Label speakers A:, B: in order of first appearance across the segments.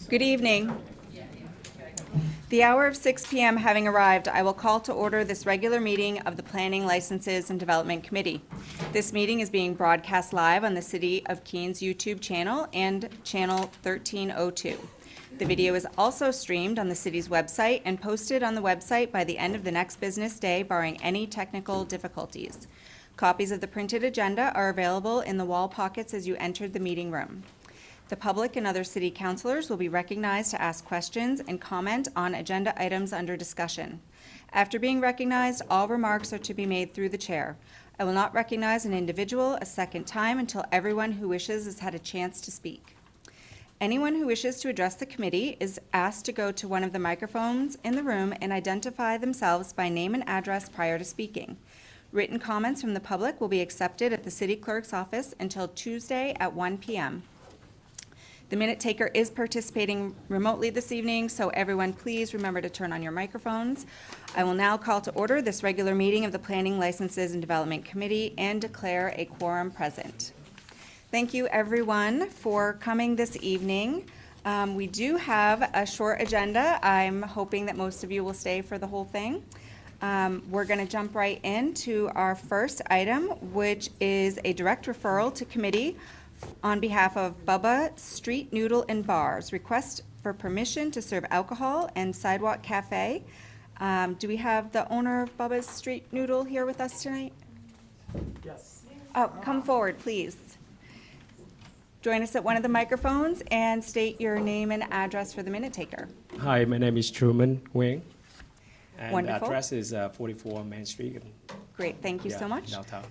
A: Good evening. The hour of 6 p.m. having arrived, I will call to order this regular meeting of the Planning, Licenses, and Development Committee. This meeting is being broadcast live on the City of Keens YouTube channel and channel 1302. The video is also streamed on the city's website and posted on the website by the end of the next business day, barring any technical difficulties. Copies of the printed agenda are available in the wall pockets as you entered the meeting room. The public and other city councilors will be recognized to ask questions and comment on agenda items under discussion. After being recognized, all remarks are to be made through the chair. I will not recognize an individual a second time until everyone who wishes has had a chance to speak. Anyone who wishes to address the committee is asked to go to one of the microphones in the room and identify themselves by name and address prior to speaking. Written comments from the public will be accepted at the city clerk's office until Tuesday at 1 p.m. The minute taker is participating remotely this evening, so everyone please remember to turn on your microphones. I will now call to order this regular meeting of the Planning, Licenses, and Development Committee and declare a quorum present. Thank you, everyone, for coming this evening. We do have a short agenda. I'm hoping that most of you will stay for the whole thing. We're going to jump right into our first item, which is a direct referral to committee on behalf of Bubba Street Noodle and Bars, request for permission to serve alcohol and Sidewalk Cafe. Do we have the owner of Bubba's Street Noodle here with us tonight?
B: Yes.
A: Oh, come forward, please. Join us at one of the microphones and state your name and address for the minute taker.
B: Hi, my name is Truman Nguyen. And
A: Wonderful.
B: the address is 44 Main Street.
A: Great, thank you so much.
B: Downtown.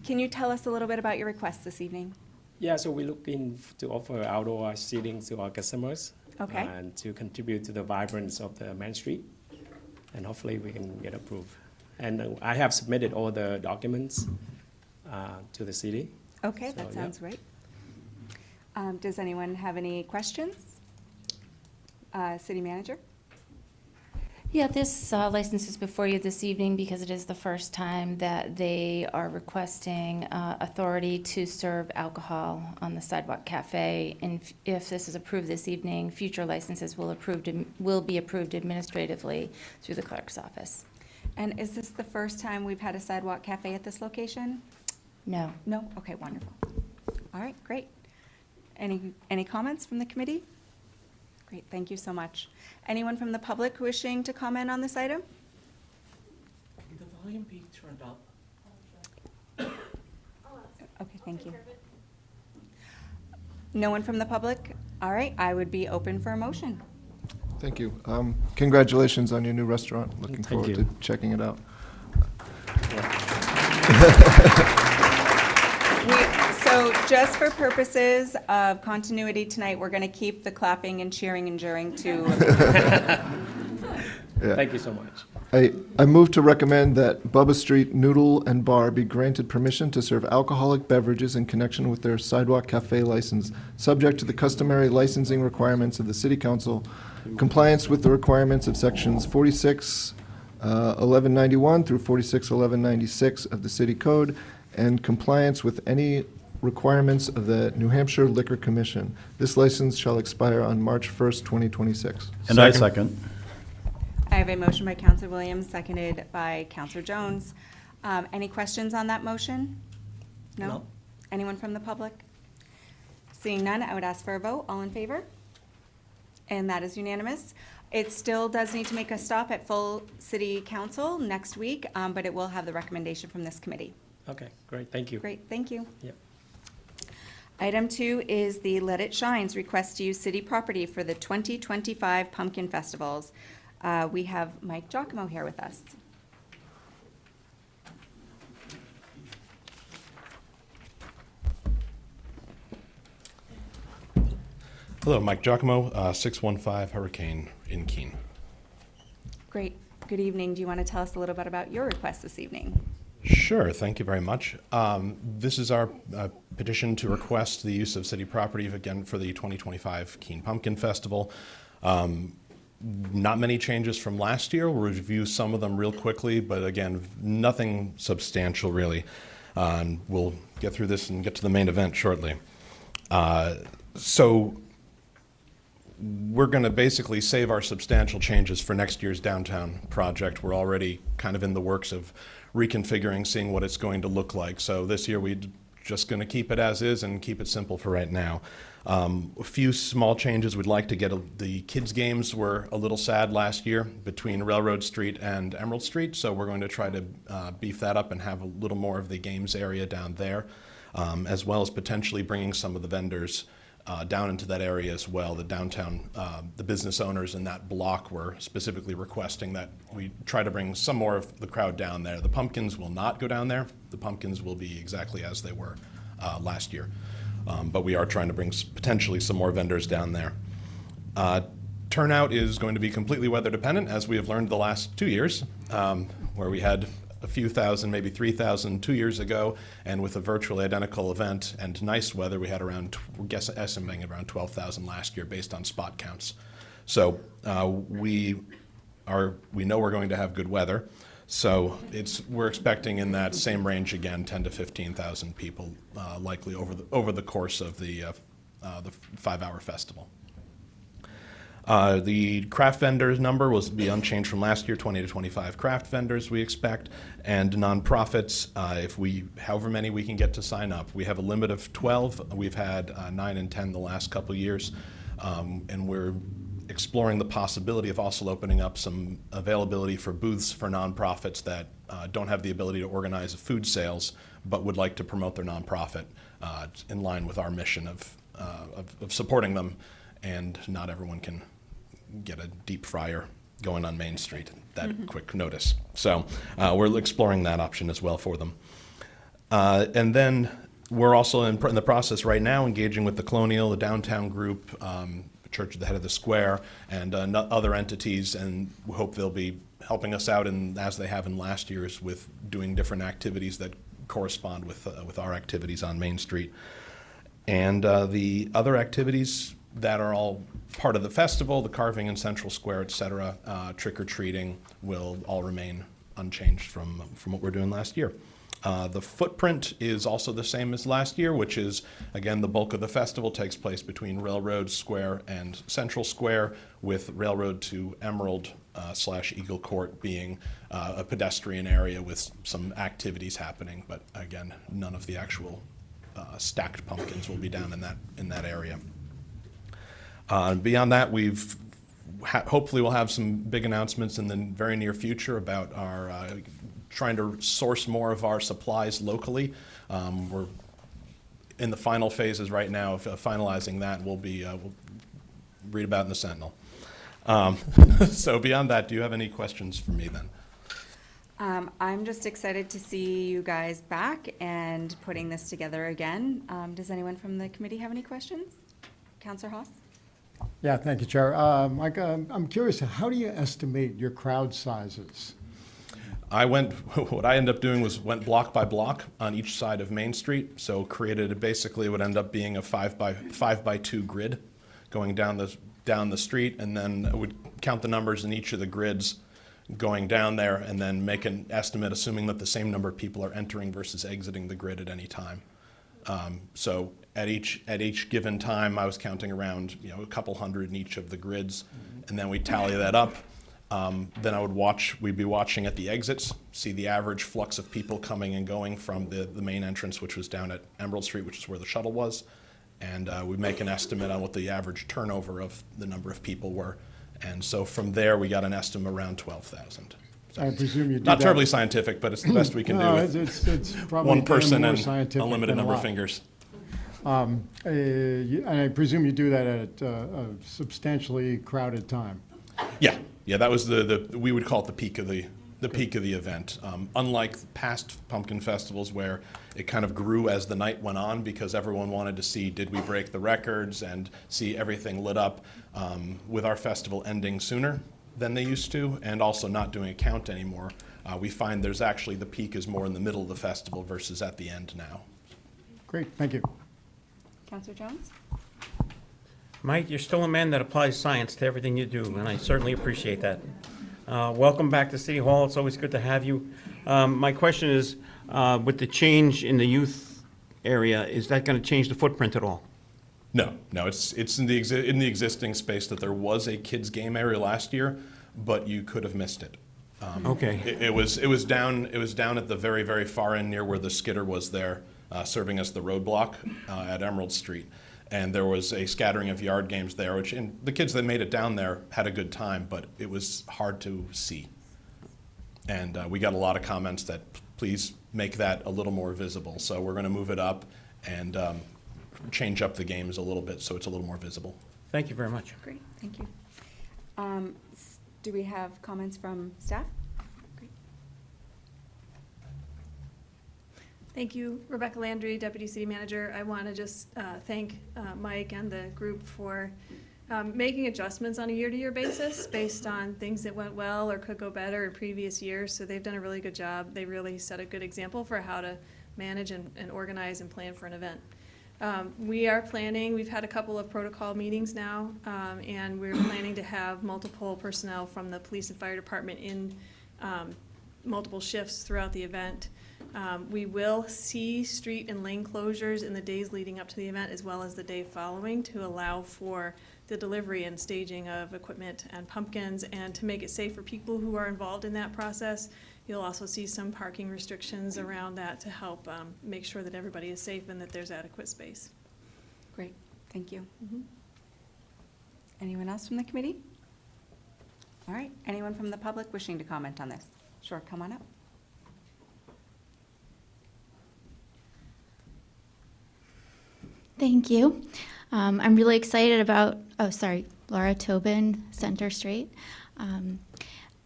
A: Can you tell us a little bit about your request this evening?
B: Yeah, so we're looking to offer outdoor seating to our customers.
A: Okay.
B: And to contribute to the vibrance of the Main Street. And hopefully we can get approved. And I have submitted all the documents to the city.
A: Okay,
B: So,
A: that
B: yeah.
A: sounds great. Does anyone have any questions? City manager?
C: Yeah, this license is before you this evening because it is the first time that they are requesting authority to serve alcohol on the Sidewalk Cafe. And if this is approved this evening, future licenses will be approved administratively through the clerk's office.
A: And is this the first time we've had a Sidewalk Cafe at this location?
C: No.
A: No? Okay, wonderful. All right, great. Any comments from the committee? Great, thank you so much. Anyone from the public wishing to comment on this item?
D: Can the volume be turned up?
A: Okay, thank you. No one from the public? All right, I would be open for a motion.
E: Thank you. Congratulations on your new restaurant. Looking
B: Thank
E: forward
B: you.
E: to checking it out.
A: So just for purposes of continuity tonight, we're going to keep the clapping and cheering and jeering to.
E: Yeah.
B: Thank you so much.
E: I move to recommend that Bubba Street Noodle and Bar be granted permission to serve alcoholic beverages in connection with their Sidewalk Cafe license, subject to the customary licensing requirements of the City Council, compliance with the requirements of sections 46, 1191 through 46, 1196 of the City Code, and compliance with any requirements of the New Hampshire Liquor Commission. This license shall expire on March 1st, 2026.
F: And I second.
A: I have a motion by Counselor Williams, seconded by Counselor Jones. Any questions on that motion?
D: No.
A: Anyone from the public? Seeing none, I would ask for a vote. All in favor? And that is unanimous. It still does need to make a stop at full city council next week, but it will have the recommendation from this committee.
B: Okay, great, thank you.
A: Great, thank you.
B: Yep.
A: Item 2 is the Let It Shine's request to use city property for the 2025 Pumpkin Festivals. We have Mike Giacomo here with us.
G: Hello, Mike Giacomo, 615 Hurricane in Keene.
A: Great. Good evening. Do you want to tell us a little bit about your request this evening?
F: Sure, thank you very much. This is our petition to request the use of city property again for the 2025 Keen Pumpkin Festival. Not many changes from last year. We'll review some of them real quickly, but again, nothing substantial really. And we'll get through this and get to the main event shortly. So we're going to basically save our substantial changes for next year's downtown project. We're already kind of in the works of reconfiguring, seeing what it's going to look like. So this year we're just going to keep it as is and keep it simple for right now. A few small changes we'd like to get. The kids' games were a little sad last year between Railroad Street and Emerald Street, so we're going to try to beef that up and have a little more of the games area down there, as well as potentially bringing some of the vendors down into that area as well. The downtown, the business owners in that block were specifically requesting that we try to bring some more of the crowd down there. The pumpkins will not go down there. The pumpkins will be exactly as they were last year. But we are trying to bring potentially some more vendors down there. Turnout is going to be completely weather dependent, as we have learned the last 2 years, where we had a few thousand, maybe 3,000 2 years ago, and with a virtually identical event and nice weather, we had around, estimating around 12,000 last year based on spot counts. So we know we're going to have good weather. So we're expecting in that same range again, 10 to 15,000 people, likely over the course of the 5-hour festival. The craft vendors number will be unchanged from last year, 20 to 25 craft vendors we expect, and nonprofits, however many we can get to sign up. We have a limit of 12. We've had 9 and 10 the last couple of years, and we're exploring the possibility of also opening up some availability for booths for nonprofits that don't have the ability to organize food sales but would like to promote their nonprofit in line with our mission of supporting them, and not everyone can get a deep fryer going on Main Street at that quick notice. So we're exploring that option as well for them. And then we're also in the process right now engaging with the Colonial, the downtown group, Church of the Head of the Square, and other entities, and we hope they'll be helping us out, as they have in last years, with doing different activities that correspond with our activities on Main Street. And the other activities that are all part of the festival, the carving in Central Square, et cetera, trick-or-treating, will all remain unchanged from what we're doing last year. The footprint is also the same as last year, which is, again, the bulk of the festival takes place between Railroad Square and Central Square, with Railroad to Emerald / Eagle Court being a pedestrian area with some activities happening. But again, none of the actual stacked pumpkins will be down in that area. Beyond that, hopefully we'll have some big announcements in the very near future about our trying to source more of our supplies locally. We're in the final phases right now of finalizing that. We'll read about it in the Sentinel. So beyond that, do you have any questions for me then?
A: I'm just excited to see you guys back and putting this together again. Does anyone from the committee have any questions? Counselor Haas?
G: Yeah, thank you, Chair. Mike, I'm curious, how do you estimate your crowd sizes?
F: What I ended up doing was went block by block on each side of Main Street, so created basically what ended up being a 5 by 2 grid going down the street, and then I would count the numbers in each of the grids going down there, and then make an estimate assuming that the same number of people are entering versus exiting the grid at any time. So at each given time, I was counting around a couple hundred in each of the grids, and then we tally that up. Then we'd be watching at the exits, see the average flux of people coming and going from the main entrance, which was down at Emerald Street, which is where the shuttle was, and we'd make an estimate on what the average turnover of the number of people were. And so from there, we got an estimate around 12,000. So
G: I presume you do
F: not
G: that.
F: terribly scientific, but it's the best we can do
G: No,
F: with
G: it's probably
F: one person
G: more
F: and
G: scientific
F: a limited
G: than
F: number of
G: lot.
F: fingers.
G: And I presume you do that at a substantially crowded time.
F: Yeah, that was we would call it the peak of the event. Unlike past pumpkin festivals where it kind of grew as the night went on because everyone wanted to see, did we break the records and see everything lit up. With our festival ending sooner, than they used to, and also not doing a count anymore. We find there's actually, the peak is more in the middle of the festival versus at the end now.
G: Great, thank you.
A: Counselor Jones?
H: Mike, you're still a man that applies science to everything you do, and I certainly appreciate that. Welcome back to City Hall. It's always good to have you. My question is, with the change in the youth area, is that going to change the footprint at all?
F: No, it's in the existing space that there was a kids' game area last year, but you could have missed it.
H: Okay.
F: It was down at the very, very far end near where the skidder was there, serving as the roadblock at Emerald Street. And there was a scattering of yard games there, which, and the kids that made it down there had a good time, but it was hard to see. And we got a lot of comments that please make that a little more visible. So we're going to move it up and change up the games a little bit so it's a little more visible.
H: Thank you very much.
A: Great, thank you. Do we have comments from staff? Great.
I: Thank you, Rebecca Landry, Deputy City Manager. I want to just thank Mike and the group for making adjustments on a year-to-year basis based on things that went well or could go better in previous years. So they've done a really good job. They really set a good example for how to manage and organize and plan for an event. We are planning, we've had a couple of protocol meetings now, and we're planning to have multiple personnel from the police and fire department in multiple shifts throughout the event. We will see street and lane closures in the days leading up to the event as well as the day following to allow for the delivery and staging of equipment and pumpkins and to make it safe for people who are involved in that process. You'll also see some parking restrictions around that to help make sure that everybody is safe and that there's adequate space.
A: Great, thank you.
I: Mhm.
A: Anyone else from the committee? All right, anyone from the public wishing to comment on this? Sure, come on up.
J: Thank you. I'm really excited about, Laura Tobin, Center Street.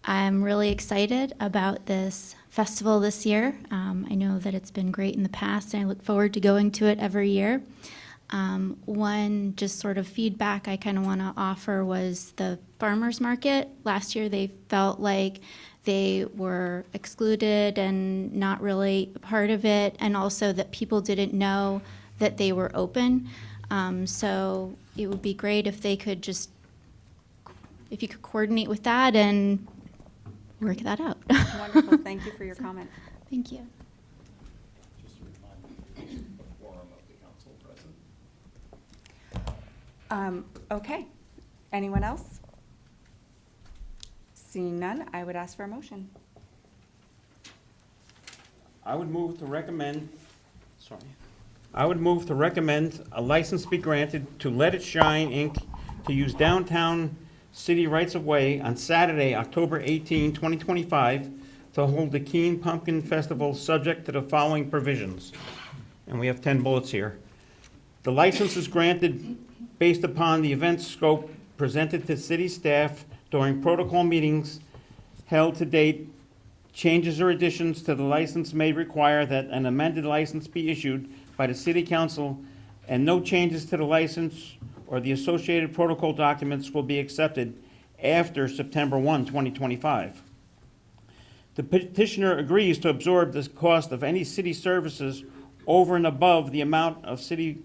J: I'm really excited about this festival this year. I know that it's been great in the past, and I look forward to going to it every year. One just sort of feedback I kind of want to offer was the farmers market. Last year they felt like they were excluded and not really a part of it, and also that people didn't know that they were open. So it would be great if they could just, if you could coordinate with that and work that out.
A: Wonderful, thank you for your comment.
J: Thank you.
A: Okay, anyone else? Seeing none, I would ask for a motion.
H: I would move to recommend a license be granted to Let It Shine, Inc. to use downtown city rights-of-way on Saturday, October 18, 2025, to hold the Keene Pumpkin Festival subject to the following provisions. And we have 10 bullets here. The license is granted based upon the event scope presented to city staff during protocol meetings held to date. Changes or additions to the license may require that an amended license be issued by the city council, and no changes to the license or the associated protocol documents will be accepted after September 1, 2025. The petitioner agrees to absorb the cost of any city services over and above the amount of city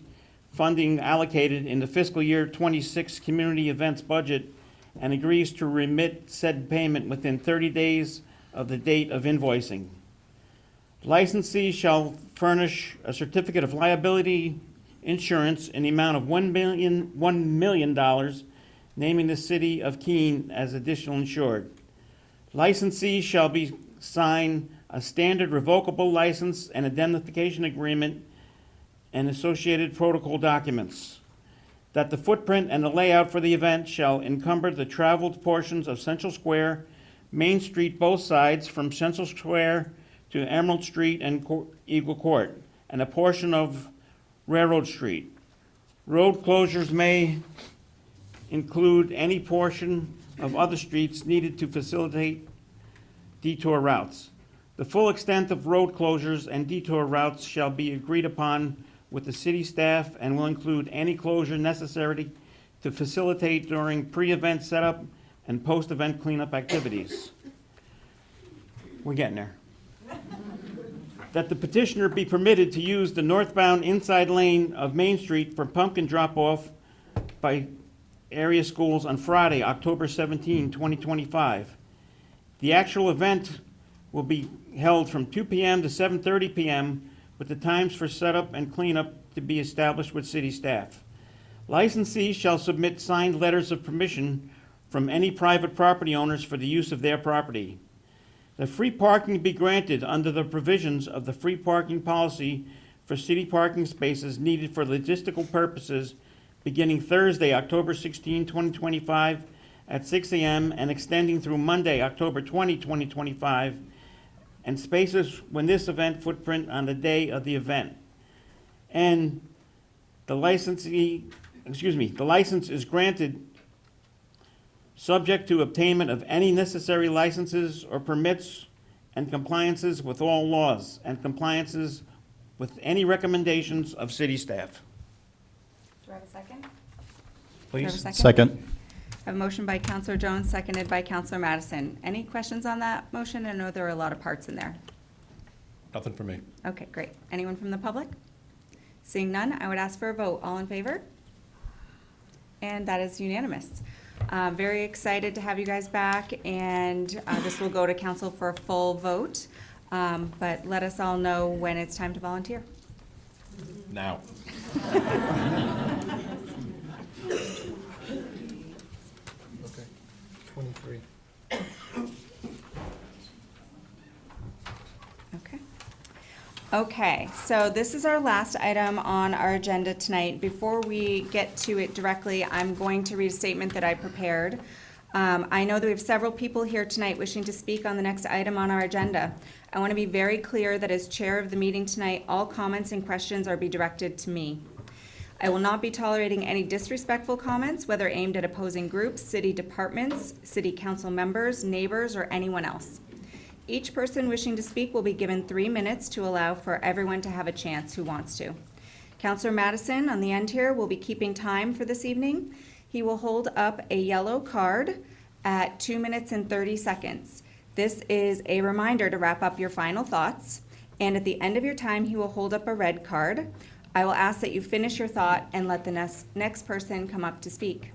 H: funding allocated in the fiscal year 26 community events budget, and agrees to remit said payment within 30 days of the date of invoicing. Licensee shall furnish a certificate of liability insurance in the amount of $1 million, naming the city of Keene as additional insured. Licensee shall be sign a standard revocable license and indemnification agreement and associated protocol documents. That the footprint and the layout for the event shall encumber the traveled portions of Central Square, Main Street, both sides from Central Square to Emerald Street and Eagle Court, and a portion of Railroad Street. Road closures may include any portion of other streets needed to facilitate detour routes. The full extent of road closures and detour routes shall be agreed upon with the city staff and will include any closure necessary to facilitate during pre-event setup, and post-event cleanup activities. We're getting there. That the petitioner be permitted to use the northbound inside lane of Main Street for pumpkin drop-off by area schools on Friday, October 17, 2025. The actual event will be held from 2 p.m. to 7:30 p.m. with the times for setup and cleanup to be established with city staff. Licensees shall submit signed letters of permission from any private property owners for the use of their property. The free parking be granted under the provisions of the free parking policy for city parking spaces needed for logistical purposes beginning Thursday, October 16, 2025 at 6 a.m. and extending through Monday, October 20, 2025, and spaces when this event footprint on the day of the event. And the license is granted subject to obtainment of any necessary licenses or permits and compliances with all laws and compliances with any recommendations of city staff.
A: Do I have a second? Do I have a
H: Please.
A: second? I have a motion by Counselor Jones, seconded by Counselor Madison. Any questions on that motion? I know there are a lot of parts in there.
F: Nothing for me.
A: Okay, great. Anyone from the public? Seeing none, I would ask for a vote. All in favor? And that is unanimous. Very excited to have you guys back, and this will go to council for a full vote. But let us all know when it's time to volunteer.
F: Now.
E: Okay, 23.
A: Okay. Okay, so this is our last item on our agenda tonight. Before we get to it directly, I'm going to read a statement that I prepared. I know that we have several people here tonight wishing to speak on the next item on our agenda. I want to be very clear that as chair of the meeting tonight, all comments and questions are be directed to me. I will not be tolerating any disrespectful comments, whether aimed at opposing groups, city departments, city council members, neighbors, or anyone else. Each person wishing to speak will be given 3 minutes to allow for everyone to have a chance who wants to. Councillor Madison on the end here will be keeping time for this evening. He will hold up a yellow card at 2 minutes and 30 seconds. This is a reminder to wrap up your final thoughts, and at the end of your time, he will hold up a red card. I will ask that you finish your thought and let the next person come up to speak.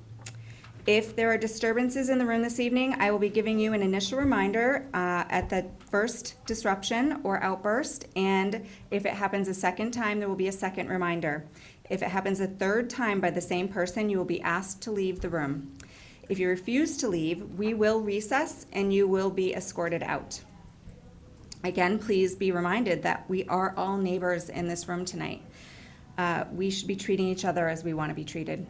A: If there are disturbances in the room this evening, I will be giving you an initial reminder at the first disruption or outburst, and if it happens a second time, there will be a second reminder. If it happens a third time by the same person, you will be asked to leave the room. If you refuse to leave, we will recess and you will be escorted out. Again, please be reminded that we are all neighbors in this room tonight. We should be treating each other as we want to be treated.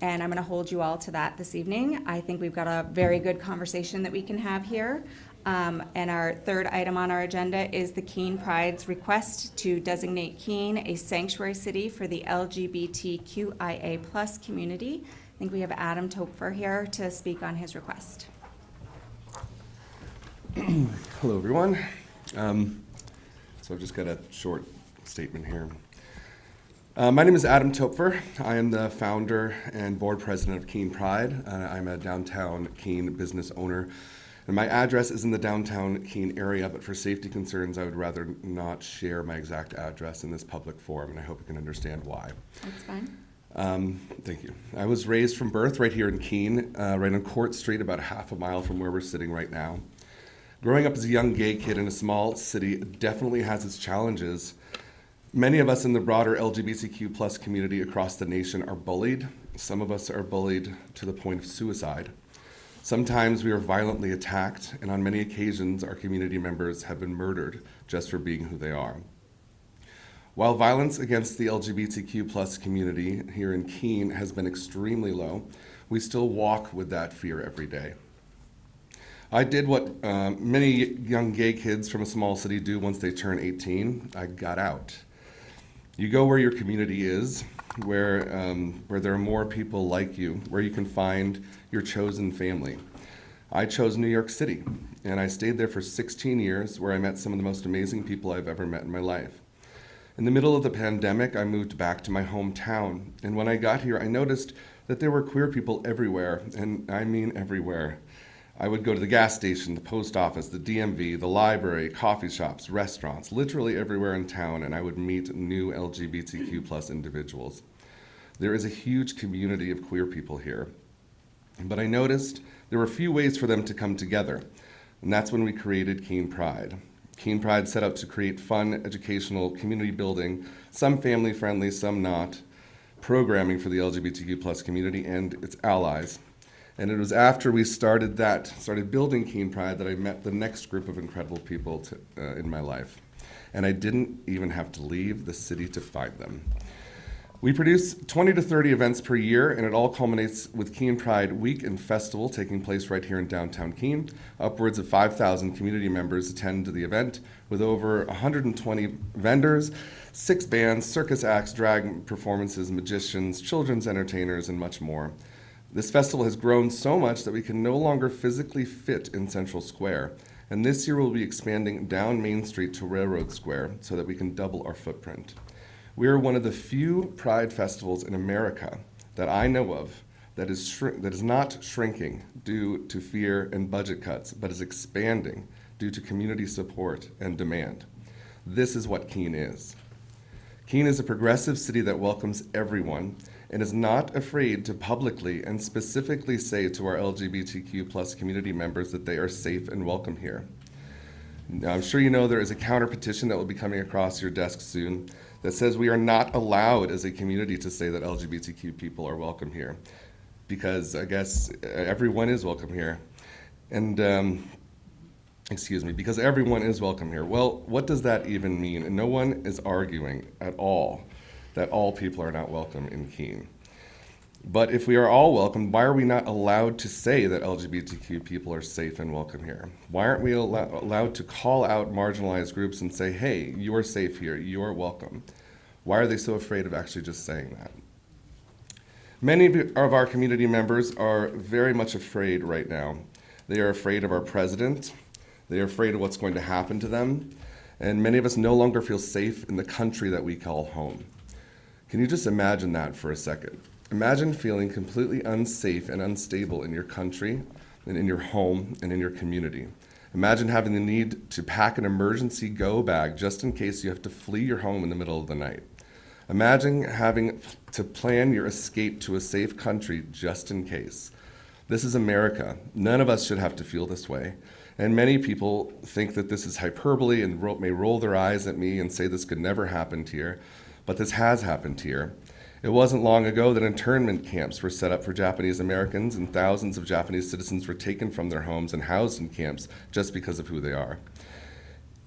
A: And I'm going to hold you all to that this evening. I think we've got a very good conversation that we can have here. And our third item on our agenda is the Keene Pride's request to designate Keene a sanctuary city for the LGBTQIA+ community. I think we have Adam Topfer here to speak on his request.
K: Hello, everyone. So I've just got a short statement here. My name is Adam Topfer. I am the founder and board president of Keene Pride. I'm a downtown Keene business owner. And my address is in the downtown Keene area, but for safety concerns, I would rather not share my exact address in this public forum, and I hope you can understand why.
A: That's fine.
K: Thank you. I was raised from birth right here in Keene, right on Court Street, about half a mile from where we're sitting right now. Growing up as a young gay kid in a small city definitely has its challenges. Many of us in the broader LGBTQ+ community across the nation are bullied. Some of us are bullied to the point of suicide. Sometimes we are violently attacked, and on many occasions our community members have been murdered just for being who they are. While violence against the LGBTQ+ community here in Keene has been extremely low, we still walk with that fear every day. I did what many young gay kids from a small city do once they turn 18. I got out. You go where your community is, where there are more people like you, where you can find your chosen family. I chose New York City, and I stayed there for 16 years, where I met some of the most amazing people I've ever met in my life. In the middle of the pandemic, I moved back to my hometown, and when I got here, I noticed that there were queer people everywhere, and I mean everywhere. I would go to the gas station, the post office, the DMV, the library, coffee shops, restaurants, literally everywhere in town, and I would meet new LGBTQ plus individuals. There is a huge community of queer people here, but I noticed there were few ways for them to come together, and that's when we created Keene Pride. Keene Pride set out to create fun, educational, community building, some family-friendly, some not, programming for the LGBTQ plus community and its allies. And it was after we started building Keene Pride, that I met the next group of incredible people in my life. And I didn't even have to leave the city to find them. We produce 20 to 30 events per year, and it all culminates with Keene Pride Week and Festival taking place right here in downtown Keene. Upwards of 5,000 community members attend the event, with over 120 vendors, 6 bands, circus acts, drag performances, magicians, children's entertainers, and much more. This festival has grown so much that we can no longer physically fit in Central Square, and this year we'll be expanding down Main Street to Railroad Square so that we can double our footprint. We are one of the few Pride festivals in America that I know of that is not shrinking due to fear and budget cuts, but is expanding due to community support and demand. This is what Keene is. Keene is a progressive city that welcomes everyone and is not afraid to publicly and specifically say to our LGBTQ plus community members that they are safe and welcome here. Now, I'm sure you know there is a counter petition that will be coming across your desk soon that says we are not allowed as a community to say that LGBTQ people are welcome here, because I guess everyone is welcome here. And because everyone is welcome here. Well, what does that even mean? And no one is arguing at all that all people are not welcome in Keene. But if we are all welcome, why are we not allowed to say that LGBTQ people are safe and welcome here? Why aren't we allowed to call out marginalized groups and say, hey, you are safe here, you are welcome? Why are they so afraid of actually just saying that? Many of our community members are very much afraid right now. They are afraid of our president. They are afraid of what's going to happen to them. And many of us no longer feel safe in the country that we call home. Can you just imagine that for a second? Imagine feeling completely unsafe and unstable in your country and in your home and in your community. Imagine having the need to pack an emergency go bag just in case you have to flee your home in the middle of the night. Imagine having to plan your escape to a safe country just in case. This is America. None of us should have to feel this way. And many people think that this is hyperbole and may roll their eyes at me and say this could never happen here. But this has happened here. It wasn't long ago that internment camps were set up for Japanese Americans, and thousands of Japanese citizens were taken from their homes and housed in camps just because of who they are.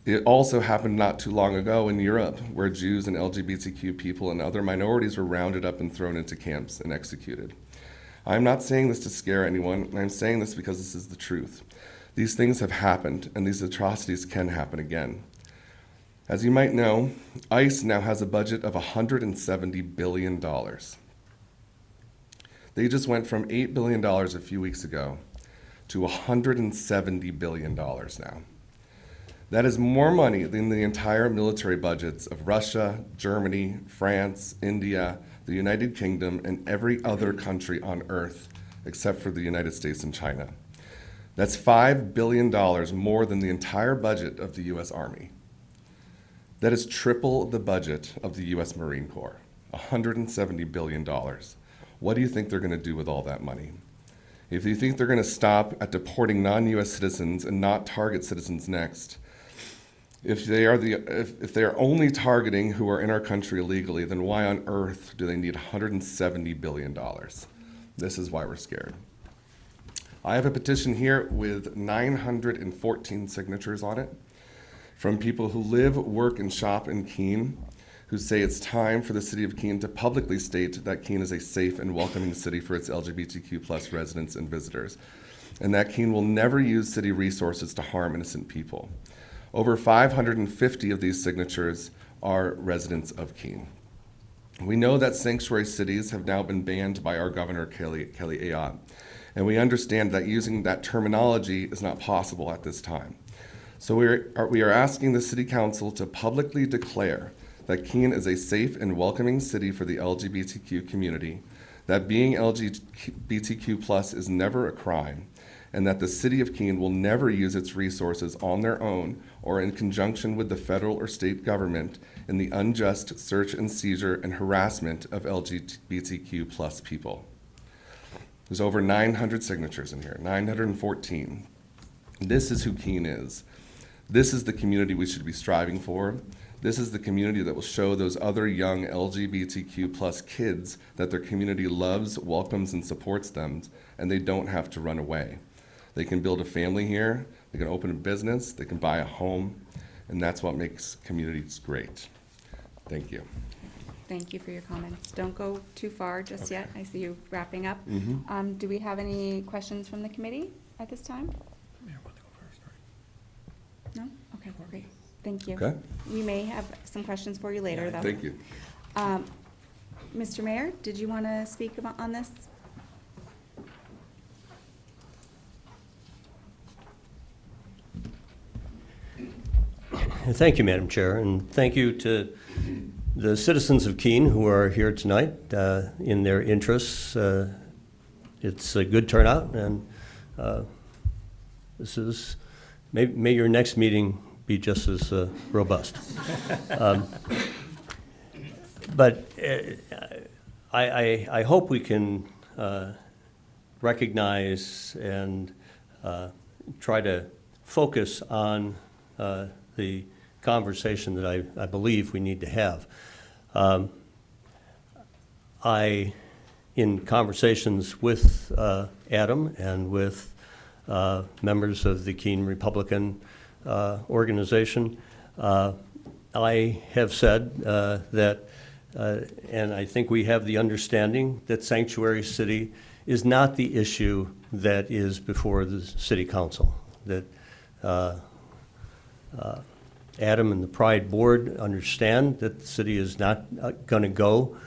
K: It also happened not too long ago in Europe, where Jews and LGBTQ people and other minorities were rounded up and thrown into camps and executed. I'm not saying this to scare anyone. I'm saying this because this is the truth. These things have happened, and these atrocities can happen again. As you might know, ICE now has a budget of $170 billion. They just went from $8 billion a few weeks ago to $170 billion now. That is more money than the entire military budgets of Russia, Germany, France, India, the United Kingdom, and every other country on earth except for the United States and China. That's $5 billion more than the entire budget of the US Army. That is triple the budget of the US Marine Corps, $170 billion. What do you think they're going to do with all that money? If you think they're going to stop at deporting non-US citizens and not target citizens next, if they are only targeting who are in our country illegally, then why on earth do they need $170 billion? This is why we're scared. I have a petition here with 914 signatures on it from people who live, work, and shop in Keene, who say it's time for the city of Keene to publicly state that Keene is a safe and welcoming city for its LGBTQ plus residents and visitors, and that Keene will never use city resources to harm innocent people. Over 550 of these signatures are residents of Keene. We know that sanctuary cities have now been banned by our governor, Kelly Ayotte, and we understand that using that terminology is not possible at this time. So we are asking the City Council to publicly declare that Keene is a safe and welcoming city for the LGBTQ community, that being LGBTQ plus is never a crime, and that the City of Keene will never use its resources on their own or in conjunction with the federal or state government in the unjust search and seizure and harassment of LGBTQ plus people. There's over 900 signatures in here, 914. This is who Keene is. This is the community we should be striving for. This is the community that will show those other young LGBTQ plus kids that their community loves, welcomes, and supports them, and they don't have to run away. They can build a family here, they can open a business, they can buy a home, and that's what makes communities great. Thank you.
A: Thank you for your comments. Don't go too far just yet. I see you wrapping up. Do we have any questions from the committee at this time? No? Okay, great. Thank you.
K: Okay.
A: We may have some questions for you later, though.
K: Thank you.
A: Mr. Mayor, did you want to speak on this?
L: Thank you, Madam Chair, and thank you to the citizens of Keene who are here tonight in their interests. It's a good turnout, and this is, may your next meeting be just as robust. But I hope we can recognize and try to focus on the conversation that I believe we need to have. In conversations with Adam and with members of the Keene Republican organization, I have said that, and I think we have the understanding that Sanctuary City is not the issue that is before the City Council, that Adam and the Pride Board understand that the city is not going to go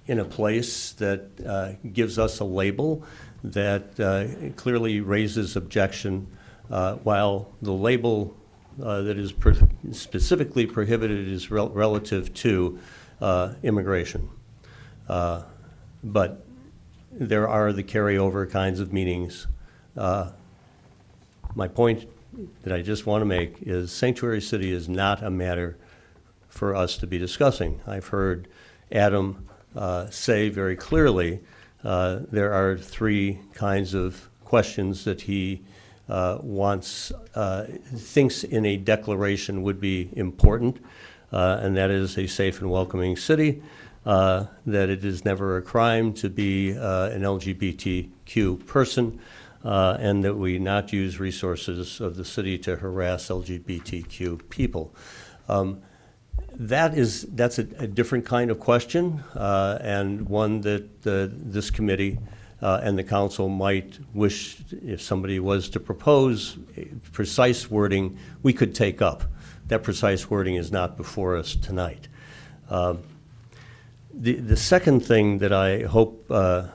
L: in a place that gives us a label that clearly raises objection, while the label that is specifically prohibited is relative to immigration. But there are the carryover kinds of meanings. My point that I just want to make is Sanctuary City is not a matter for us to be discussing. I've heard Adam say very clearly there are three kinds of questions that he thinks in a declaration would be important, and that is a safe and welcoming city, that it is never a crime to be an LGBTQ person, and that we not use resources of the city to harass LGBTQ people. That's a different kind of question, and one that this committee and the council might wish, if somebody was to propose precise wording, we could take up. That precise wording is not before us tonight. The second thing that I hope, I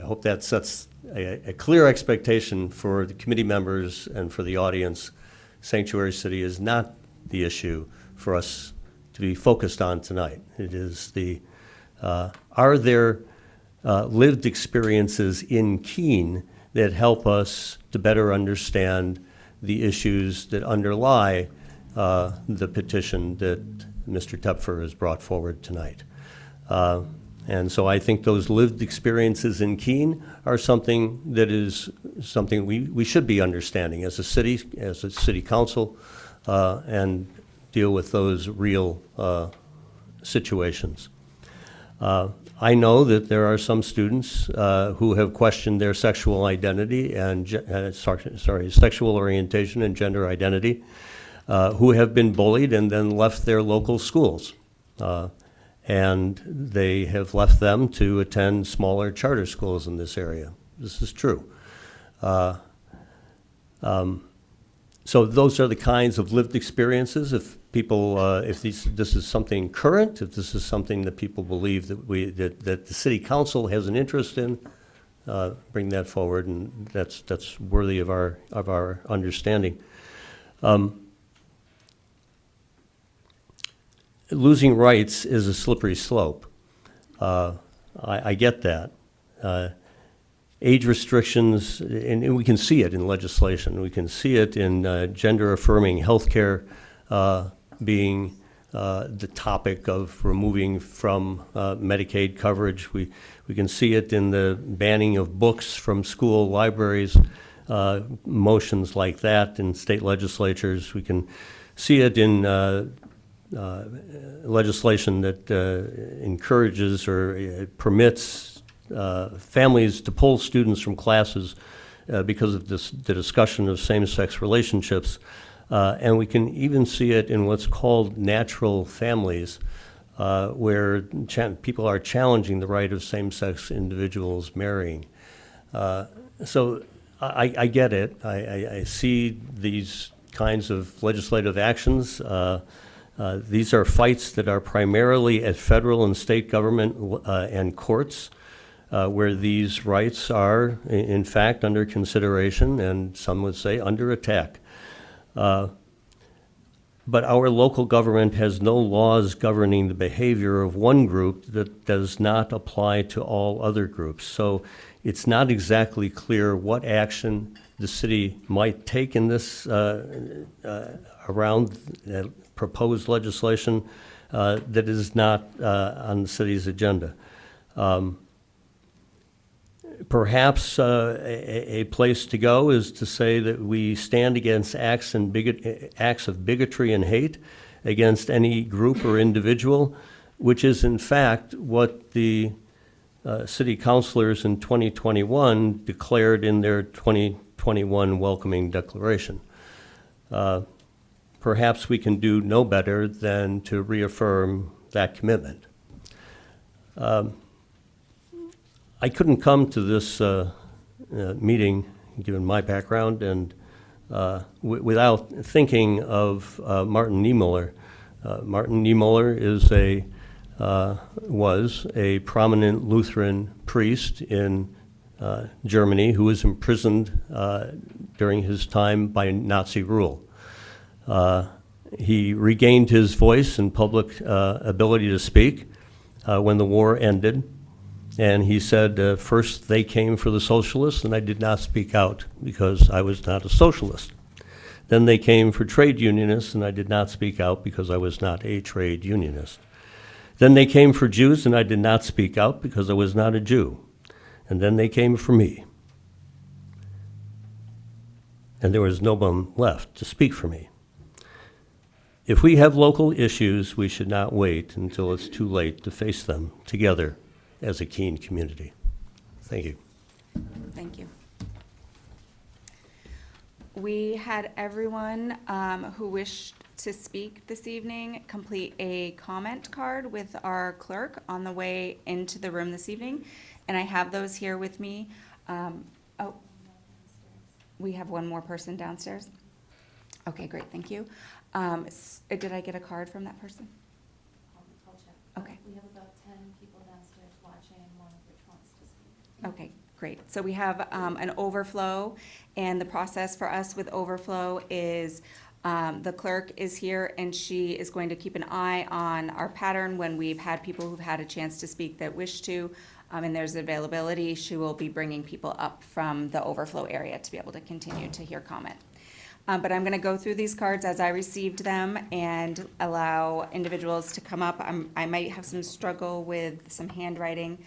L: hope that sets a clear expectation for the committee members and for the audience. Sanctuary City is not the issue for us to be focused on tonight. It is are there lived experiences in Keene that help us to better understand the issues that underlie the petition that Mr. Tepfer has brought forward tonight. And so I think those lived experiences in Keene are something that is something we should be understanding as a city council, and deal with those real situations. I know that there are some students who have questioned their sexual identity and sexual orientation and gender identity, who have been bullied and then left their local schools. And they have left them to attend smaller charter schools in this area. This is true. So those are the kinds of lived experiences. If people, if this is something current, if this is something that people believe that the city council has an interest in, bring that forward, and that's worthy of our understanding. Losing rights is a slippery slope. I get that. age restrictions, and we can see it in legislation. We can see it in gender-affirming healthcare being the topic of removing from Medicaid coverage. We can see it in the banning of books from school libraries, motions like that in state legislatures. We can see it in legislation that encourages or permits families to pull students from classes because of the discussion of same-sex relationships. And we can even see it in what's called natural families, where people are challenging the right of same-sex individuals marrying. So I get it. I see these kinds of legislative actions. These are fights that are primarily at federal and state government and courts, where these rights are, in fact, under consideration, and some would say under attack. But our local government has no laws governing the behavior of one group that does not apply to all other groups. So it's not exactly clear what action the city might take in this around proposed legislation that is not on the city's agenda. Perhaps a place to go is to say that we stand against acts of bigotry and hate against any group or individual, which is in fact what the city councilors in 2021 declared in their 2021 welcoming declaration. Perhaps we can do no better than to reaffirm that commitment. I couldn't come to this meeting, given my background, and without thinking of Martin Niemöller. Martin Niemöller was a prominent Lutheran priest in Germany who was imprisoned during his time by Nazi rule. He regained his voice and public ability to speak when the war ended. And he said, first they came for the socialists, and I did not speak out because I was not a socialist. Then they came for trade unionists, and I did not speak out because I was not a trade unionist. Then they came for Jews, and I did not speak out because I was not a Jew. And then they came for me. And there was no one left to speak for me. If we have local issues, we should not wait until it's too late to face them together as a Keene community. Thank you.
A: Thank you. We had everyone who wished to speak this evening complete a comment card with our clerk on the way into the room this evening, and I have those here with me. Oh, we have one more person downstairs? Okay, great, thank you. Did I get a card from that person?
C: I'll check.
A: Okay.
C: We have about 10 people downstairs watching, one of which wants to speak.
A: Okay, great. So we have an overflow, and the process for us with overflow is the clerk is here, and she is going to keep an eye on our pattern when we've had people who've had a chance to speak that wish to, and there's availability. She will be bringing people up from the overflow area to be able to continue to hear comment. But I'm going to go through these cards as I received them and allow individuals to come up. I might have some struggle with some handwriting,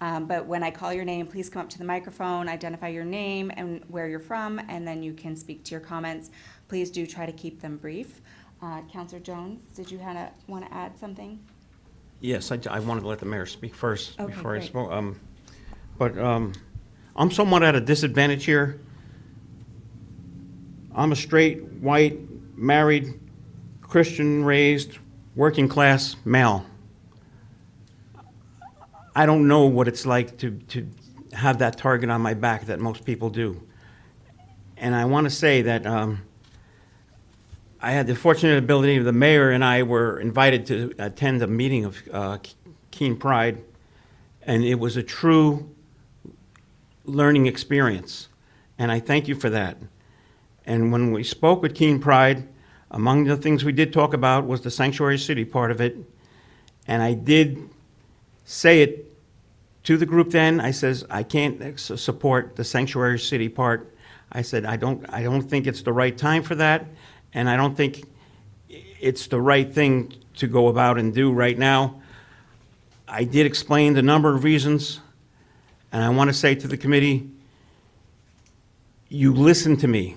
A: but when I call your name, please come up to the microphone, identify your name and where you're from, and then you can speak to your comments. Please do try to keep them brief. Councilor Jones, did you want to add something?
H: Yes, I wanted to let the mayor speak first
A: Okay,
H: before I
A: great.
H: spoke. But I'm somewhat at a disadvantage here. I'm a straight, white, married, Christian-raised, working-class male. I don't know what it's like to have that target on my back that most people do. And I want to say that I had the fortunate ability, the mayor and I were invited to attend a meeting of Keene Pride, and it was a true learning experience. And I thank you for that. And when we spoke with Keene Pride, among the things we did talk about was the sanctuary city part of it. And I did say it to the group then, I says, I can't support the sanctuary city part. I said, I don't think it's the right time for that, and I don't think it's the right thing to go about and do right now. I did explain the number of reasons, and I want to say to the committee, you listened to me.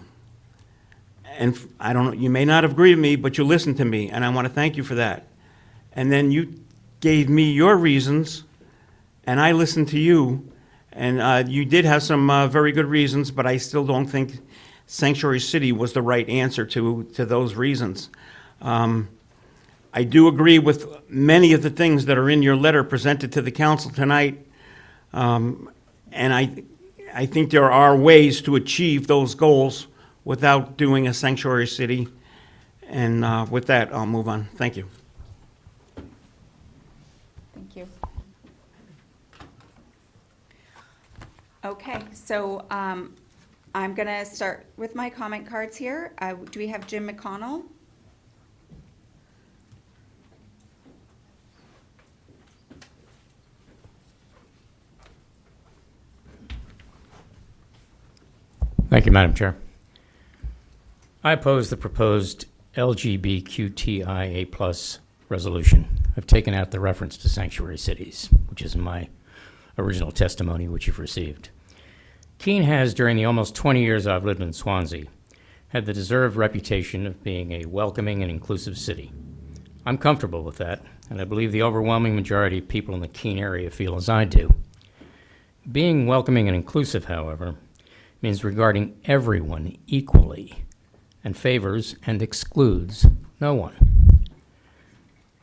H: And I don't know, you may not agree with me, but you listened to me, and I want to thank you for that. And then you gave me your reasons, and I listened to you, and you did have some very good reasons, but I still don't think Sanctuary City was the right answer to those reasons. I do agree with many of the things that are in your letter presented to the council tonight, and I think there are ways to achieve those goals without doing a sanctuary city. And with that, I'll move on. Thank you.
A: Thank you. Okay, so I'm going to start with my comment cards here. Do we have Jim McConnell?
M: Thank you, Madam Chair. I oppose the proposed LGBTQIA+ resolution. I've taken out the reference to sanctuary cities, which is in my original testimony, which you've received. Keene has, during the almost 20 years I've lived in Swansea, had the deserved reputation of being a welcoming and inclusive city. I'm comfortable with that, and I believe the overwhelming majority of people in the Keene area feel as I do. Being welcoming and inclusive, however, means regarding everyone equally and favors and excludes no one.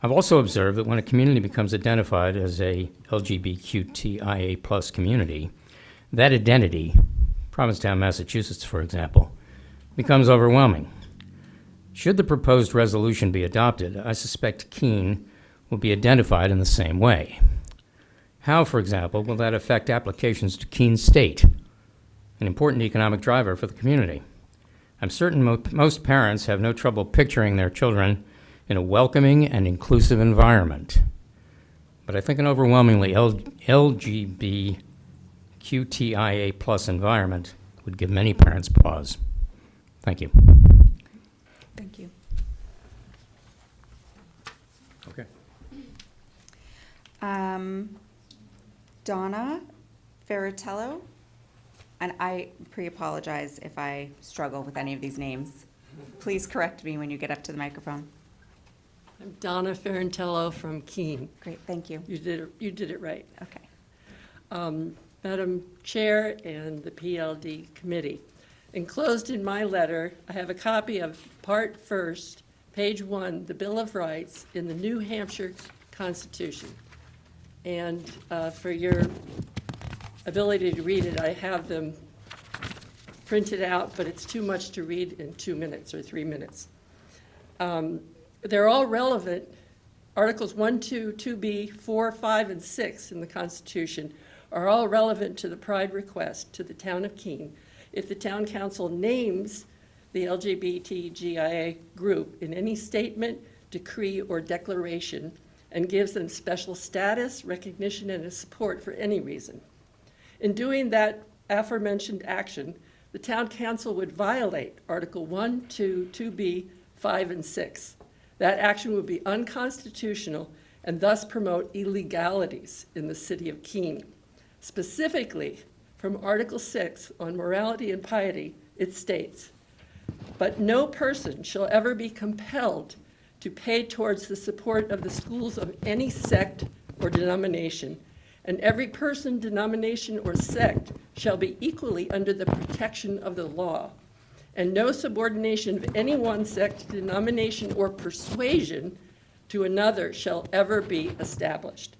M: I've also observed that when a community becomes identified as a LGBTQIA+ community, that identity, Provincetown, Massachusetts, for example, becomes overwhelming. Should the proposed resolution be adopted, I suspect Keene will be identified in the same way. How, for example, will that affect applications to Keene State, an important economic driver for the community? I'm certain most parents have no trouble picturing their children in a welcoming and inclusive environment. But I think an overwhelmingly LGBTQIA+ environment would give many parents pause. Thank you.
A: Thank you.
M: Okay.
A: Donna Ferratello, and I pre-apologize if I struggle with any of these names. Please correct me when you get up to the microphone.
N: I'm Donna Ferrantello from Keene.
A: Great, thank you.
N: You did it right.
A: Okay.
N: Madam Chair and the PLD Committee, enclosed in my letter, I have a copy of Part First, Page 1, the Bill of Rights in the New Hampshire Constitution. And for your ability to read it, I have them printed out, but it's too much to read in 2 minutes or 3 minutes. They're all relevant. Articles 1, 2, 2B, 4, 5, and 6 in the Constitution are all relevant to the Pride request to the town of Keene. If the town council names the LGBTQIA group in any statement, decree, or declaration and gives them special status, recognition, and support for any reason. In doing that aforementioned action, the town council would violate Article 1, 2, 2B, 5, and 6. That action would be unconstitutional and thus promote illegalities in the city of Keene. Specifically, from Article 6 on morality and piety, it states, "But no person shall ever be compelled to pay towards the support of the schools of any sect or denomination, and every person, denomination, or sect shall be equally under the protection of the law, and no subordination of any one sect, denomination, or persuasion to another shall ever be established."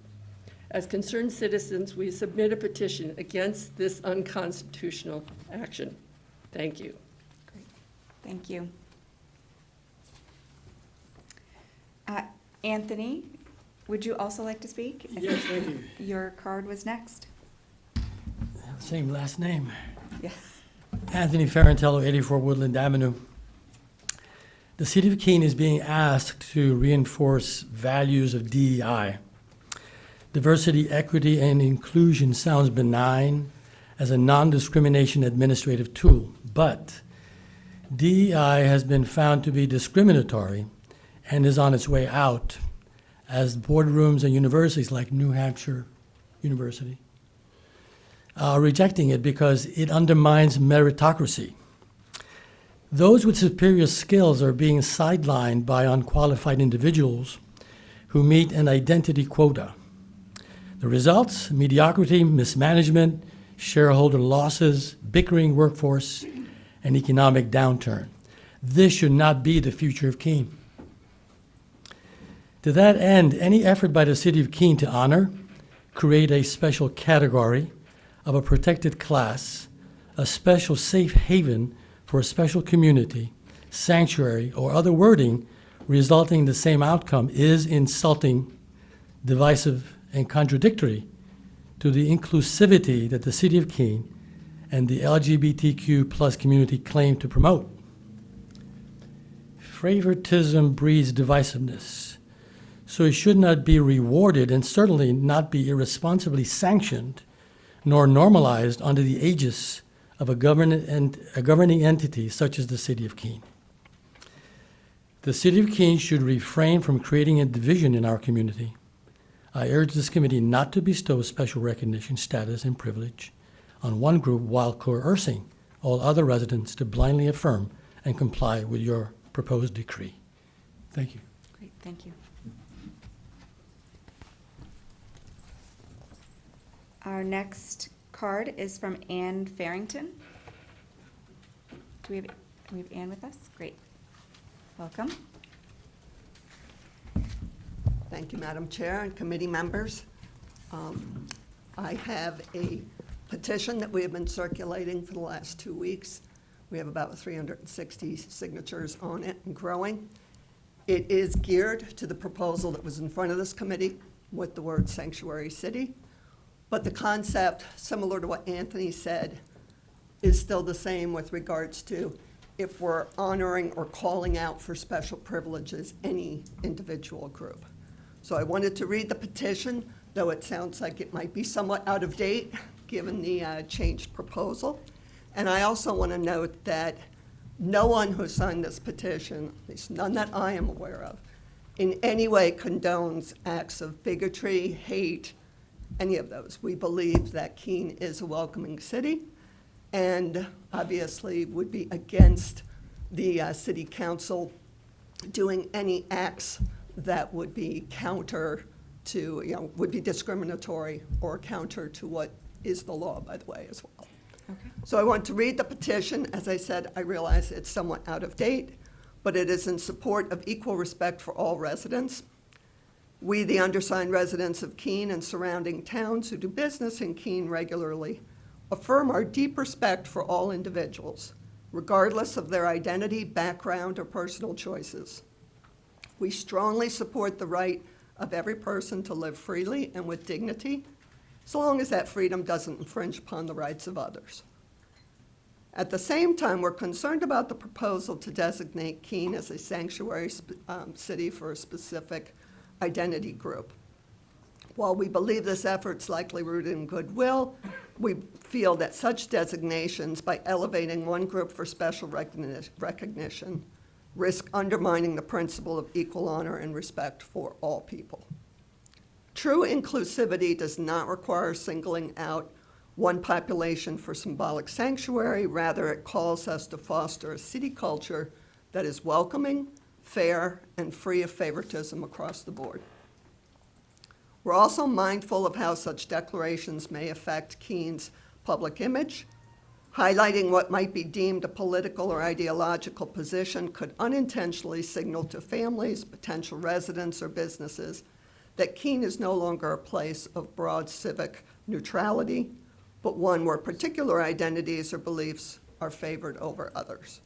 N: As concerned citizens, we submit a petition against this unconstitutional action. Thank you.
A: Great. Thank you. Anthony, would you also like to speak?
O: Yes, thank you.
A: Your card was next.
O: Same last name.
A: Yes.
O: Anthony Ferrantello, 84 Woodland Avenue. The city of Keene is being asked to reinforce values of DEI. Diversity, equity, and inclusion sounds benign as a non-discrimination administrative tool, but DEI has been found to be discriminatory and is on its way out, as boardrooms and universities like New Hampshire University are rejecting it because it undermines meritocracy. Those with superior skills are being sidelined by unqualified individuals who meet an identity quota. The results: mediocrity, mismanagement, shareholder losses, bickering workforce, and economic downturn. This should not be the future of Keene. To that end, any effort by the City of Keene to honor, create a special category of a protected class, a special safe haven for a special community, sanctuary, or other wording resulting in the same outcome is insulting, divisive, and contradictory to the inclusivity that the City of Keene and the LGBTQ plus community claim to promote. Favoritism breeds divisiveness, so it should not be rewarded and certainly not be irresponsibly sanctioned nor normalized under the aegis of a governing entity such as the City of Keene. The City of Keene should refrain from creating a division in our community. I urge this committee not to bestow special recognition, status, and privilege on one group while coercing all other residents to blindly affirm and comply with your proposed decree. Thank you.
A: Great, thank you. Our next card is from Ann Farrington. Do we have Ann with us? Great. Welcome.
P: Thank you, Madam Chair and committee members. I have a petition that we have been circulating for the last 2 weeks. We have about 360 signatures on it and growing. It is geared to the proposal that was in front of this committee with the word sanctuary city. But the concept, similar to what Anthony said, is still the same with regards to if we're honoring or calling out for special privileges any individual group. So I wanted to read the petition, though it sounds like it might be somewhat out of date given the changed proposal. And I also want to note that no one who signed this petition, at least none that I am aware of, in any way condones acts of bigotry, hate, any of those. We believe that Keene is a welcoming city and obviously would be against the city council doing any acts that would be counter to, would be discriminatory or counter to what is the law, by the way, as well.
A: Okay.
P: So I want to read the petition. As I said, I realize it's somewhat out of date, but it is in support of equal respect for all residents. We, the undersigned residents of Keene and surrounding towns who do business in Keene regularly, affirm our deep respect for all individuals, regardless of their identity, background, or personal choices. We strongly support the right of every person to live freely and with dignity, so long as that freedom doesn't infringe upon the rights of others. At the same time, we're concerned about the proposal to designate Keene as a sanctuary city for a specific identity group. While we believe this effort's likely rooted in goodwill, we feel that such designations, by elevating one group for special recognition, risk undermining the principle of equal honor and respect for all people. True inclusivity does not require singling out one population for symbolic sanctuary. Rather, it calls us to foster a city culture that is welcoming, fair, and free of favoritism across the board. We're also mindful of how such declarations may affect Keene's public image. Highlighting what might be deemed a political or ideological position could unintentionally signal to families, potential residents, or businesses that Keene is no longer a place of broad civic neutrality, but one where particular identities or beliefs are favored over others.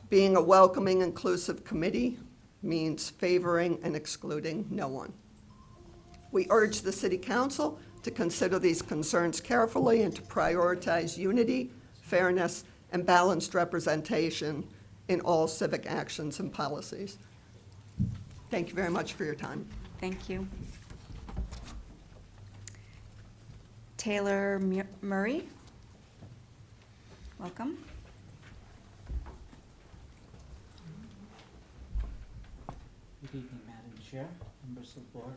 P: Being a welcoming, inclusive committee means favoring and excluding no one. We urge the City Council to consider these concerns carefully and to prioritize unity, fairness, and balanced representation in all civic actions and policies. Thank you very much for your time.
A: Thank you. Taylor Murray. Welcome.
D: Good evening, Madam Chair, members of the board.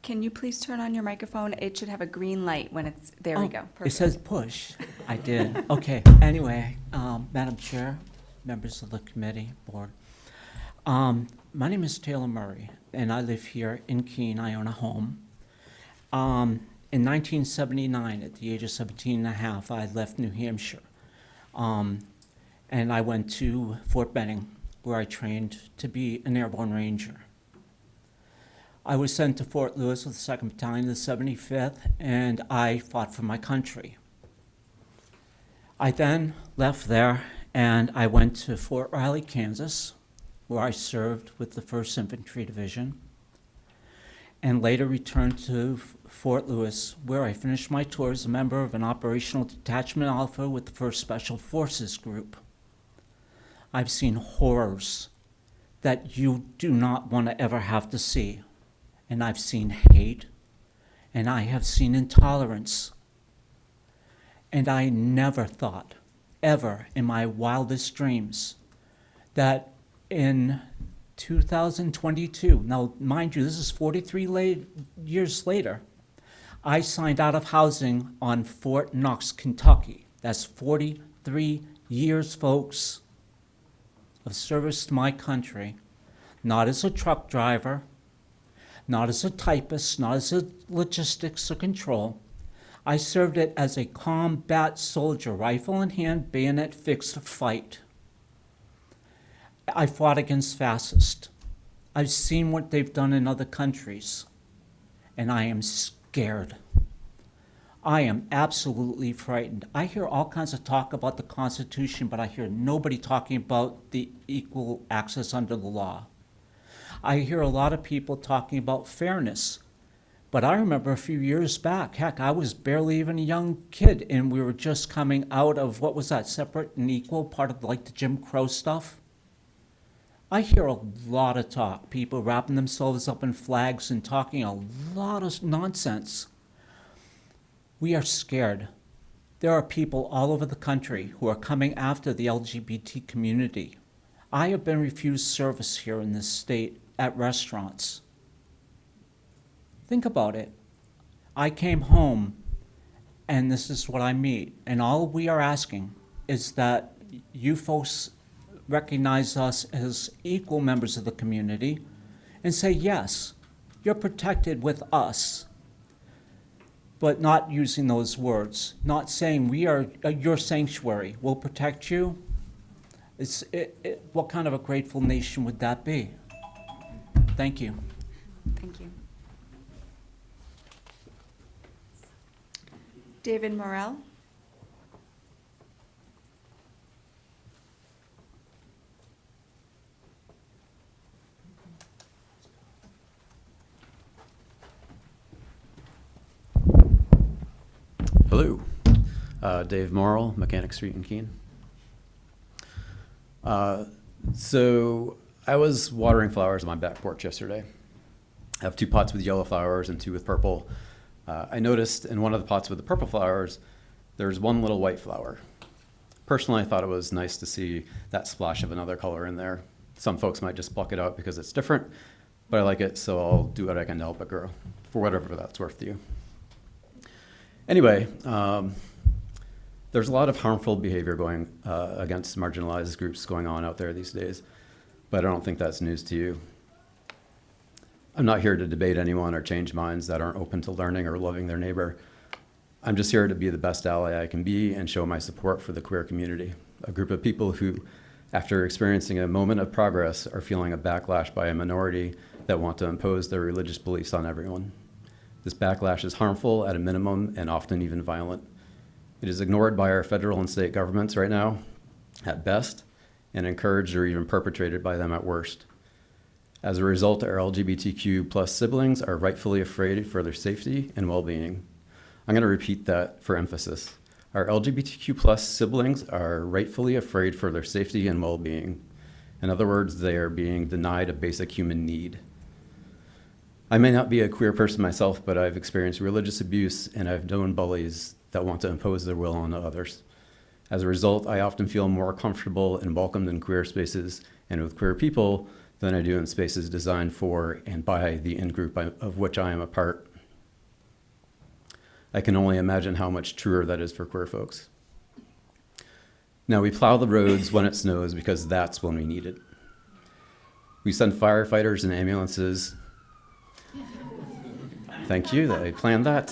A: Can you please turn on your microphone? It should have a green light when it's, there we
D: Oh,
A: go.
D: It
A: Perfect.
D: says push. I did. Okay, anyway, Madam Chair, members of the committee, board. My name is Taylor Murray, and I live here in Keene. I own a home. In 1979, at the age of 17 and a half, I left New Hampshire. And I went to Fort Benning, where I trained to be an airborne ranger. I was sent to Fort Lewis with the 2nd Battalion, the 75th, and I fought for my country. I then left there and I went to Fort Riley, Kansas, where I served with the 1st Infantry Division, and later returned to Fort Lewis, where I finished my tour as a member of an Operational Detachment Alpha with the 1st Special Forces Group. I've seen horrors that you do not want to ever have to see. And I've seen hate, and I have seen intolerance. And I never thought, ever in my wildest dreams, that in 2022, now mind you, this is 43 years later, I signed out of housing on Fort Knox, Kentucky. That's 43 years, folks, of service to my country, not as a truck driver, not as a typist, not as a logistics or control. I served it as a combat soldier, rifle in hand, bayonet fixed to fight. I fought against fascists. I've seen what they've done in other countries, and I am scared. I am absolutely frightened. I hear all kinds of talk about the Constitution, but I hear nobody talking about the equal access under the law. I hear a lot of people talking about fairness, but I remember a few years back, heck, I was barely even a young kid, and we were just coming out of, what was that, separate and equal, part of like the Jim Crow stuff? I hear a lot of talk, people wrapping themselves up in flags and talking a lot of nonsense. We are scared. There are people all over the country who are coming after the LGBT community. I have been refused service here in this state at restaurants. Think about it. I came home, and this is what I meet, and all we are asking is that you folks recognize us as equal members of the community and say, yes, you're protected with us, but not using those words, not saying we are your sanctuary, we'll protect you. What kind of a grateful nation would that be? Thank you.
A: Thank you. David Morrell.
Q: Hello, Dave Morrill, Mechanic Street in Keene. So I was watering flowers on my back porch yesterday. I have 2 pots with yellow flowers and 2 with purple. I noticed in one of the pots with the purple flowers, there's 1 little white flower. Personally, I thought it was nice to see that splash of another color in there. Some folks might just pluck it out because it's different, but I like it, so I'll do what I can to help it grow, for whatever that's worth to you. Anyway, there's a lot of harmful behavior going against marginalized groups going on out there these days, but I don't think that's news to you. I'm not here to debate anyone or change minds that aren't open to learning or loving their neighbor. I'm just here to be the best ally I can be and show my support for the queer community, a group of people who, after experiencing a moment of progress, are feeling a backlash by a minority that want to impose their religious beliefs on everyone. This backlash is harmful at a minimum and often even violent. It is ignored by our federal and state governments right now, at best, and encouraged or even perpetrated by them at worst. As a result, our LGBTQ plus siblings are rightfully afraid for their safety and well-being. I'm going to repeat that for emphasis. Our LGBTQ plus siblings are rightfully afraid for their safety and well-being. In other words, they are being denied a basic human need. I may not be a queer person myself, but I've experienced religious abuse and I've known bullies that want to impose their will on others. As a result, I often feel more comfortable and welcomed in queer spaces and with queer people than I do in spaces designed for and by the in-group of which I am a part. I can only imagine how much truer that is for queer folks. Now, we plow the roads when it snows because that's when we need it. We send firefighters and ambulances. Thank you, I planned that.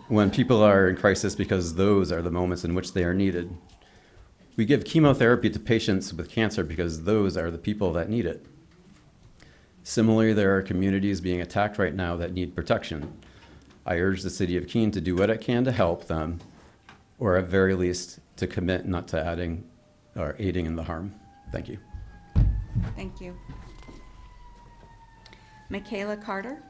Q: When people are in crisis because those are the moments in which they are needed. We give chemotherapy to patients with cancer because those are the people that need it. Similarly, there are communities being attacked right now that need protection. I urge the city of Keene to do what it can to help them, or at very least to commit not to adding or aiding in the harm. Thank you.
A: Thank you. Michaela Carter.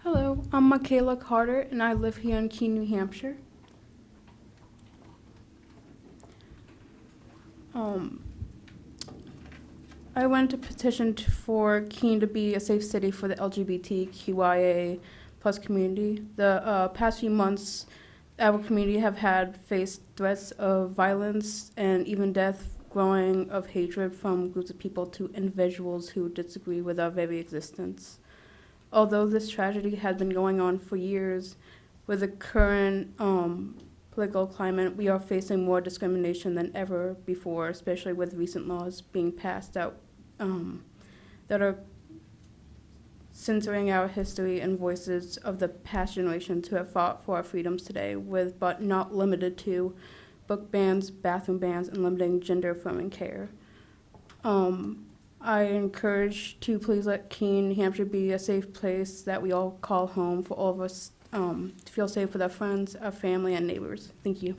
R: Hello, I'm Michaela Carter, and I live here in Keene, New Hampshire. I went to petition for Keene to be a safe city for the LGBTQIA plus community. The past few months, our community have faced threats of violence and even death, growing of hatred from groups of people to individuals who disagree with our very existence. Although this tragedy has been going on for years, with the current political climate, we are facing more discrimination than ever before, especially with recent laws being passed out that are censoring our history and voices of the past generations who have fought for our freedoms today, with but not limited to book bans, bathroom bans, and limiting gender-affirming care. I encourage to please let Keene, New Hampshire be a safe place that we all call home for all of us to feel safe with our friends, our family, and neighbors. Thank you.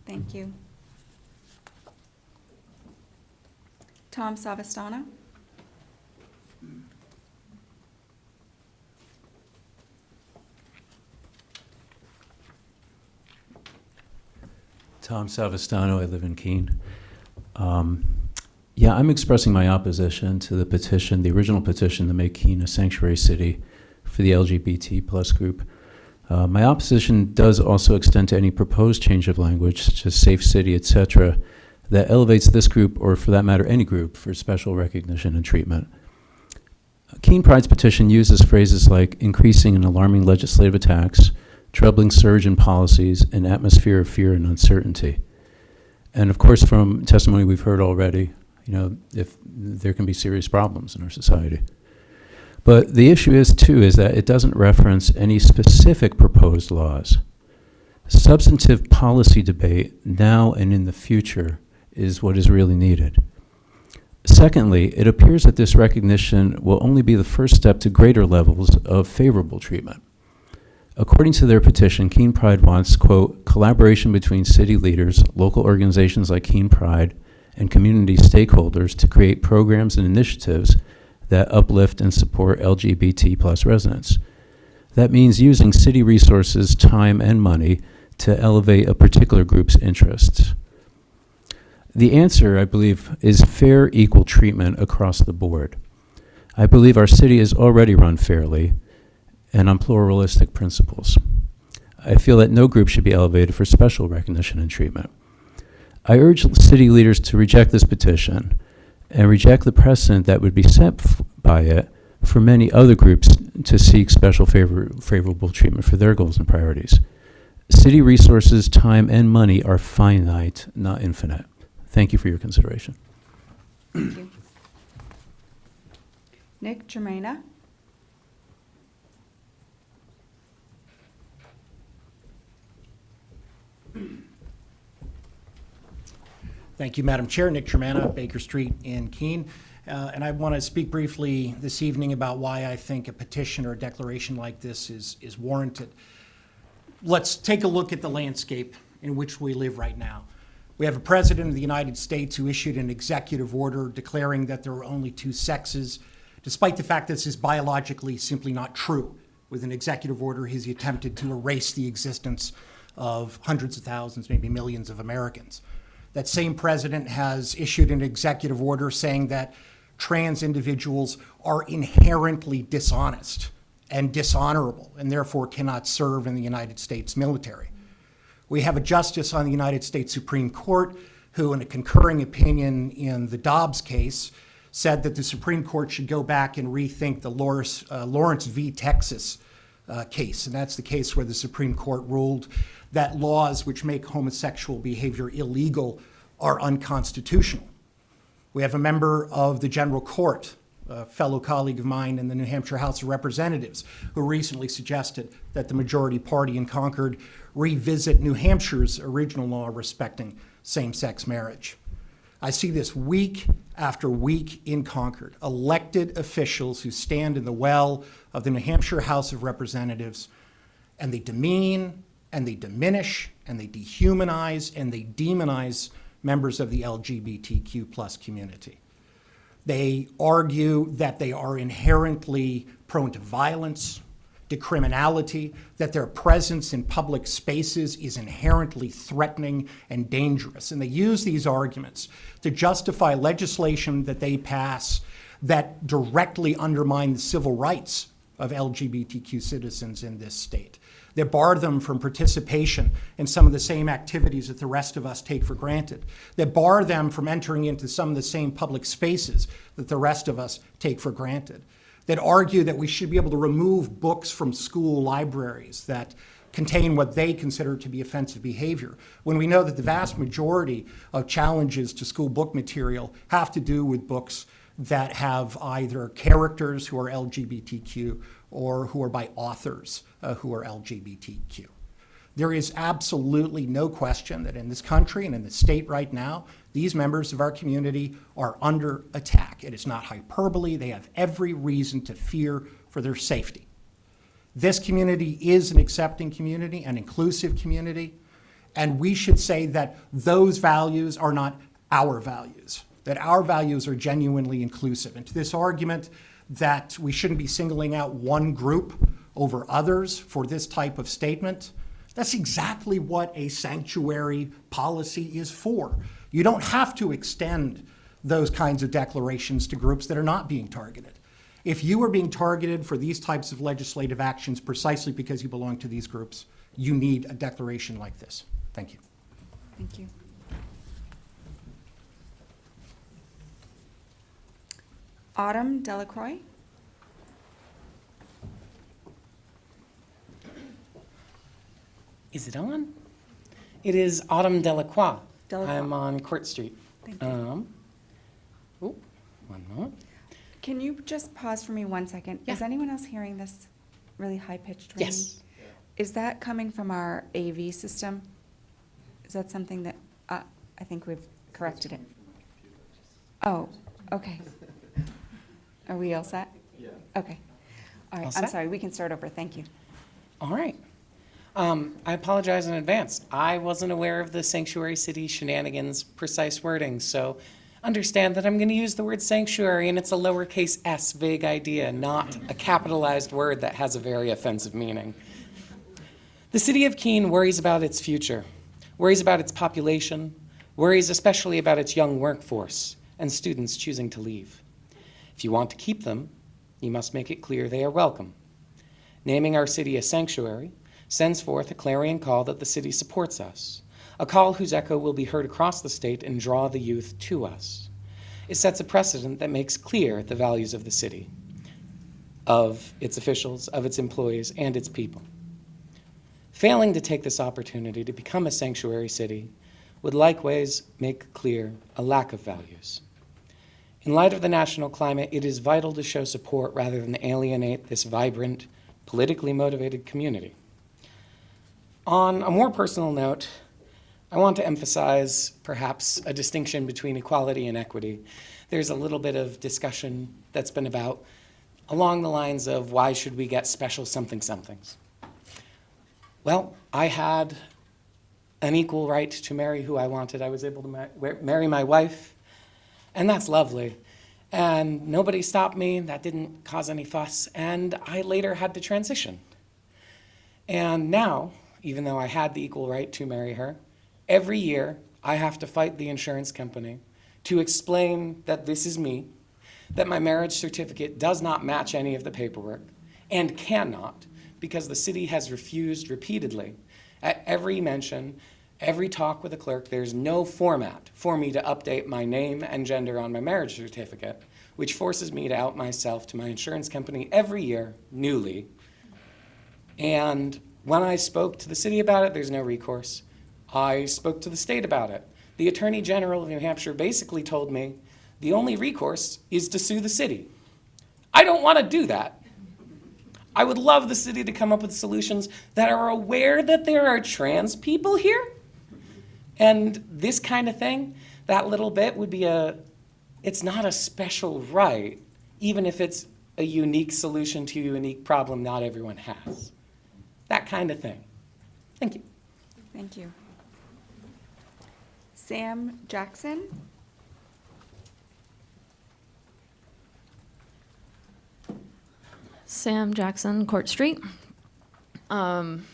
A: Thank you. Tom Savastano.
S: Tom Savastano, I live in Keene. Yeah, I'm expressing my opposition to the petition, the original petition to make Keene a sanctuary city for the LGBT plus group. My opposition does also extend to any proposed change of language, such as safe city, etc., that elevates this group, or for that matter, any group, for special recognition and treatment. Keene Pride's petition uses phrases like increasing and alarming legislative attacks, troubling surge in policies, an atmosphere of fear and uncertainty. And of course, from testimony we've heard already, you know, if there can be serious problems in our society. But the issue is that it doesn't reference any specific proposed laws. Substantive policy debate now and in the future is what is really needed. Secondly, it appears that this recognition will only be the first step to greater levels of favorable treatment. According to their petition, Keene Pride wants, quote, collaboration between city leaders, local organizations like Keene Pride, and community stakeholders to create programs and initiatives that uplift and support LGBT plus residents. That means using city resources, time, and money to elevate a particular group's interests. The answer, I believe, is fair, equal treatment across the board. I believe our city is already run fairly and on pluralistic principles. I feel that no group should be elevated for special recognition and treatment. I urge city leaders to reject this petition and reject the precedent that would be set by it for many other groups to seek special favorable treatment for their goals and priorities. City resources, time, and money are finite, not infinite. Thank you for your consideration.
A: Thank you. Nick Germaina.
T: Thank you, Madam Chair. Nick Germaina, Baker Street in Keene. And I want to speak briefly this evening about why I think a petition or a declaration like this is warranted. Let's take a look at the landscape in which we live right now. We have a president of the United States who issued an executive order declaring that there are only two sexes, despite the fact that this is biologically simply not true. With an executive order, he's attempted to erase the existence of hundreds of thousands, maybe millions of Americans. That same president has issued an executive order saying that trans individuals are inherently dishonest and dishonorable and therefore cannot serve in the United States military. We have a justice on the United States Supreme Court who, in a concurring opinion in the Dobbs case, said that the Supreme Court should go back and rethink the Lawrence v. Texas case. And that's the case where the Supreme Court ruled that laws which make homosexual behavior illegal are unconstitutional. We have a member of the General Court, a fellow colleague of mine in the New Hampshire House of Representatives, who recently suggested that the majority party in Concord revisit New Hampshire's original law respecting same-sex marriage. I see this week after week in Concord, elected officials who stand in the well of the New Hampshire House of Representatives, and they demean, and they diminish, and they dehumanize, and they demonize members of the LGBTQ+ community. They argue that they are inherently prone to violence, to criminality, that their presence in public spaces is inherently threatening and dangerous. And they use these arguments to justify legislation that they pass that directly undermine the civil rights of LGBTQ citizens in this state. They bar them from participation in some of the same activities that the rest of us take for granted. They bar them from entering into some of the same public spaces that the rest of us take for granted. That argue that we should be able to remove books from school libraries that contain what they consider to be offensive behavior, when we know that the vast majority of challenges to school book material have to do with books that have either characters who are LGBTQ or who are by authors who are LGBTQ. There is absolutely no question that in this country and in the state right now, these members of our community are under attack. It is not hyperbole. They have every reason to fear for their safety. This community is an accepting community, an inclusive community, and we should say that those values are not our values, that our values are genuinely inclusive. And to this argument that we shouldn't be singling out one group over others for this type of statement, that's exactly what a sanctuary policy is for. You don't have to extend those kinds of declarations to groups that are not being targeted. If you are being targeted for these types of legislative actions precisely because you belong to these groups, you need a declaration like this. Thank you.
A: Thank you. Autumn Delacroix.
U: Is it on? It is Autumn Delacroix.
A: Delacroix.
U: I'm on Court Street.
A: Thank you.
U: One moment.
A: Can you just pause for me 1 second?
U: Yeah.
A: Is anyone else hearing this really high-pitched ringing?
U: Yes.
A: Is that coming from our AV system? Is that something that, I think we've corrected it? Oh, okay. Are we all set? Yeah. Okay. All
U: All
A: right, I'm
U: set?
A: sorry, we can start over, thank you.
U: All right. I apologize in advance. I wasn't aware of the sanctuary city shenanigans precise wording, so understand that I'm going to use the word sanctuary, and it's a lowercase s vague idea, not a capitalized word that has a very offensive meaning. The city of Keene worries about its future, worries about its population, worries especially about its young workforce and students choosing to leave. If you want to keep them, you must make it clear they are welcome. Naming our city a sanctuary sends forth a clarion call that the city supports us, a call whose echo will be heard across the state and draw the youth to us. It sets a precedent that makes clear the values of the city, of its officials, of its employees, and its people. Failing to take this opportunity to become a sanctuary city would likewise make clear a lack of values. In light of the national climate, it is vital to show support rather than alienate this vibrant, politically motivated community. On a more personal note, I want to emphasize perhaps a distinction between equality and equity. There's a little bit of discussion that's been about along the lines of why should we get special somethings? Well, I had an equal right to marry who I wanted. I was able to marry my wife, and that's lovely. And nobody stopped me. That didn't cause any fuss. And I later had to transition. And now, even though I had the equal right to marry her, every year I have to fight the insurance company to explain that this is me, that my marriage certificate does not match any of the paperwork, and cannot, because the city has refused repeatedly. At every mention, every talk with the clerk, there's no format for me to update my name and gender on my marriage certificate, which forces me to out myself to my insurance company every year, newly. And when I spoke to the city about it, there's no recourse. I spoke to the state about it. The Attorney General of New Hampshire basically told me the only recourse is to sue the city. I don't want to do that. I would love the city to come up with solutions that are aware that there are trans people here. And this kind of thing, that little bit would be it's not a special right, even if it's a unique solution to a unique problem not everyone has. That kind of thing. Thank you.
A: Thank you. Sam Jackson?
B: Sam Jackson, Court Street. Again,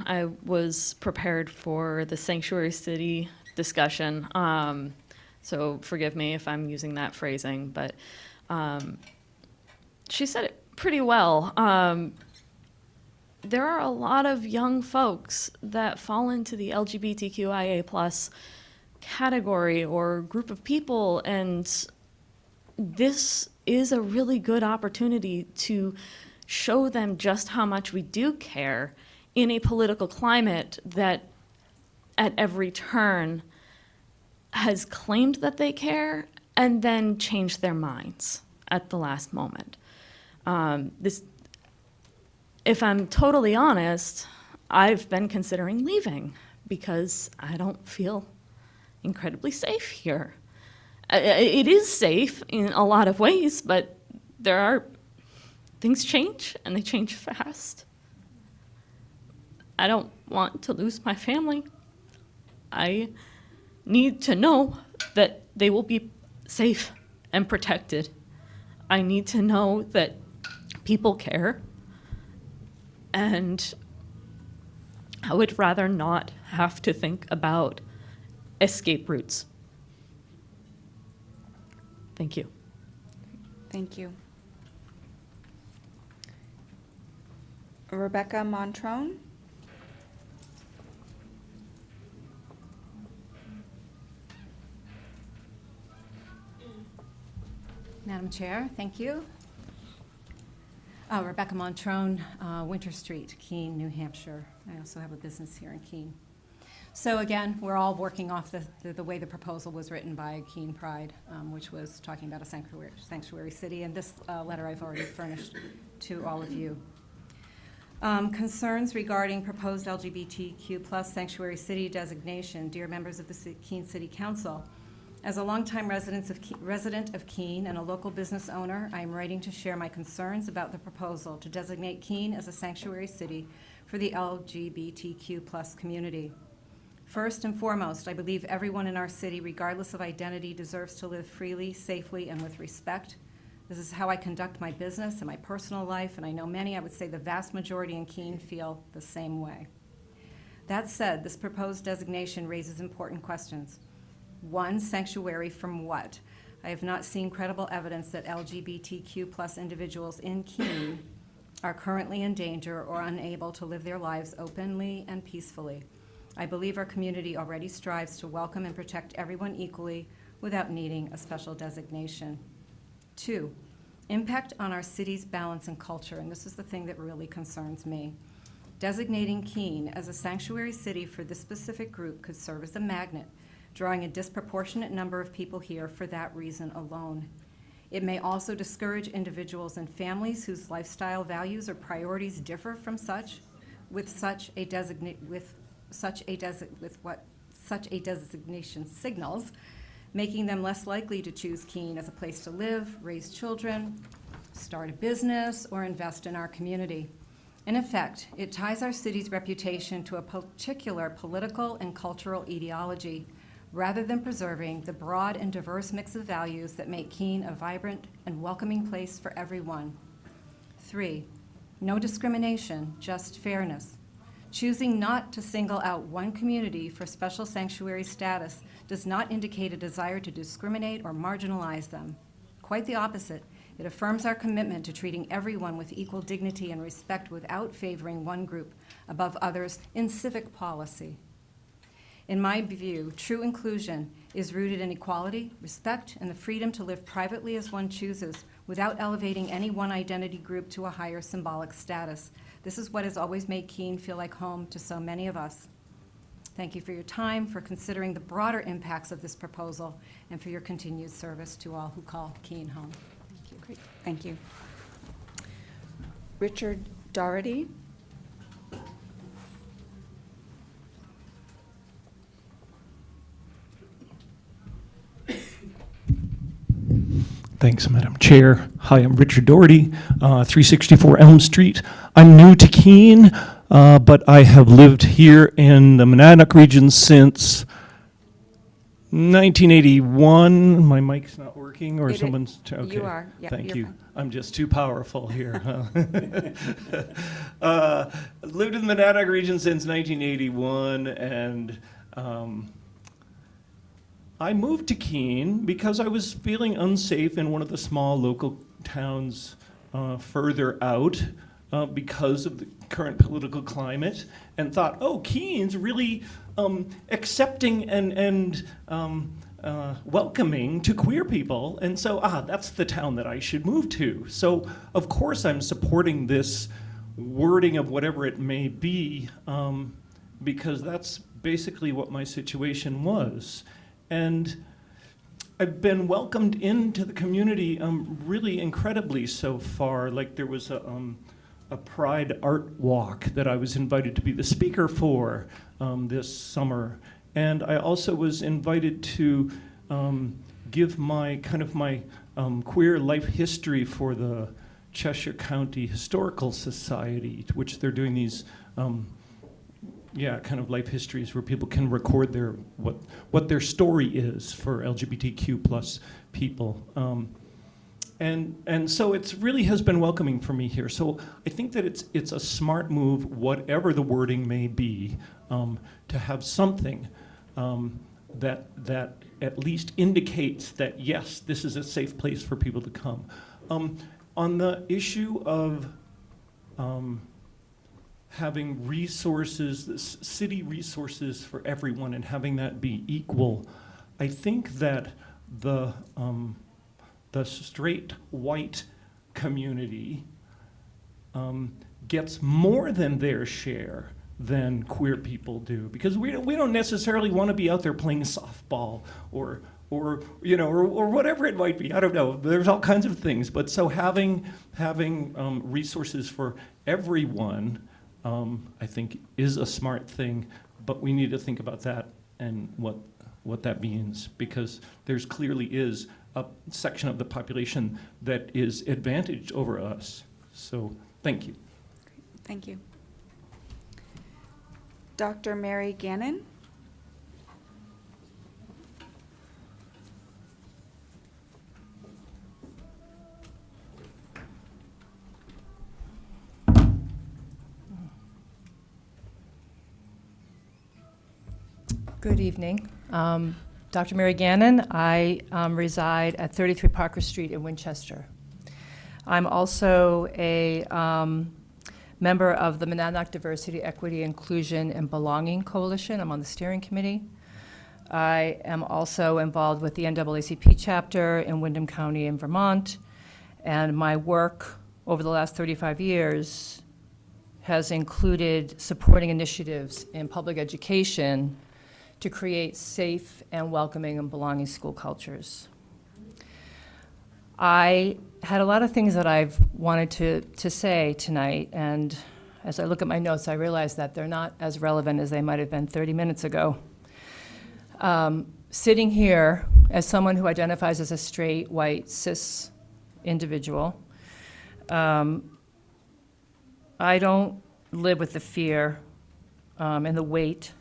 B: I was prepared for the Sanctuary City discussion, so forgive me if I'm using that phrasing, but she said it pretty well. There are a lot of young folks that fall into the LGBTQIA+ category or group of people, and this is a really good opportunity to show them just how much we do care in a political climate that at every turn has claimed that they care and then changed their minds at the last moment. If I'm totally honest, I've been considering leaving because I don't feel incredibly safe here. It is safe in a lot of ways, but things change and they change fast. I don't want to lose my family. I need to know that they will be safe and protected. I need to know that people care. And I would rather not have to think about escape routes. Thank you.
A: Thank you. Rebecca Montrone?
V: Madam Chair, thank you. Rebecca Montrone, Winter Street, Keene, New Hampshire. I also have a business here in Keene. So again, we're all working off the way the proposal was written by Keene Pride, which was talking about a sanctuary city, and this letter I've already furnished to all of you. Concerns regarding proposed LGBTQ+ sanctuary city designation. Dear members of the Keene City Council, as a longtime resident of Keene and a local business owner, I am writing to share my concerns about the proposal to designate Keene as a sanctuary city for the LGBTQ+ community. First and foremost, I believe everyone in our city, regardless of identity, deserves to live freely, safely, and with respect. This is how I conduct my business and my personal life, and I know many, I would say the vast majority in Keene, feel the same way. That said, this proposed designation raises important questions. One, sanctuary from what? I have not seen credible evidence that LGBTQ+ individuals in Keene are currently in danger or unable to live their lives openly and peacefully. I believe our community already strives to welcome and protect everyone equally without needing a special designation. Two, impact on our city's balance and culture, and this is the thing that really concerns me. Designating Keene as a sanctuary city for this specific group could serve as a magnet, drawing a disproportionate number of people here for that reason alone. It may also discourage individuals and families whose lifestyle values or priorities differ from such what such a designation signals, making them less likely to choose Keene as a place to live, raise children, start a business, or invest in our community. In effect, it ties our city's reputation to a particular political and cultural ideology rather than preserving the broad and diverse mix of values that make Keene a vibrant and welcoming place for everyone. 3, no discrimination, just fairness. Choosing not to single out one community for special sanctuary status does not indicate a desire to discriminate or marginalize them. Quite the opposite. It affirms our commitment to treating everyone with equal dignity and respect without favoring one group above others in civic policy. In my view, true inclusion is rooted in equality, respect, and the freedom to live privately as one chooses without elevating any one identity group to a higher symbolic status. This is what has always made Keene feel like home to so many of us. Thank you for your time, for considering the broader impacts of this proposal, and for your continued service to all who call Keene home. Thank you.
A: Great, thank you. Richard Doherty.
G: Thanks, Madam Chair. Hi, I'm Richard Doherty, 364 Elm Street. I'm new to Keene, but I have lived here in the Monadnock region since 1981. My mic's not working, or someone's... Okay.
A: You are. Yeah,
G: Thank
A: you're
G: you.
A: fine.
G: I'm just too powerful here. Lived in the Monadnock region since 1981, and I moved to Keene because I was feeling unsafe in one of the small local towns further out because of the current political climate, and thought, oh, Keene's really accepting and welcoming to queer people, and so, that's the town that I should move to. So, of course, I'm supporting this wording of whatever it may be, because that's basically what my situation was. And I've been welcomed into the community really incredibly so far. Like, there was a Pride Art Walk that I was invited to be the speaker for this summer. And I also was invited to give my queer life history for the Cheshire County Historical Society, to which they're doing these kind of life histories where people can record their what their story is for LGBTQ plus people. And so it really has been welcoming for me here. So I think that it's a smart move, whatever the wording may be, to have something that at least indicates that, yes, this is a safe place for people to come. On the issue of having resources, city resources for everyone, and having that be equal, I think that the straight white community gets more than their share than queer people do, because we don't necessarily want to be out there playing softball or whatever it might be. I don't know. There's all kinds of things, but so having resources for everyone, I think, is a smart thing. But we need to think about that and what that means, because there's clearly is a section of the population that is advantaged over us. So thank you.
A: Thank you. Dr. Mary Gannon.
I: Good evening. Dr. Mary Gannon. I reside at 33 Parker Street in Winchester. I'm also a member of the Monadnock Diversity, Equity, Inclusion, and Belonging Coalition. I'm on the steering committee. I am also involved with the NAACP chapter in Windham County in Vermont, and my work over the last 35 years has included supporting initiatives in public education to create safe and welcoming and belonging school cultures. I had a lot of things that I've wanted to say tonight, and as I look at my notes, I realize that they're not as relevant as they might have been 30 minutes ago. Sitting here as someone who identifies as a straight, white, cis individual, I don't live with the fear and the weight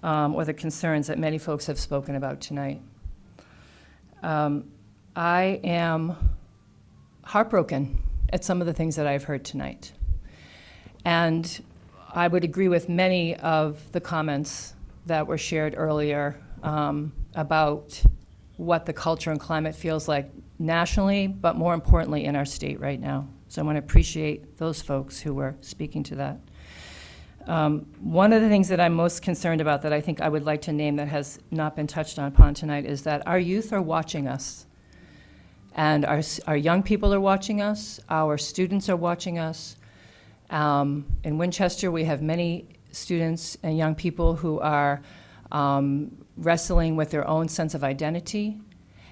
I: or the concerns that many folks have spoken about tonight. I am heartbroken at some of the things that I've heard tonight. And I would agree with many of the comments that were shared earlier about what the culture and climate feels like nationally, but more importantly in our state right now. So I want to appreciate those folks who were speaking to that. One of the things that I'm most concerned about that I think I would like to name that has not been touched upon tonight is that our youth are watching us. And our young people are watching us, our students are watching us. In Winchester, we have many students and young people who are wrestling with their own sense of identity,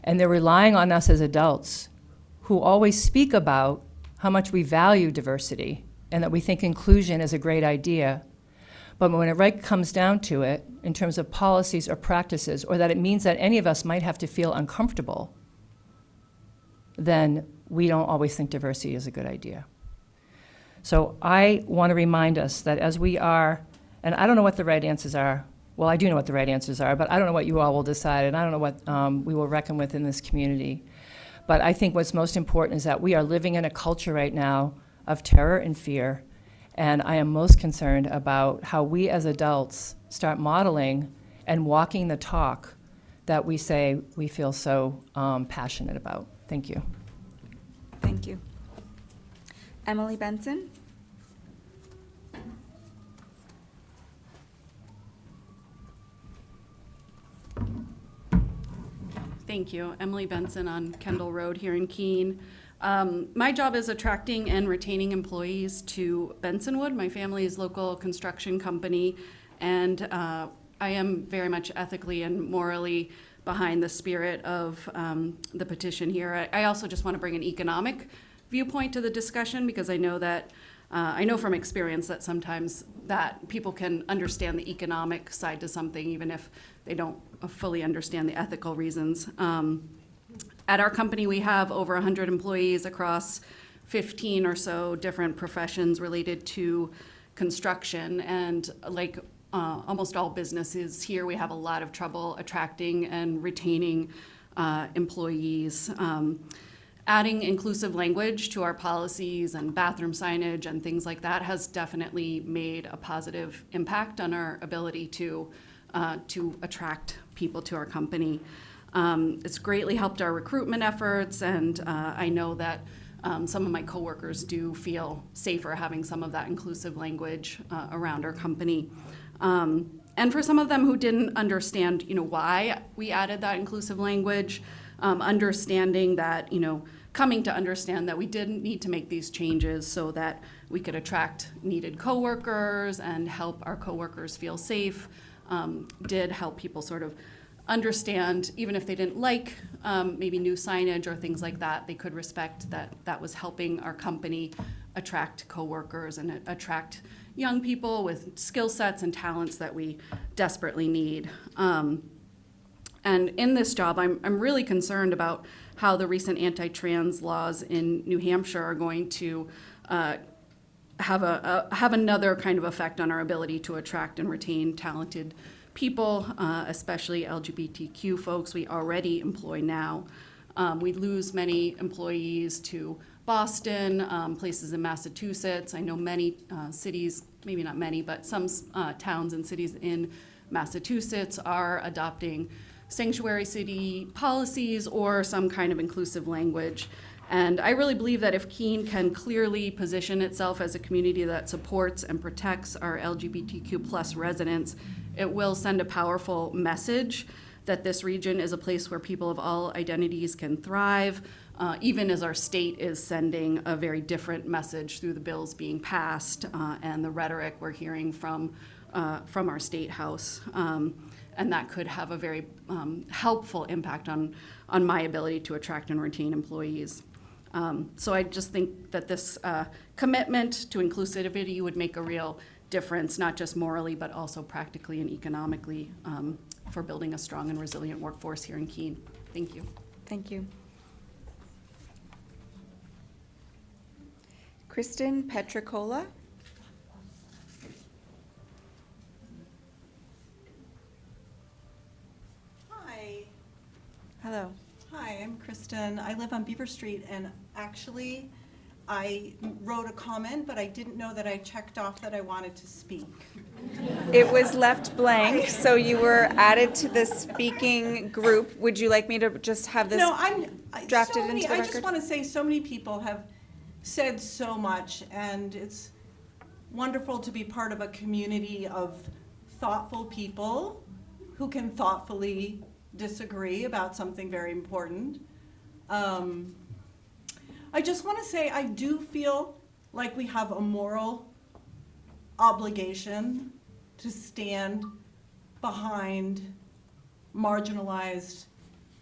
I: and they're relying on us as adults who always speak about how much we value diversity and that we think inclusion is a great idea. But when it right comes down to it, in terms of policies or practices, or that it means that any of us might have to feel uncomfortable, then we don't always think diversity is a good idea. So I want to remind us that as we are, and I don't know what the right answers are. Well, I do know what the right answers are, but I don't know what you all will decide, and I don't know what we will reckon with in this community. But I think what's most important is that we are living in a culture right now of terror and fear, and I am most concerned about how we as adults start modeling and walking the talk that we say we feel so passionate about. Thank you.
A: Thank you. Emily Benson?
F: Thank you. Emily Benson on Kendall Road here in Keene. My job is attracting and retaining employees to Bensonwood. My family is local construction company, and I am very much ethically and morally behind the spirit of the petition here. I also just want to bring an economic viewpoint to the discussion because I know that I know from experience that sometimes that people can understand the economic side to something even if they don't fully understand the ethical reasons. At our company, we have over 100 employees across 15 or so different professions related to construction, and like almost all businesses here, we have a lot of trouble attracting and retaining employees. Adding inclusive language to our policies and bathroom signage and things like that has definitely made a positive impact on our ability to attract people to our company. It's greatly helped our recruitment efforts, and I know that some of my coworkers do feel safer having some of that inclusive language around our company. And for some of them who didn't understand, why we added that inclusive language, understanding that, coming to understand that we didn't need to make these changes so that we could attract needed coworkers and help our coworkers feel safe, did help people sort of understand, even if they didn't like maybe new signage or things like that, they could respect that that was helping our company attract coworkers and attract young people with skill sets and talents that we desperately need. And in this job, I'm really concerned about how the recent anti-trans laws in New Hampshire are going to have another kind of effect on our ability to attract and retain talented people, especially LGBTQ folks we already employ now. We lose many employees to Boston, places in Massachusetts. I know many cities, maybe not many, but some towns and cities in Massachusetts are adopting sanctuary city policies or some kind of inclusive language. And I really believe that if Keene can clearly position itself as a community that supports and protects our LGBTQ+ residents, it will send a powerful message that this region is a place where people of all identities can thrive, even as our state is sending a very different message through the bills being passed and the rhetoric we're hearing from our state house. And that could have a very helpful impact on my ability to attract and retain employees. So I just think that this commitment to inclusivity would make a real difference, not just morally, but also practically and economically for building a strong and resilient workforce here in Keene. Thank you.
A: Thank you. Kristen Petricola. Hello.
E: Hi, I'm Kristen. I live on Beaver Street, and actually, I wrote a comment, but I didn't know that I checked off that I wanted to speak.
A: It was left blank, so you were added to the speaking group. Would you like me to just have this
E: No,
A: drafted into the
E: I
A: record?
E: just want to say, so many people have said so much, and it's wonderful to be part of a community of thoughtful people who can thoughtfully disagree about something very important. I just want to say I do feel like we have a moral obligation to stand behind marginalized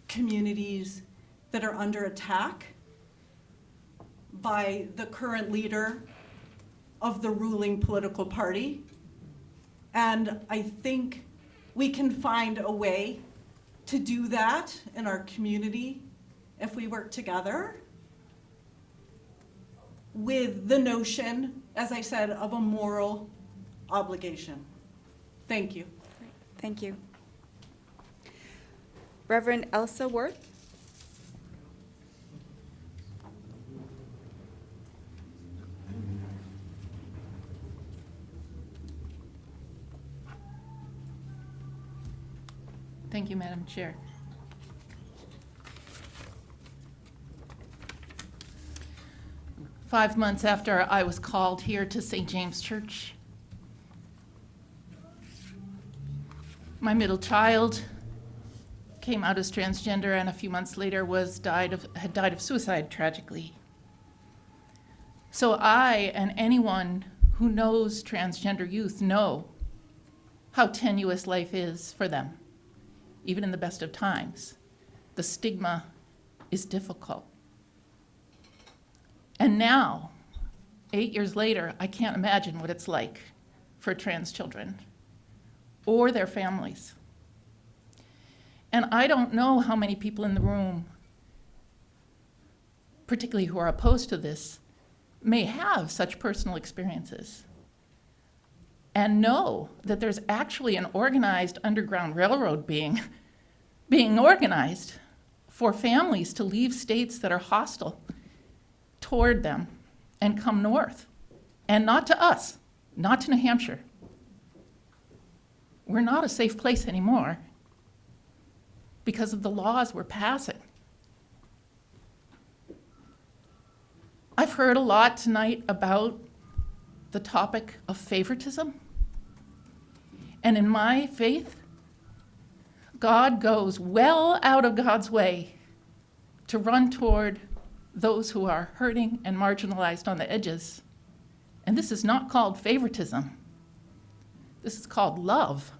E: communities that are under attack by the current leader of the ruling political party. And I think we can find a way to do that in our community if we work together, with the notion, as I said, of a moral obligation. Thank you.
A: Thank you. Reverend Elsa Worth?
J: Thank you, Madam Chair. Five months after I was called here to St. James Church, my middle child came out as transgender, and a few months later had died of suicide, tragically. So I and anyone who knows transgender youth know how tenuous life is for them, even in the best of times. The stigma is difficult. And now, 8 years later, I can't imagine what it's like for trans children or their families. And I don't know how many people in the room, particularly who are opposed to this, may have such personal experiences and know that there's actually an organized underground railroad being organized for families to leave states that are hostile toward them and come north. And not to us, not to New Hampshire. We're not a safe place anymore because of the laws we're passing. I've heard a lot tonight about the topic of favoritism. And in my faith, God goes well out of God's way to run toward those who are hurting and marginalized on the edges. And this is not called favoritism. This is called love.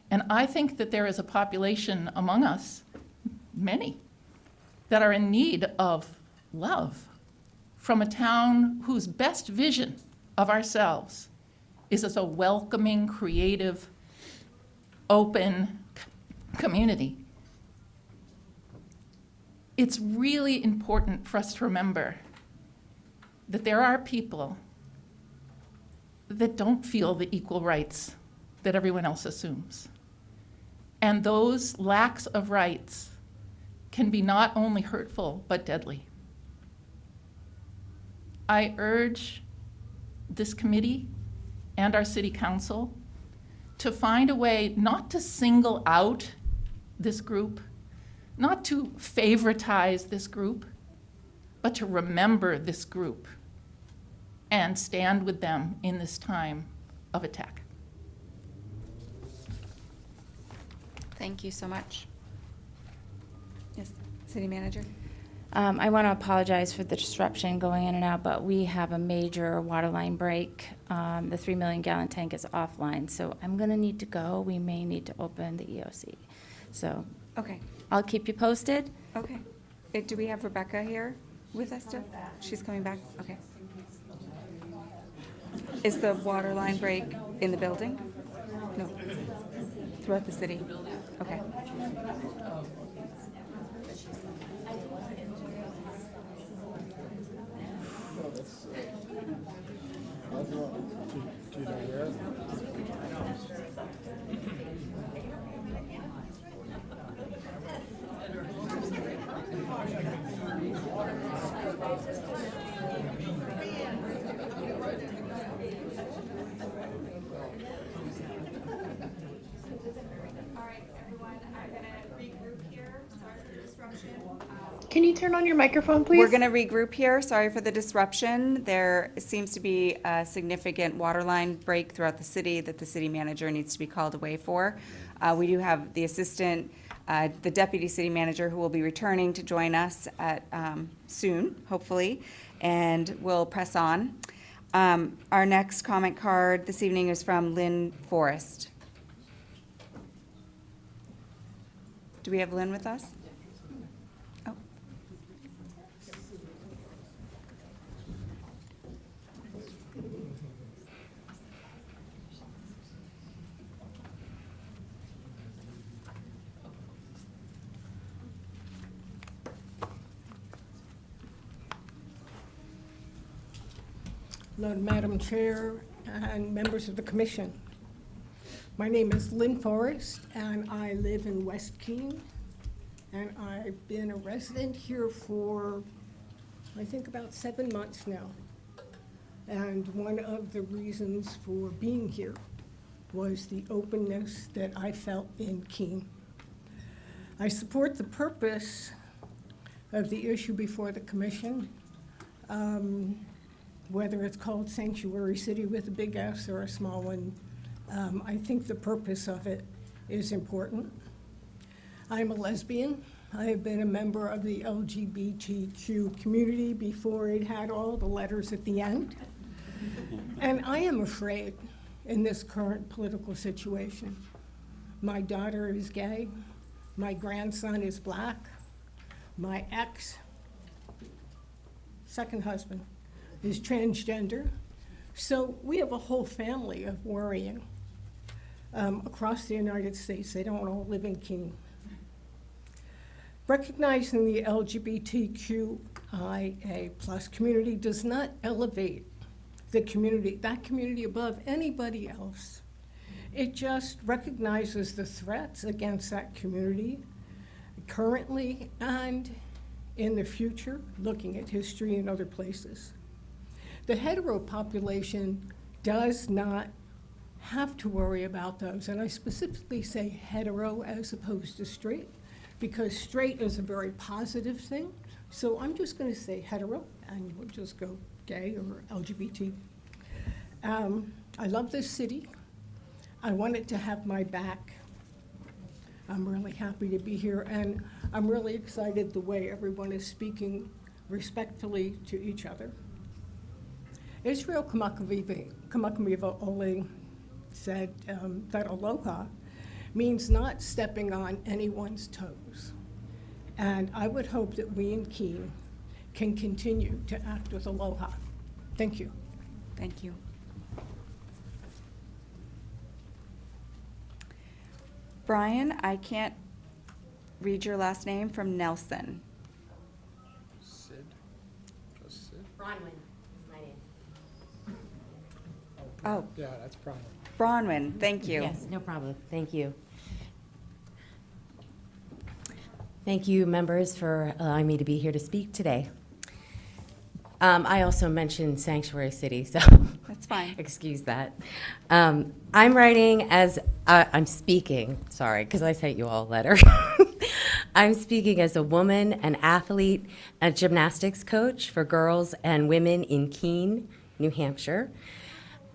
J: And I think that there is a population among us, many, that are in need of love from a town whose best vision of ourselves is as a welcoming, creative, open community. It's really important for us to remember that there are people that don't feel the equal rights that everyone else assumes. And those lacks of rights can be not only hurtful, but deadly. I urge this committee and our city council to find a way not to single out this group, not to favoritize this group, but to remember this group and stand with them in this time of attack.
A: Thank you so much. Yes, City Manager?
C: I want to apologize for the disruption going in and out, but we have a major water line break. The 3 million gallon tank is offline, so I'm going to need to go. We may need to open the EOC. So
A: okay,
C: I'll keep you posted.
A: Okay. Do we have Rebecca here with us still? She's coming back? Okay. Is the water line break in the building? No. Throughout the city? Okay.
R: Can you turn on your microphone, please?
A: We're going to regroup here. Sorry for the disruption. There seems to be a significant water line break throughout the city that the city manager needs to be called away for. We do have the assistant, the deputy city manager, who will be returning to join us at soon, hopefully, and we'll press on. Our next comment card this evening is from Lynn Forrest. Do we have Lynn with us? Oh.
K: Lord, Madam Chair and members of the commission. My name is Lynn Forrest, and I live in West Keene, and I've been a resident here for, I think, about 7 months now. And one of the reasons for being here was the openness that I felt in Keene. I support the purpose of the issue before the commission, whether it's called Sanctuary City with a big S or a small one. I think the purpose of it is important. I'm a lesbian. I have been a member of the LGBTQ community before it had all the letters at the end. And I am afraid in this current political situation. My daughter is gay. My grandson is black. My second husband is transgender. So we have a whole family of worrying across the United States. They don't all live in Keene. Recognizing the LGBTQIA+ community does not elevate the community, that community above anybody else. It just recognizes the threats against that community currently and in the future, looking at history and other places. The hetero population does not have to worry about those, and I specifically say hetero as opposed to straight, because straight is a very positive thing. So I'm just going to say hetero, and we'll just go gay or LGBT. I love this city. I want it to have my back. I'm really happy to be here, and I'm really excited the way everyone is speaking respectfully to each other. Israel Kamakawiwa Ole said that aloha means not stepping on anyone's toes. And I would hope that we in Keene can continue to act with aloha. Thank you.
A: Thank you. Brian, I can't read your last name from Nelson.
L: Sid? Just Sid?
W: Bronwyn is my name.
A: Oh.
L: Yeah, that's Bronwyn.
A: Bronwyn, thank you.
W: Yes, no problem. Thank you. Thank you, members, for allowing me to be here to speak today. I also mentioned Sanctuary City, so
A: That's fine.
W: excuse that. I'm writing as I'm speaking, sorry, because I sent you all a letter. I'm speaking as a woman, an athlete, a gymnastics coach for girls and women in Keene, New Hampshire,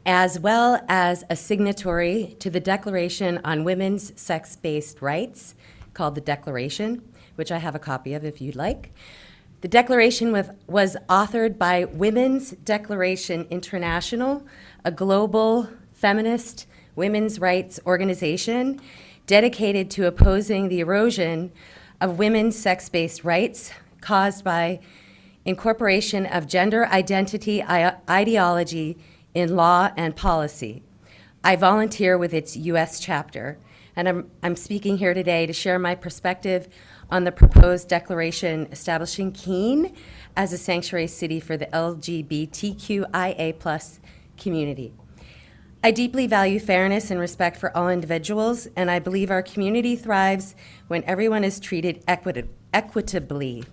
W: as well as a signatory to the Declaration on Women's Sex-Based Rights, called the Declaration, which I have a copy of if you'd like. The Declaration was authored by Women's Declaration International, a global feminist women's rights organization dedicated to opposing the erosion of women's sex-based rights caused by incorporation of gender identity ideology in law and policy. I volunteer with its U.S. chapter, and I'm speaking here today to share my perspective on the proposed declaration establishing Keene as a sanctuary city for the LGBTQIA+ community. I deeply value fairness and respect for all individuals, and I believe our community thrives when everyone is treated equitably.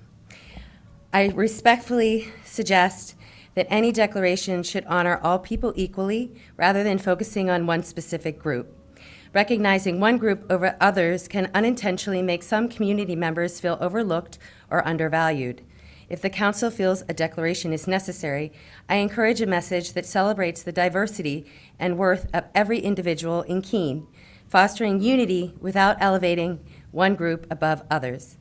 W: I respectfully suggest that any declaration should honor all people equally rather than focusing on one specific group. Recognizing one group over others can unintentionally make some community members feel overlooked or undervalued. If the council feels a declaration is necessary, I encourage a message that celebrates the diversity and worth of every individual in Keene, fostering unity without elevating one group above others.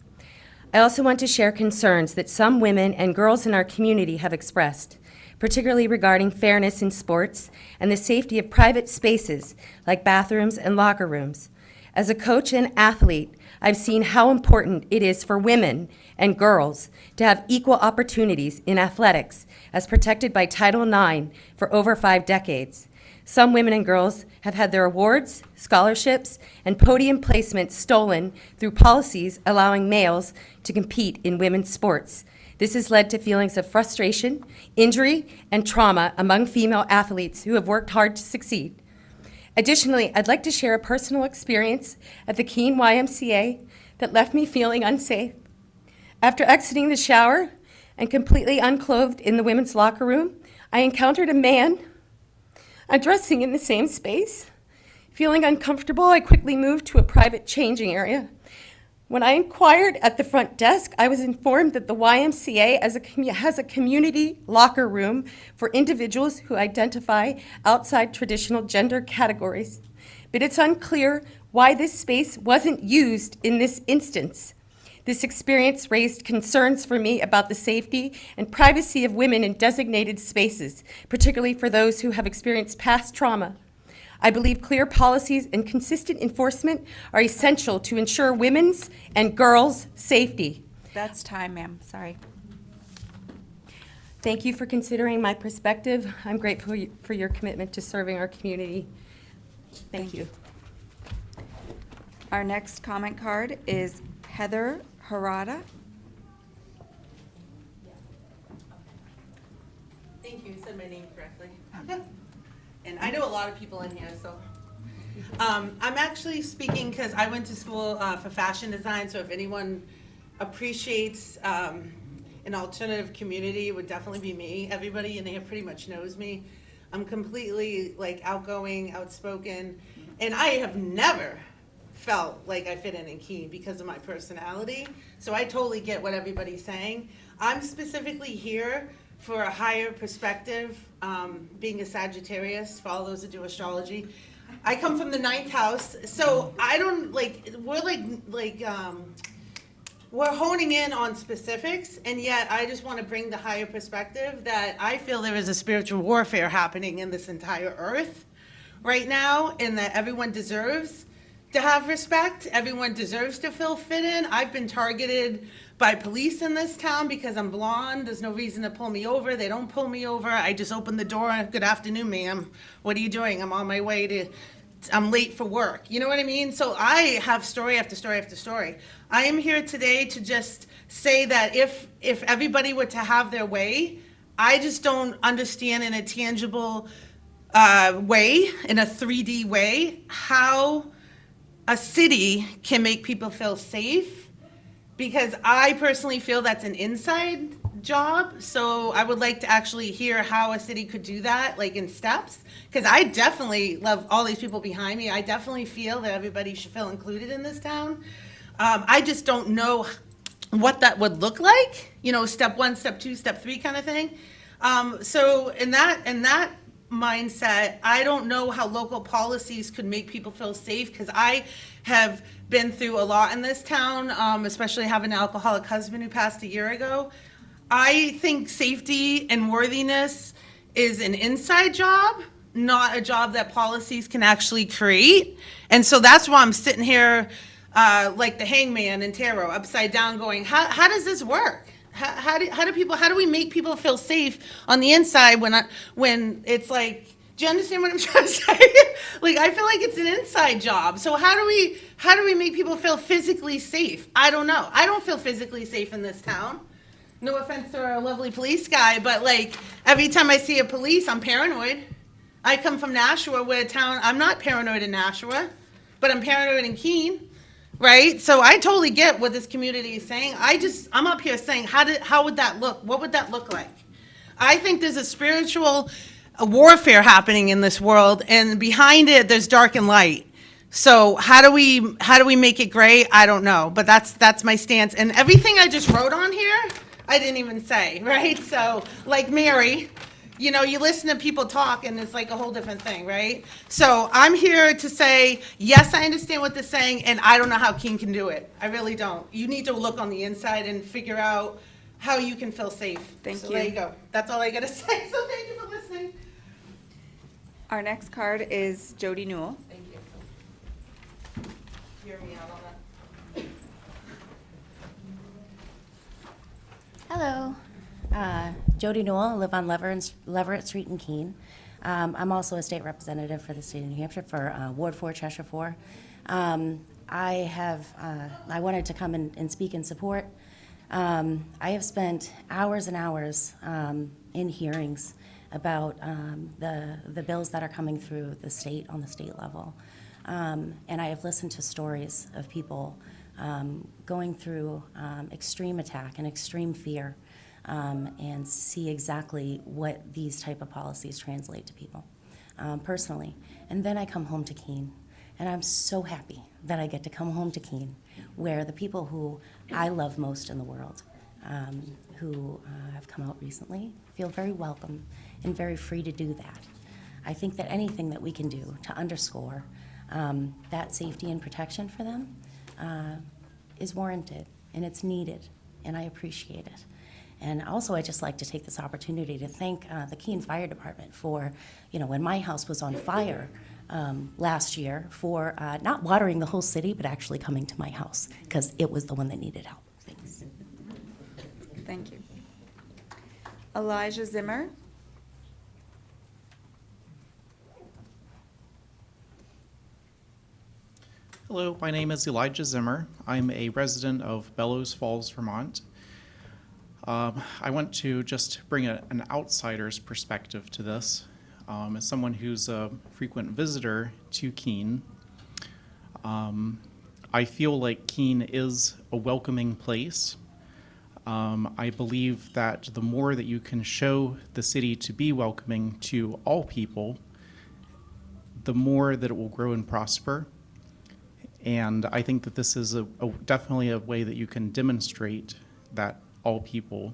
W: I also want to share concerns that some women and girls in our community have expressed, particularly regarding fairness in sports and the safety of private spaces like bathrooms and locker rooms. As a coach and athlete, I've seen how important it is for women and girls to have equal opportunities in athletics as protected by Title IX for over 5 decades. Some women and girls have had their awards, scholarships, and podium placements stolen through policies allowing males to compete in women's sports. This has led to feelings of frustration, injury, and trauma among female athletes who have worked hard to succeed. Additionally, I'd like to share a personal experience at the Keene YMCA that left me feeling unsafe. After exiting the shower and completely unclothed in the women's locker room, I encountered a man undressing in the same space. Feeling uncomfortable, I quickly moved to a private changing area. When I inquired at the front desk, I was informed that the YMCA has a community locker room for individuals who identify outside traditional gender categories. But it's unclear why this space wasn't used in this instance. This experience raised concerns for me about the safety and privacy of women in designated spaces, particularly for those who have experienced past trauma. I believe clear policies and consistent enforcement are essential to ensure women's and girls' safety.
A: That's time, ma'am. Sorry.
W: Thank you for considering my perspective. I'm grateful for your commitment to serving our community. Thank you.
A: Our next comment card is Heather Harada.
H: Thank you, you said my name correctly. And I know a lot of people in here, so. I'm actually speaking because I went to school for fashion design, so if anyone appreciates an alternative community, it would definitely be me. Everybody in here pretty much knows me. I'm completely like outgoing, outspoken, and I have never felt like I fit in Keene because of my personality. So I totally get what everybody's saying. I'm specifically here for a higher perspective, being a Sagittarius, for all those that do astrology. I come from the 9th house, so I don't we're honing in on specifics, and yet I just want to bring the higher perspective that I feel there is a spiritual warfare happening in this entire earth right now, and that everyone deserves to have respect. Everyone deserves to feel fit in. I've been targeted by police in this town because I'm blonde. There's no reason to pull me over. They don't pull me over. I just open the door and, good afternoon, ma'am. What are you doing? I'm on my way I'm late for work. You know what I mean? So I have story after story after story. I am here today to just say that if everybody were to have their way, I just don't understand in a tangible way, in a 3D way, how a city can make people feel safe, because I personally feel that's an inside job. So I would like to actually hear how a city could do that, like in steps, because I definitely love all these people behind me. I definitely feel that everybody should feel included in this town. I just don't know what that would look like, you know, step 1, step 2, step 3 kind of thing. So in that mindset, I don't know how local policies could make people feel safe, because I have been through a lot in this town, especially having an alcoholic husband who passed a year ago. I think safety and worthiness is an inside job, not a job that policies can actually create. And so that's why I'm sitting here like the hangman in tarot, upside down, going, how does this work? How do we make people feel safe on the inside when it's like, do you understand what I'm trying to say? Like, I feel like it's an inside job. So how do we make people feel physically safe? I don't know. I don't feel physically safe in this town. No offense to our lovely police guy, but like every time I see a police, I'm paranoid. I come from Nashua, where I'm not paranoid in Nashua, but I'm paranoid in Keene. Right? So I totally get what this community is saying. I'm up here saying, how would that look? What would that look like? I think there's a spiritual warfare happening in this world, and behind it, there's dark and light. So how do we make it great? I don't know, but that's my stance. And everything I just wrote on here, I didn't even say, right? So like Mary, you know, you listen to people talk and it's like a whole different thing, right? So I'm here to say, yes, I understand what they're saying, and I don't know how Keene can do it. I really don't. You need to look on the inside and figure out how you can feel safe.
A: Thank
H: So
A: you.
H: there you go. That's all I gotta say. So thank you for listening.
A: Our next card is Jody Newell.
H: Thank you. Hear me out on that.
M: Hello, Jody Newell. I live on Leverett Street in Keene. I'm also a state representative for the state of New Hampshire for Ward 4, Cheshire 4. I wanted to come and speak in support. I have spent hours and hours in hearings about the bills that are coming through the state on the state level. And I have listened to stories of people going through extreme attack and extreme fear, and see exactly what these type of policies translate to people personally. And then I come home to Keene, and I'm so happy that I get to come home to Keene, where the people who I love most in the world, who have come out recently, feel very welcome and very free to do that. I think that anything that we can do to underscore that safety and protection for them is warranted, and it's needed, and I appreciate it. And also, I'd just like to take this opportunity to thank the Keene Fire Department for, you know, when my house was on fire last year, for not watering the whole city, but actually coming to my house, because it was the one that needed help. Thanks.
A: Thank you. Elijah Zimmer.
N: Hello, my name is Elijah Zimmer. I'm a resident of Bellows Falls, Vermont. I want to just bring an outsider's perspective to this. As someone who's a frequent visitor to Keene, I feel like Keene is a welcoming place. I believe that the more that you can show the city to be welcoming to all people, the more that it will grow and prosper. And I think that this is definitely a way that you can demonstrate that all people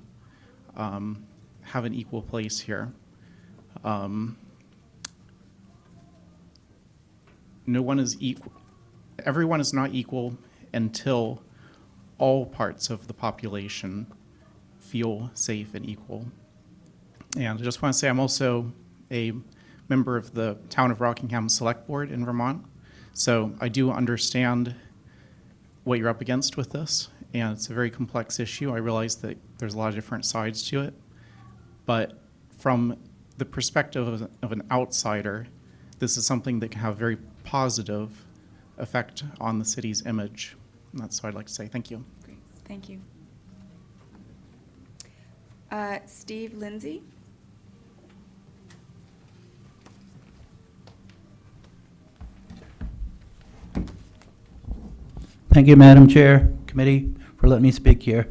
N: have an equal place here. No one is equal. Everyone is not equal until all parts of the population feel safe and equal. And I just want to say I'm also a member of the Town of Rockingham Select Board in Vermont. So I do understand what you're up against with this, and it's a very complex issue. I realize that there's a lot of different sides to it, but from the perspective of an outsider, this is something that can have a very positive effect on the city's image. And that's what I'd like to say. Thank you.
A: Great. Thank you. Steve Lindsay.
O: Thank you, Madam Chair, Committee, for letting me speak here.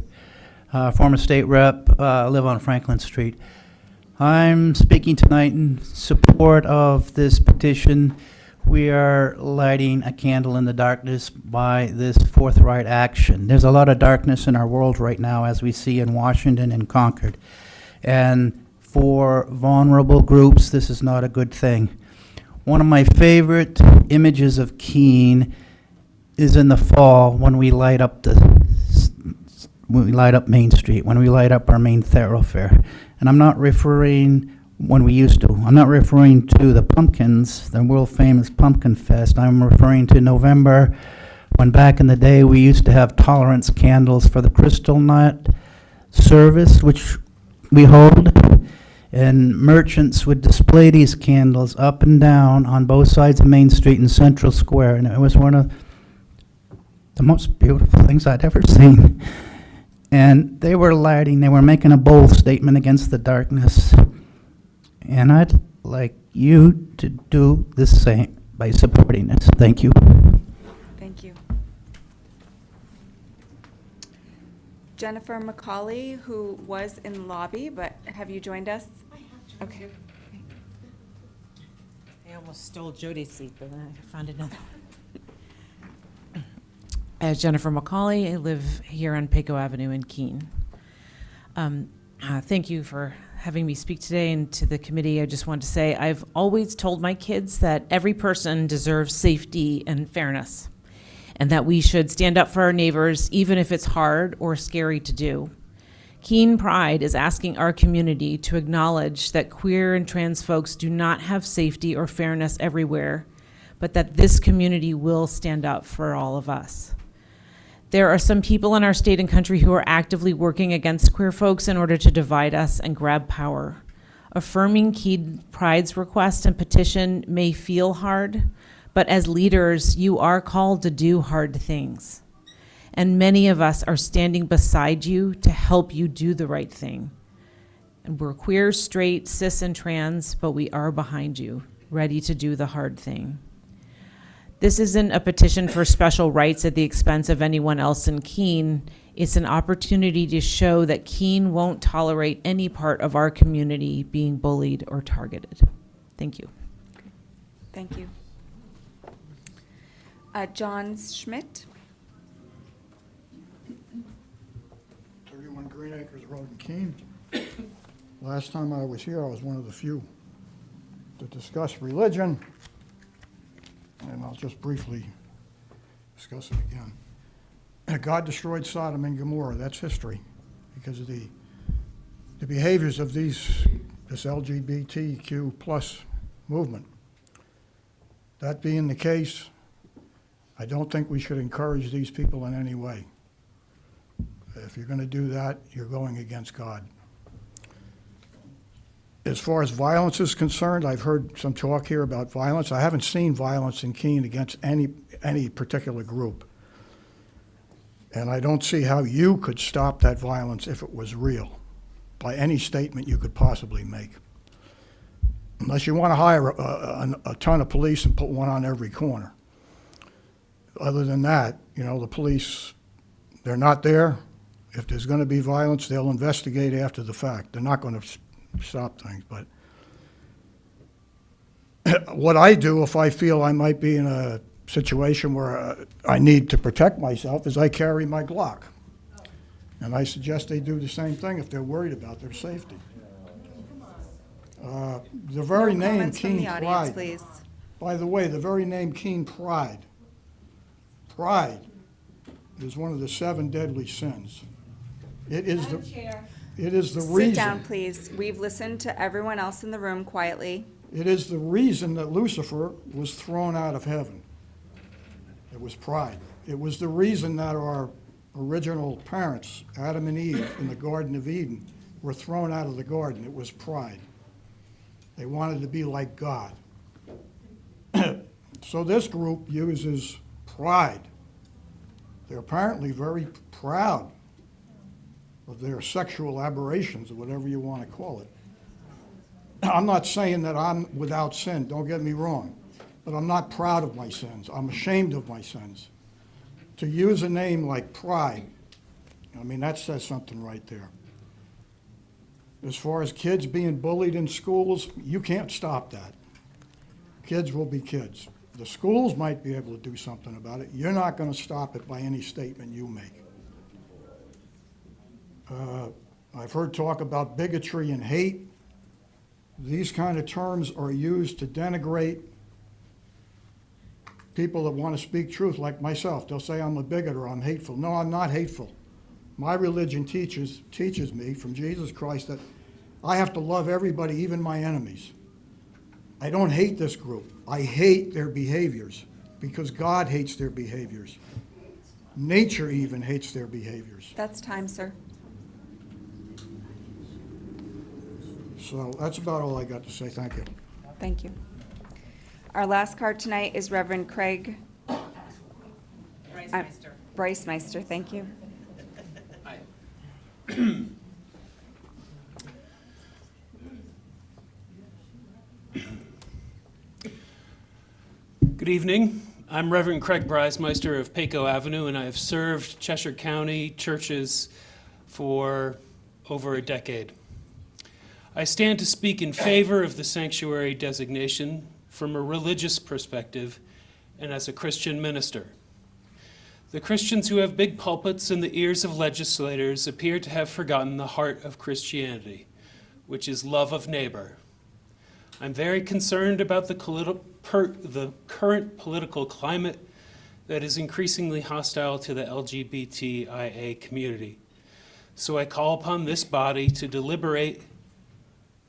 O: Former state rep, I live on Franklin Street. I'm speaking tonight in support of this petition. We are lighting a candle in the darkness by this forthright action. There's a lot of darkness in our world right now, as we see in Washington and Concord. And for vulnerable groups, this is not a good thing. One of my favorite images of Keene is in the fall when we light up Main Street, when we light up our main thoroughfare. And I'm not referring when we used to. I'm not referring to the pumpkins, the world famous Pumpkin Fest. I'm referring to November, when back in the day we used to have tolerance candles for the Crystal Nut service, which we hold. And merchants would display these candles up and down on both sides of Main Street and Central Square. And it was one of the most beautiful things I'd ever seen. And they were making a bold statement against the darkness. And I'd like you to do the same by supporting this. Thank you.
A: Thank you. Jennifer McCauley, who was in lobby, but have you joined us? I have. Okay.
X: I almost stole Jody's seat, but then I found another one.
D: Jennifer McCauley. I live here on Paco Avenue in Keene. Thank you for having me speak today, and to the committee, I just want to say I've always told my kids that every person deserves safety and fairness, and that we should stand up for our neighbors even if it's hard or scary to do. Keene Pride is asking our community to acknowledge that queer and trans folks do not have safety or fairness everywhere, but that this community will stand up for all of us. There are some people in our state and country who are actively working against queer folks in order to divide us and grab power. Affirming Keene Pride's request and petition may feel hard, but as leaders, you are called to do hard things. And many of us are standing beside you to help you do the right thing. And we're queer, straight, cis, and trans, but we are behind you, ready to do the hard thing. This isn't a petition for special rights at the expense of anyone else in Keene. It's an opportunity to show that Keene won't tolerate any part of our community being bullied or targeted. Thank you.
A: Thank you. John Schmidt.
P: 31 Green Acres Road in Keene. Last time I was here, I was one of the few to discuss religion, and I'll just briefly discuss it again. God destroyed Sodom and Gomorrah. That's history because of the behaviors of this LGBTQ plus movement. That being the case, I don't think we should encourage these people in any way. If you're going to do that, you're going against God. As far as violence is concerned, I've heard some talk here about violence. I haven't seen violence in Keene against any particular group. And I don't see how you could stop that violence if it was real, by any statement you could possibly make. Unless you want to hire a ton of police and put one on every corner. Other than that, you know, the police, they're not there. If there's going to be violence, they'll investigate after the fact. They're not going to stop things. But what I do if I feel I might be in a situation where I need to protect myself is I carry my Glock. And I suggest they do the same thing if they're worried about their safety. The very
A: No
P: name
A: comments from
P: Keene
A: the audience,
P: Pride,
A: please.
P: by the way, the very name Keene Pride is one of the 7 deadly sins. It is the reason.
A: Sit down, please. We've listened to everyone else in the room quietly.
P: It is the reason that Lucifer was thrown out of heaven. It was pride. It was the reason that our original parents, Adam and Eve, in the Garden of Eden, were thrown out of the garden. It was pride. They wanted to be like God. So this group uses pride. They're apparently very proud of their sexual aberrations, or whatever you want to call it. I'm not saying that I'm without sin, don't get me wrong, but I'm not proud of my sins. I'm ashamed of my sins. To use a name like Pride, I mean, that says something right there. As far as kids being bullied in schools, you can't stop that. Kids will be kids. The schools might be able to do something about it. You're not going to stop it by any statement you make. I've heard talk about bigotry and hate. These kind of terms are used to denigrate people that want to speak truth, like myself. They'll say I'm a bigot or I'm hateful. No, I'm not hateful. My religion teaches me from Jesus Christ that I have to love everybody, even my enemies. I don't hate this group. I hate their behaviors because God hates their behaviors. Nature even hates their behaviors.
A: That's time, sir.
P: So that's about all I got to say. Thank you.
A: Thank you. Our last card tonight is Reverend Craig Bryce Meister. Thank you.
Q: Good evening. I'm Reverend Craig Breismeister of Paco Avenue, and I have served Cheshire County churches for over a decade. I stand to speak in favor of the sanctuary designation from a religious perspective and as a Christian minister. The Christians who have big pulpits in the ears of legislators appear to have forgotten the heart of Christianity, which is love of neighbor. I'm very concerned about the current political climate that is increasingly hostile to the LGBTIA community. So I call upon this body to deliberate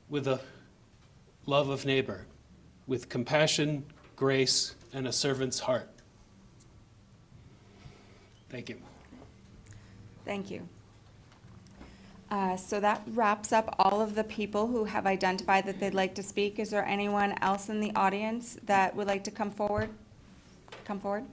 Q: with a love of neighbor, with compassion, grace, and a servant's heart. Thank you.
A: Thank you. So that wraps up all of the people who have identified that they'd like to speak. Is there anyone else in the audience that would like to come forward? Come forward.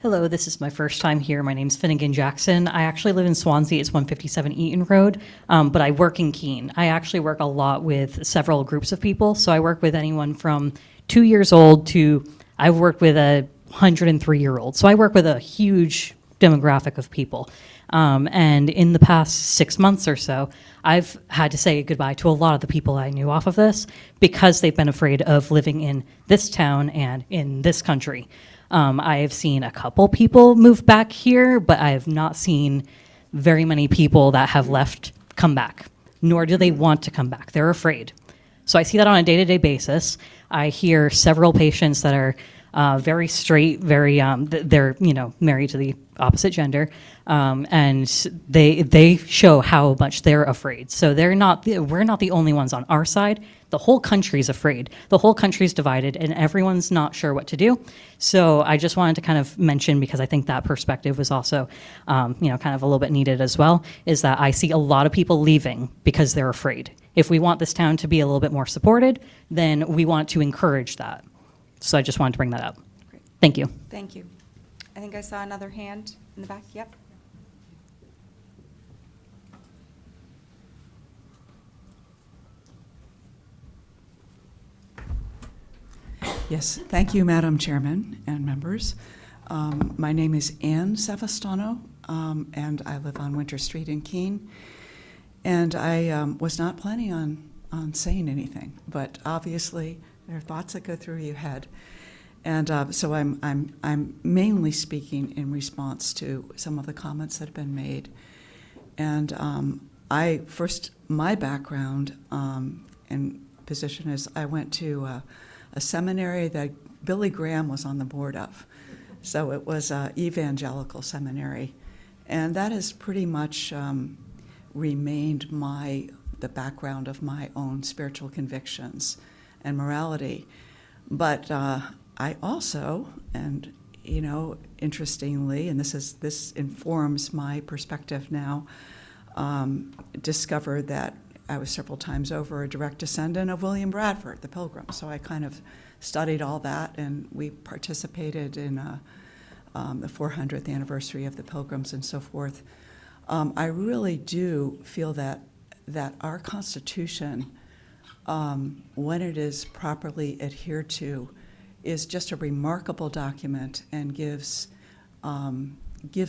S: Hello, this is my first time here. My name's Finnegan Jackson. I actually live in Swansea. It's 157 Eaton Road, but I work in Keene. I actually work a lot with several groups of people. So I work with anyone from 2 years old to, I've worked with a 103-year-old. So I work with a huge demographic of people. And in the past 6 months or so, I've had to say goodbye to a lot of the people I knew off of this because they've been afraid of living in this town and in this country. I have seen a couple people move back here, but I have not seen very many people that have left come back, nor do they want to come back. They're afraid. So I see that on a day-to-day basis. I hear several patients that are very straight, very they're married to the opposite gender, and they show how much they're afraid. So we're not the only ones on our side. The whole country's afraid. The whole country's divided, and everyone's not sure what to do. So I just wanted to kind of mention, because I think that perspective was also, kind of a little bit needed as well, is that I see a lot of people leaving because they're afraid. If we want this town to be a little bit more supported, then we want to encourage that. So I just wanted to bring that up.
A: Great.
S: Thank you.
A: Thank you. I think I saw another hand in the back. Yep.
T: Yes, thank you, Madam Chairman and members. My name is Ann Savastano, and I live on Winter Street in Keene. And I was not planning on saying anything, but obviously there are thoughts that go through your head. And so I'm mainly speaking in response to some of the comments that have been made. And my background and position is I went to a seminary that Billy Graham was on the board of. So it was an evangelical seminary. And that has pretty much remained the background of my own spiritual convictions and morality. But I also, and interestingly, and this informs my perspective now, discovered that I was several times over a direct descendant of William Bradford, the Pilgrim. So I kind of studied all that, and we participated in the 400th anniversary of the Pilgrims and so forth. I really do feel that our Constitution, when it is properly adhered to, is just a remarkable document and gives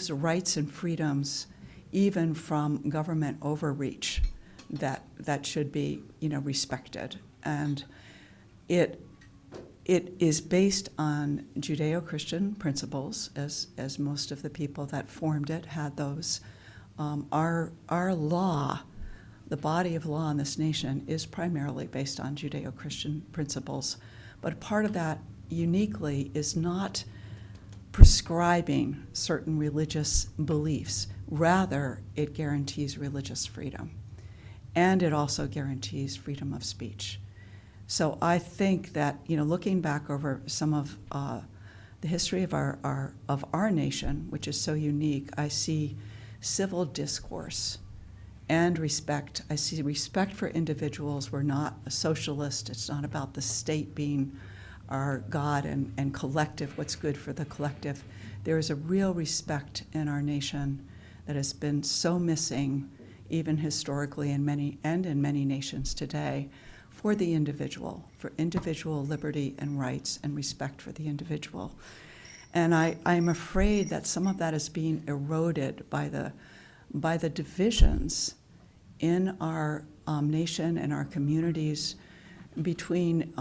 T: rights and freedoms even from government overreach that should be respected. And it is based on Judeo-Christian principles, as most of the people that formed it had those. Our law, the body of law in this nation, is primarily based on Judeo-Christian principles. But part of that uniquely is not prescribing certain religious beliefs. Rather, it guarantees religious freedom. And it also guarantees freedom of speech. So I think that, looking back over some of the history of our nation, which is so unique, I see civil discourse and respect. I see respect for individuals. We're not a socialist. It's not about the state being our God and collective, what's good for the collective. There is a real respect in our nation that has been so missing, even historically in many nations today, for the individual, for individual liberty and rights and respect for the individual. And I'm afraid that some of that is being eroded by the divisions in our nation and our communities between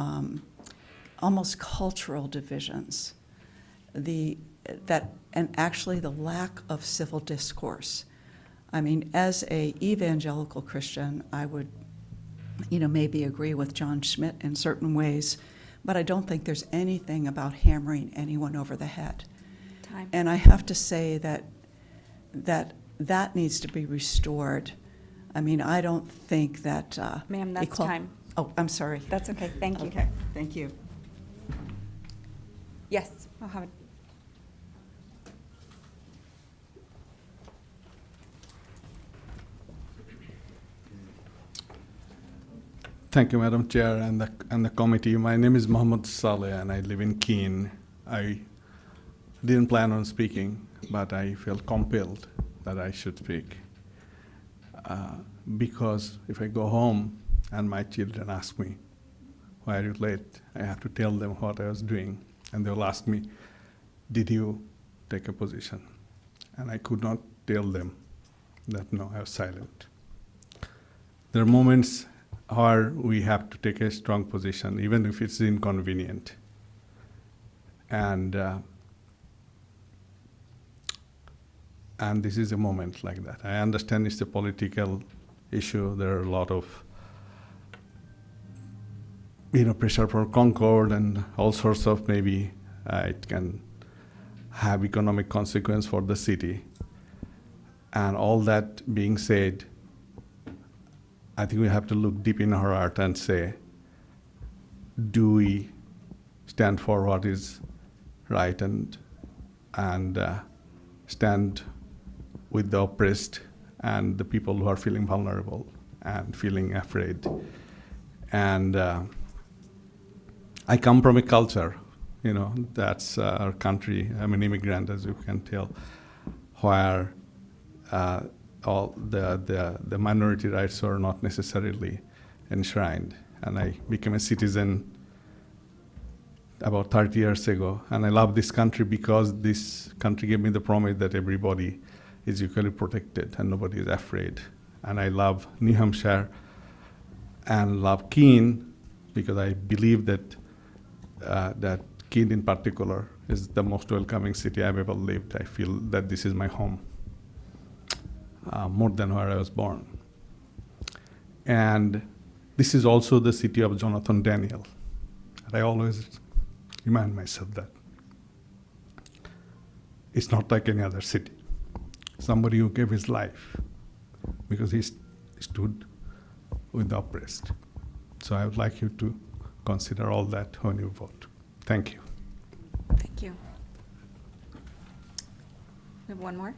T: almost cultural divisions, and actually the lack of civil discourse. I mean, as a evangelical Christian, I would, maybe agree with John Schmidt in certain ways, but I don't think there's anything about hammering anyone over the head.
A: Time.
T: And I have to say that needs to be restored. I mean, I don't think that.
A: Ma'am, that's time.
T: Oh, I'm sorry.
A: That's okay, thank you.
T: Okay, thank you.
A: Yes, Mohammed.
L: Thank you, Madam Chair and the committee. My name is Mohammed Saleh, and I live in Keene. I didn't plan on speaking, but I felt compelled that I should speak. Because if I go home and my children ask me, why are you late? I have to tell them what I was doing. And they'll ask me, did you take a position? And I could not tell them that no, I was silent. There are moments where we have to take a strong position, even if it's inconvenient. And this is a moment like that. I understand it's a political issue. There are a lot of pressure for Concord and all sorts of maybe it can have economic consequence for the city. And all that being said, I think we have to look deep in our heart and say, do we stand for what is right and stand with the oppressed and the people who are feeling vulnerable and feeling afraid? And I come from a culture, that's our country. I'm an immigrant, as you can tell, where all the minority rights are not necessarily enshrined. And I became a citizen about 30 years ago. And I love this country because this country gave me the promise that everybody is equally protected and nobody is afraid. And I love New Hampshire and love Keene because I believe that that Keene in particular is the most welcoming city I've ever lived. I feel that this is my home, more than where I was born. And this is also the city of Jonathan Daniel. And I always remind myself that it's not like any other city. Somebody who gave his life because he stood with the oppressed. So I would like you to consider all that when you vote. Thank you.
A: Thank you. We have one more.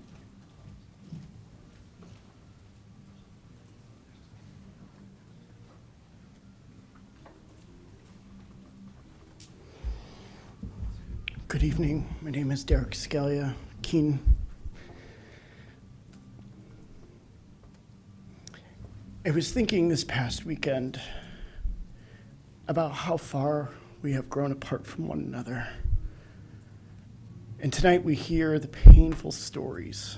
B: Good evening. My name is Derek Scalia, Keene. I was thinking this past weekend about how far we have grown apart from one another. And tonight we hear the painful stories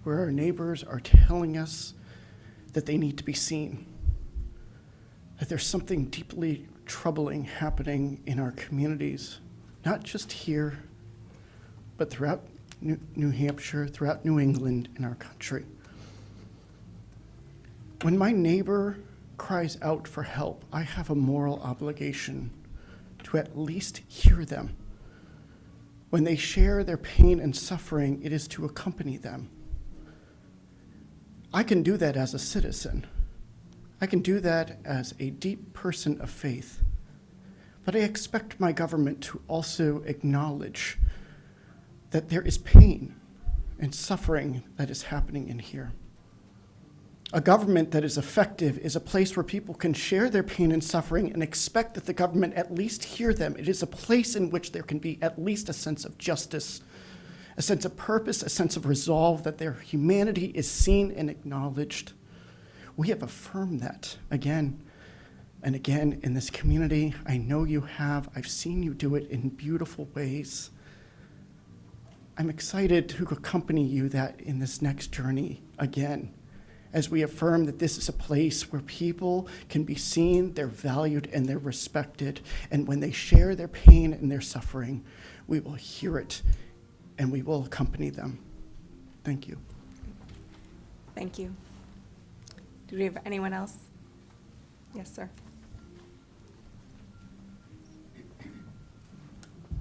B: where our neighbors are telling us that they need to be seen, that there's something deeply troubling happening in our communities, not just here, but throughout New Hampshire, throughout New England, in our country. When my neighbor cries out for help, I have a moral obligation to at least hear them. When they share their pain and suffering, it is to accompany them. I can do that as a citizen. I can do that as a deep person of faith. But I expect my government to also acknowledge that there is pain and suffering that is happening in here. A government that is effective is a place where people can share their pain and suffering and expect that the government at least hear them. It is a place in which there can be at least a sense of justice, a sense of purpose, a sense of resolve, that their humanity is seen and acknowledged. We have affirmed that again and again in this community. I know you have. I've seen you do it in beautiful ways. I'm excited to accompany you that in this next journey again, as we affirm that this is a place where people can be seen, they're valued, and they're respected. And when they share their pain and their suffering, we will hear it and we will accompany them. Thank you.
A: Thank you. Do we have anyone else? Yes, sir.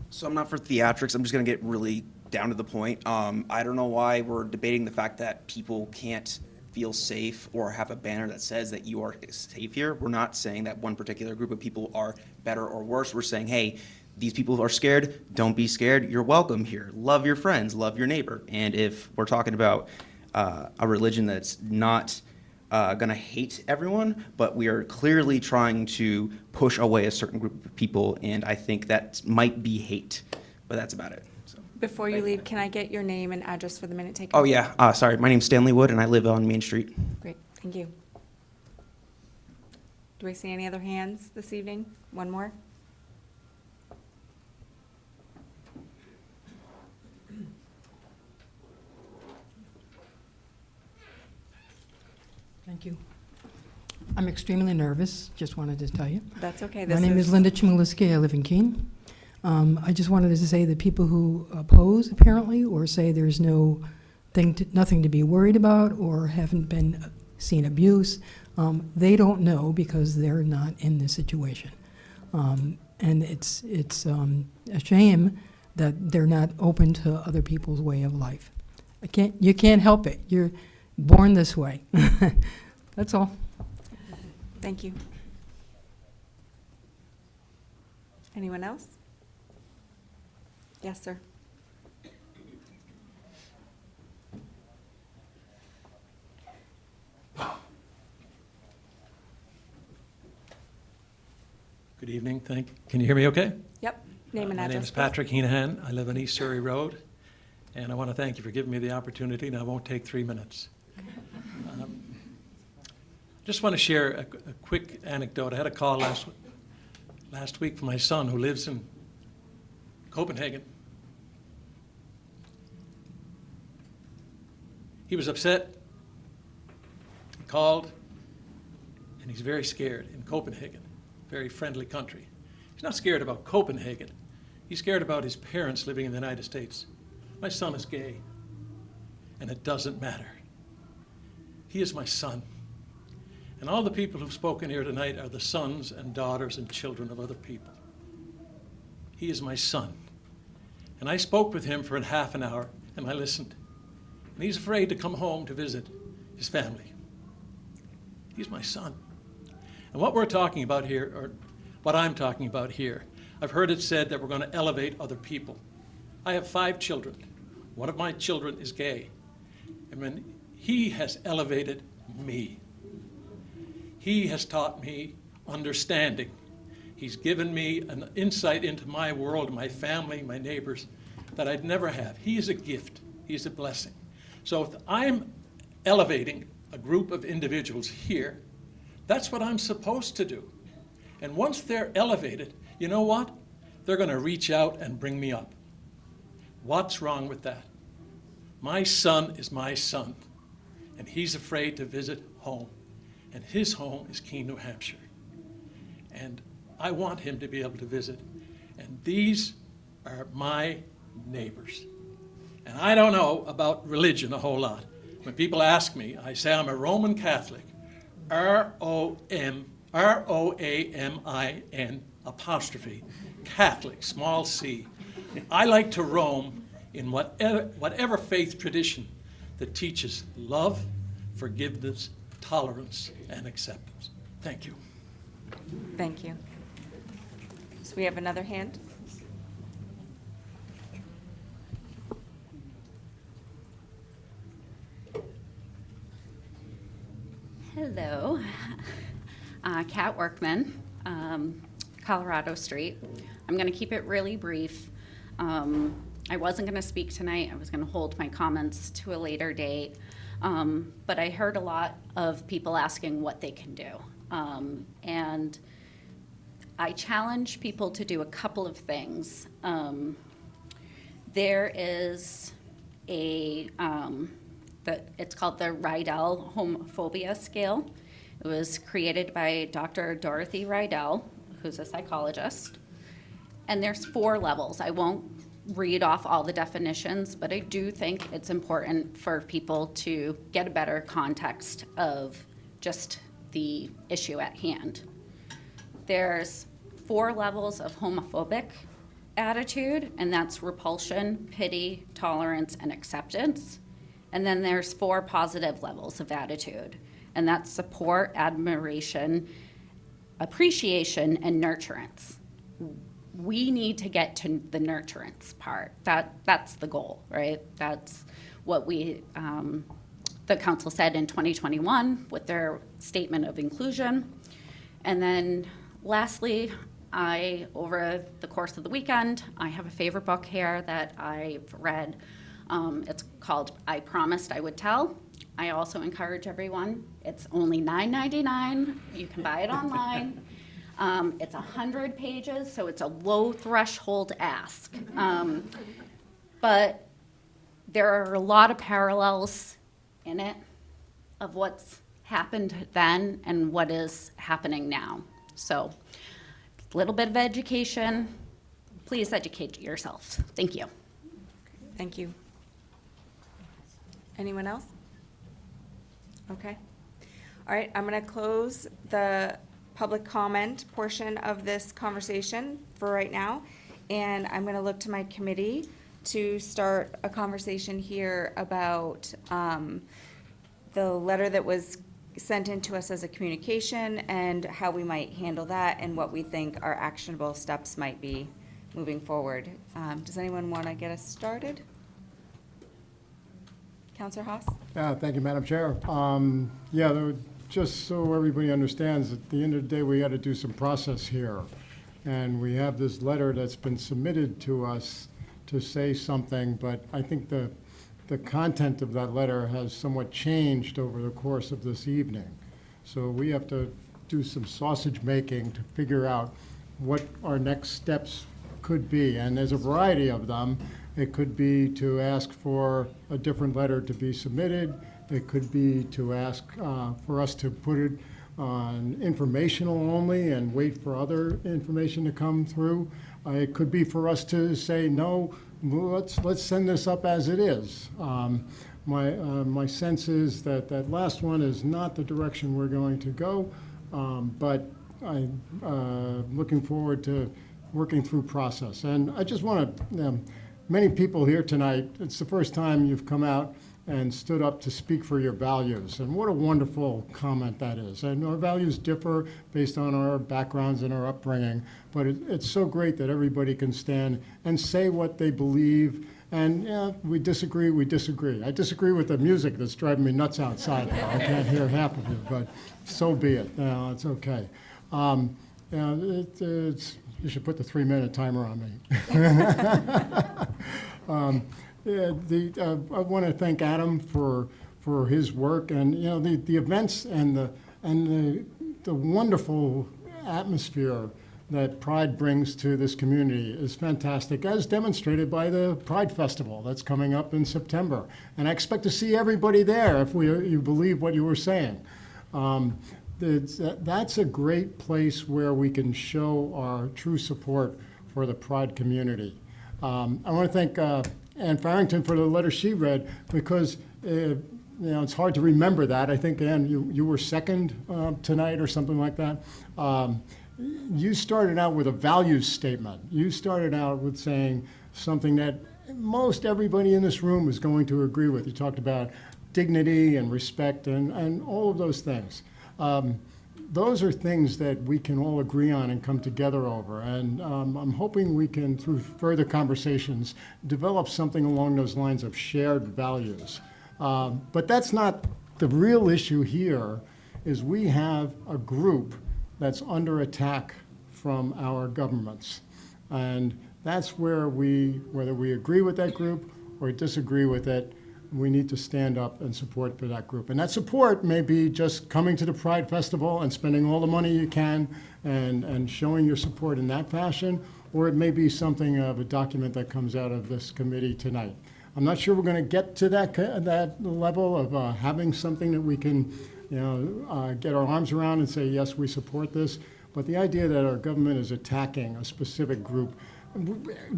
G: So I'm not for theatrics. I'm just going to get really down to the point. I don't know why we're debating the fact that people can't feel safe or have a banner that says that you are safe here. We're not saying that one particular group of people are better or worse. We're saying, hey, these people are scared. Don't be scared. You're welcome here. Love your friends. Love your neighbor. And if we're talking about a religion that's not going to hate everyone, but we are clearly trying to push away a certain group of people, and I think that might be hate. But that's about it. So.
A: Before you leave, can I get your name and address for the minute taker?
G: Oh, yeah. Sorry. My name's Stanley Wood, and I live on Main Street.
A: Great, thank you. Do I see any other hands this evening? One more?
U: Thank you. I'm extremely nervous, just wanted to tell you.
A: That's okay.
U: My name is Linda Chmielewski. I live in Keene. I just wanted to say that people who oppose, apparently, or say there's nothing to be worried about or haven't been seen abuse, they don't know because they're not in this situation. And it's a shame that they're not open to other people's way of life. You can't help it. You're born this way. That's all.
A: Thank you. Anyone else? Yes, sir.
V: Good evening. Can you hear me okay?
A: Yep. Name and
V: My
A: address.
V: name is
A: please.
V: Patrick Heenahan. I live on East Surrey Road, and I want to thank you for giving me the opportunity, and I won't take 3 minutes. Just want to share a quick anecdote. I had a call last week from my son who lives in Copenhagen. He was upset. He called, and he's very scared in Copenhagen, very friendly country. He's not scared about Copenhagen. He's scared about his parents living in the United States. My son is gay, and it doesn't matter. He is my son. And all the people who've spoken here tonight are the sons and daughters and children of other people. He is my son. And I spoke with him for half an hour, and I listened. And he's afraid to come home to visit his family. He's my son. And what we're talking about here, or what I'm talking about here, I've heard it said that we're going to elevate other people. I have 5 children. One of my children is gay. And when he has elevated me, he has taught me understanding. He's given me an insight into my world, my family, my neighbors, that I'd never have. He is a gift. He is a blessing. So if I'm elevating a group of individuals here, that's what I'm supposed to do. And once they're elevated, you know what? They're going to reach out and bring me up. What's wrong with that? My son is my son, and he's afraid to visit home. And his home is Keene, New Hampshire. And I want him to be able to visit. And these are my neighbors. And I don't know about religion a whole lot. When people ask me, I say I'm a Roman Catholic, R-O-A-M-I-N apostrophe, Catholic, small c. I like to roam in whatever faith tradition that teaches love, forgiveness, tolerance, and acceptance. Thank you.
A: Thank you. So we have another hand.
X: Hello. Kat Workman, Colorado Street. I'm going to keep it really brief. I wasn't going to speak tonight. I was going to hold my comments to a later date. But I heard a lot of people asking what they can do. And I challenge people to do a couple of things. There is a It's called the Rydell Homophobia Scale. It was created by Dr. Dorothy Rydell, who's a psychologist. And there's 4 levels. I won't read off all the definitions, but I do think it's important for people to get a better context of just the issue at hand. There's 4 levels of homophobic attitude, and that's repulsion, pity, tolerance, and acceptance. And then there's 4 positive levels of attitude, and that's support, admiration, appreciation, and nurturance. We need to get to the nurturance part. That's the goal, right? That's what the council said in 2021 with their statement of inclusion. And then lastly, over the course of the weekend, I have a favorite book here that I've read. It's called I Promised I Would Tell. I also encourage everyone, it's only $9.99. You can buy it online. It's 100 pages, so it's a low threshold ask. But there are a lot of parallels in it of what's happened then and what is happening now. So a little bit of education. Please educate yourself. Thank you.
A: Thank you. Anyone else? Okay. All right, I'm going to close the public comment portion of this conversation for right now, and I'm going to look to my committee to start a conversation here about the letter that was sent in to us as a communication and how we might handle that and what we think our actionable steps might be moving forward. Does anyone want to get us started? Councilor Haas?
P: Thank you, Madam Chair. Just so everybody understands, at the end of the day, we got to do some process here. And we have this letter that's been submitted to us to say something, but I think the content of that letter has somewhat changed over the course of this evening. So we have to do some sausage making to figure out what our next steps could be. And there's a variety of them. It could be to ask for a different letter to be submitted. It could be to ask for us to put it on informational only and wait for other information to come through. It could be for us to say, no, let's send this up as it is. My sense is that that last one is not the direction we're going to go, but I'm looking forward to working through process. And I just want to, many people here tonight, it's the first time you've come out and stood up to speak for your values. And what a wonderful comment that is. And our values differ based on our backgrounds and our upbringing, but it's so great that everybody can stand and say what they believe. And yeah, we disagree. I disagree with the music that's driving me nuts outside now. I can't hear half of it, but so be it. It's okay. You should put the 3-minute timer on me. I want to thank Adam for his work, and the events and the wonderful atmosphere that Pride brings to this community is fantastic, as demonstrated by the Pride Festival that's coming up in September. And I expect to see everybody there if you believe what you were saying. That's a great place where we can show our true support for the Pride community. I want to thank Ann Farrington for the letter she read, because it's hard to remember that. I think, Ann, you were second tonight or something like that. You started out with a values statement. You started out with saying something that most everybody in this room is going to agree with. You talked about dignity and respect and all of those things. Those are things that we can all agree on and come together over. And I'm hoping we can, through further conversations, develop something along those lines of shared values. But that's not the real issue here, is we have a group that's under attack from our governments. And that's where whether we agree with that group or disagree with it, we need to stand up and support for that group. And that support may be just coming to the Pride Festival and spending all the money you can and showing your support in that fashion, or it may be something of a document that comes out of this committee tonight.
E: I'm not sure we're going to get to that level of having something that we can, get our arms around and say, yes, we support this. But the idea that our government is attacking a specific group,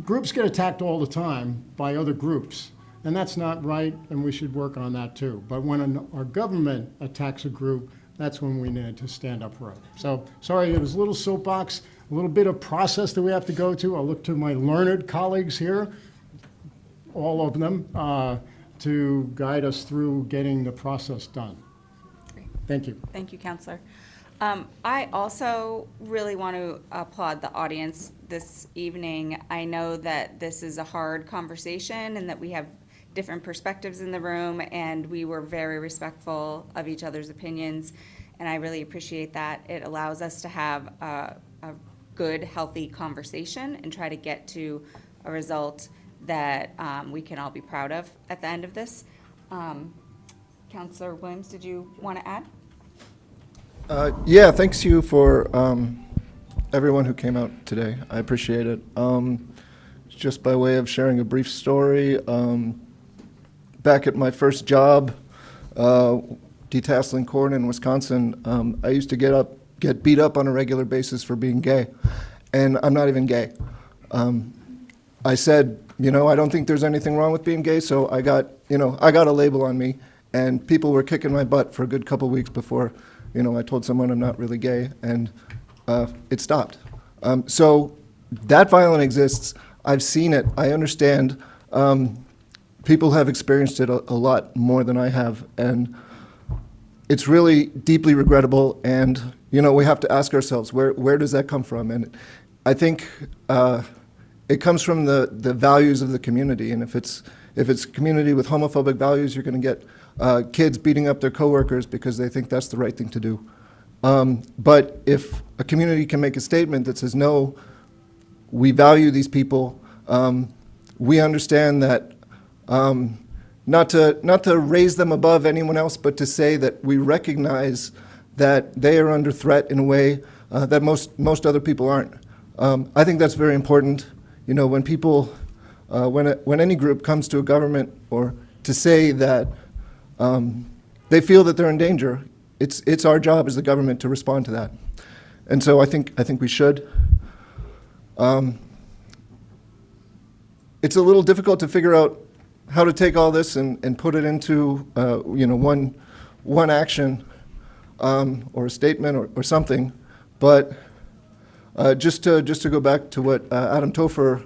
E: groups get attacked all the time by other groups, and that's not right, and we should work on that too. But when our government attacks a group, that's when we need to stand up for it. So, sorry, it was a little soapbox, a little bit of process that we have to go to. I'll look to my learned colleagues here, all of them, to guide us through getting the process done. Thank you.
A: Thank you, Counselor. I also really want to applaud the audience this evening. I know that this is a hard conversation and that we have different perspectives in the room, and we were very respectful of each other's opinions, and I really appreciate that. It allows us to have a good, healthy conversation and try to get to a result that we can all be proud of at the end of this. Councillor Williams, did you want to add?
F: Yeah, thanks you for everyone who came out today. I appreciate it. Just by way of sharing a brief story, back at my first job, detasseling corn in Wisconsin, I used to get beat up on a regular basis for being gay, and I'm not even gay. I said, I don't think there's anything wrong with being gay, so I got a label on me, and people were kicking my butt for a good couple weeks before I told someone I'm not really gay, and it stopped. So that violence exists. I've seen it. I understand. People have experienced it a lot more than I have, and it's really deeply regrettable. And we have to ask ourselves, where does that come from? And I think it comes from the values of the community. And if it's a community with homophobic values, you're going to get kids beating up their coworkers because they think that's the right thing to do. But if a community can make a statement that says, no, we value these people, we understand that not to raise them above anyone else, but to say that we recognize that they are under threat in a way that most other people aren't. I think that's very important. When people, when any group comes to a government or to say that they feel that they're in danger, it's our job as the government to respond to that. And so I think we should. It's a little difficult to figure out how to take all this and put it into one action or a statement or something. But just to go back to what Adam Topher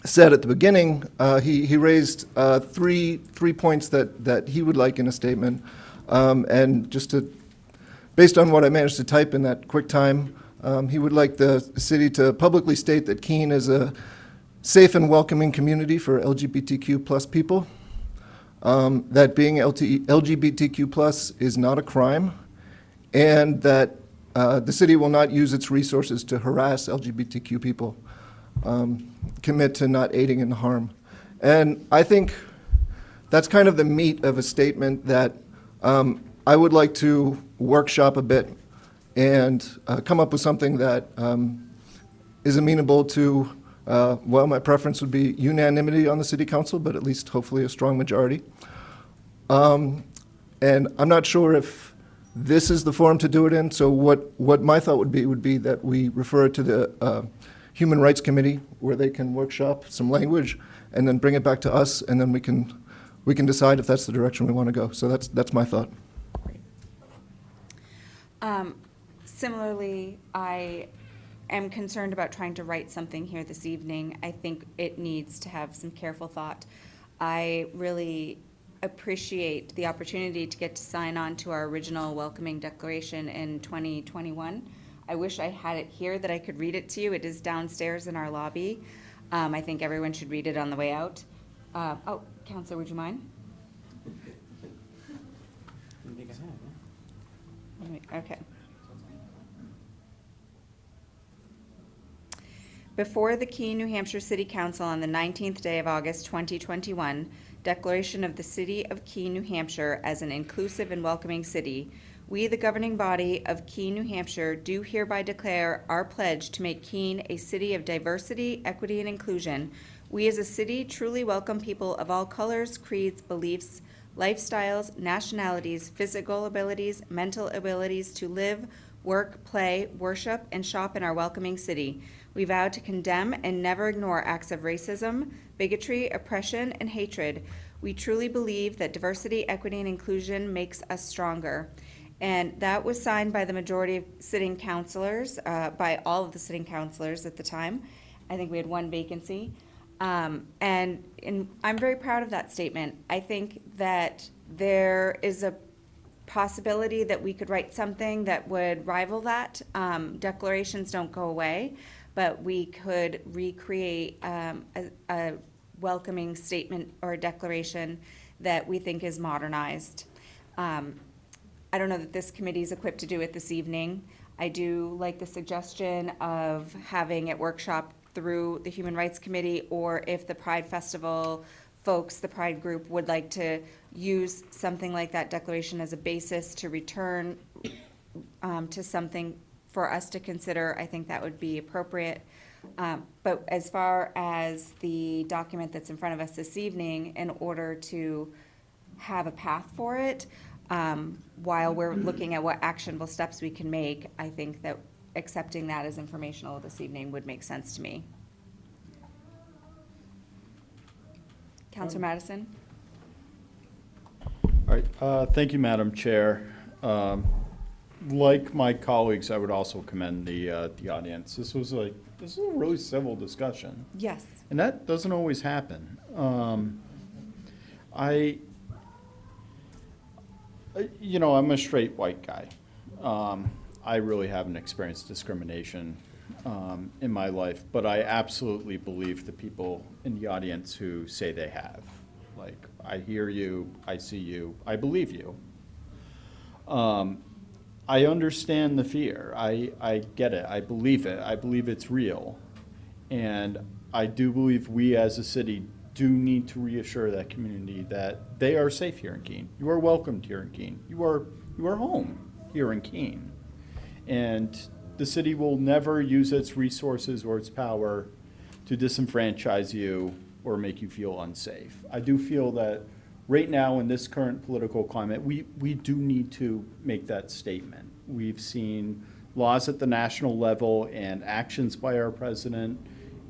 F: said at the beginning, he raised three points that he would like in a statement, and based on what I managed to type in that quick time, he would like the city to publicly state that Keene is a safe and welcoming community for LGBTQ plus people, that being LGBTQ plus is not a crime, and that the city will not use its resources to harass LGBTQ people. Commit to not aiding in harm. And I think that's kind of the meat of a statement that I would like to workshop a bit and come up with something that is amenable to, my preference would be unanimity on the city council, but at least hopefully a strong majority. And I'm not sure if this is the forum to do it in, so what my thought would be that we refer it to the Human Rights Committee, where they can workshop some language and then bring it back to us, and then we can decide if that's the direction we want to go. So that's my thought.
A: Similarly, I am concerned about trying to write something here this evening. I think it needs to have some careful thought. I really appreciate the opportunity to get to sign on to our original welcoming declaration in 2021. I wish I had it here that I could read it to you. It is downstairs in our lobby. I think everyone should read it on the way out. Counselor, would you mind? Okay. Before the Keene, New Hampshire City Council on the 19th day of August 2021, declaration of the City of Keene, New Hampshire as an inclusive and welcoming city, we, the governing body of Keene, New Hampshire, do hereby declare our pledge to make Keene a city of diversity, equity, and inclusion, We as a city truly welcome people of all colors, creeds, beliefs, lifestyles, nationalities, physical abilities, mental abilities to live, work, play, worship, and shop in our welcoming city. We vow to condemn and never ignore acts of racism, bigotry, oppression, and hatred. We truly believe that diversity, equity, and inclusion makes us stronger. And that was signed by the majority of sitting councilors, by all of the sitting councilors at the time. I think we had one vacancy. And I'm very proud of that statement. I think that there is a possibility that we could write something that would rival that. Declarations don't go away, but we could recreate a welcoming statement or a declaration that we think is modernized. I don't know that this committee is equipped to do it this evening. I do like the suggestion of having it workshop through the Human Rights Committee, or if the Pride Festival folks, the Pride group, would like to use something like that declaration as a basis to return to something for us to consider, I think that would be appropriate. But as far as the document that's in front of us this evening, in order to have a path for it, while we're looking at what actionable steps we can make, I think that accepting that as informational this evening would make sense to me. Councilor Madison?
C: All right, thank you, Madam Chair. Like my colleagues, I would also commend the audience. This was a really civil discussion.
A: Yes.
C: And that doesn't always happen. I'm a straight white guy. I really haven't experienced discrimination in my life, but I absolutely believe the people in the audience who say they have. Like, I hear you, I see you, I believe you. I understand the fear. I get it. I believe it. I believe it's real. And I do believe we as a city do need to reassure that community that they are safe here in Keene. You are welcomed here in Keene. You are home here in Keene. And the city will never use its resources or its power to disenfranchise you or make you feel unsafe. I do feel that right now in this current political climate, we do need to make that statement. We've seen laws at the national level and actions by our president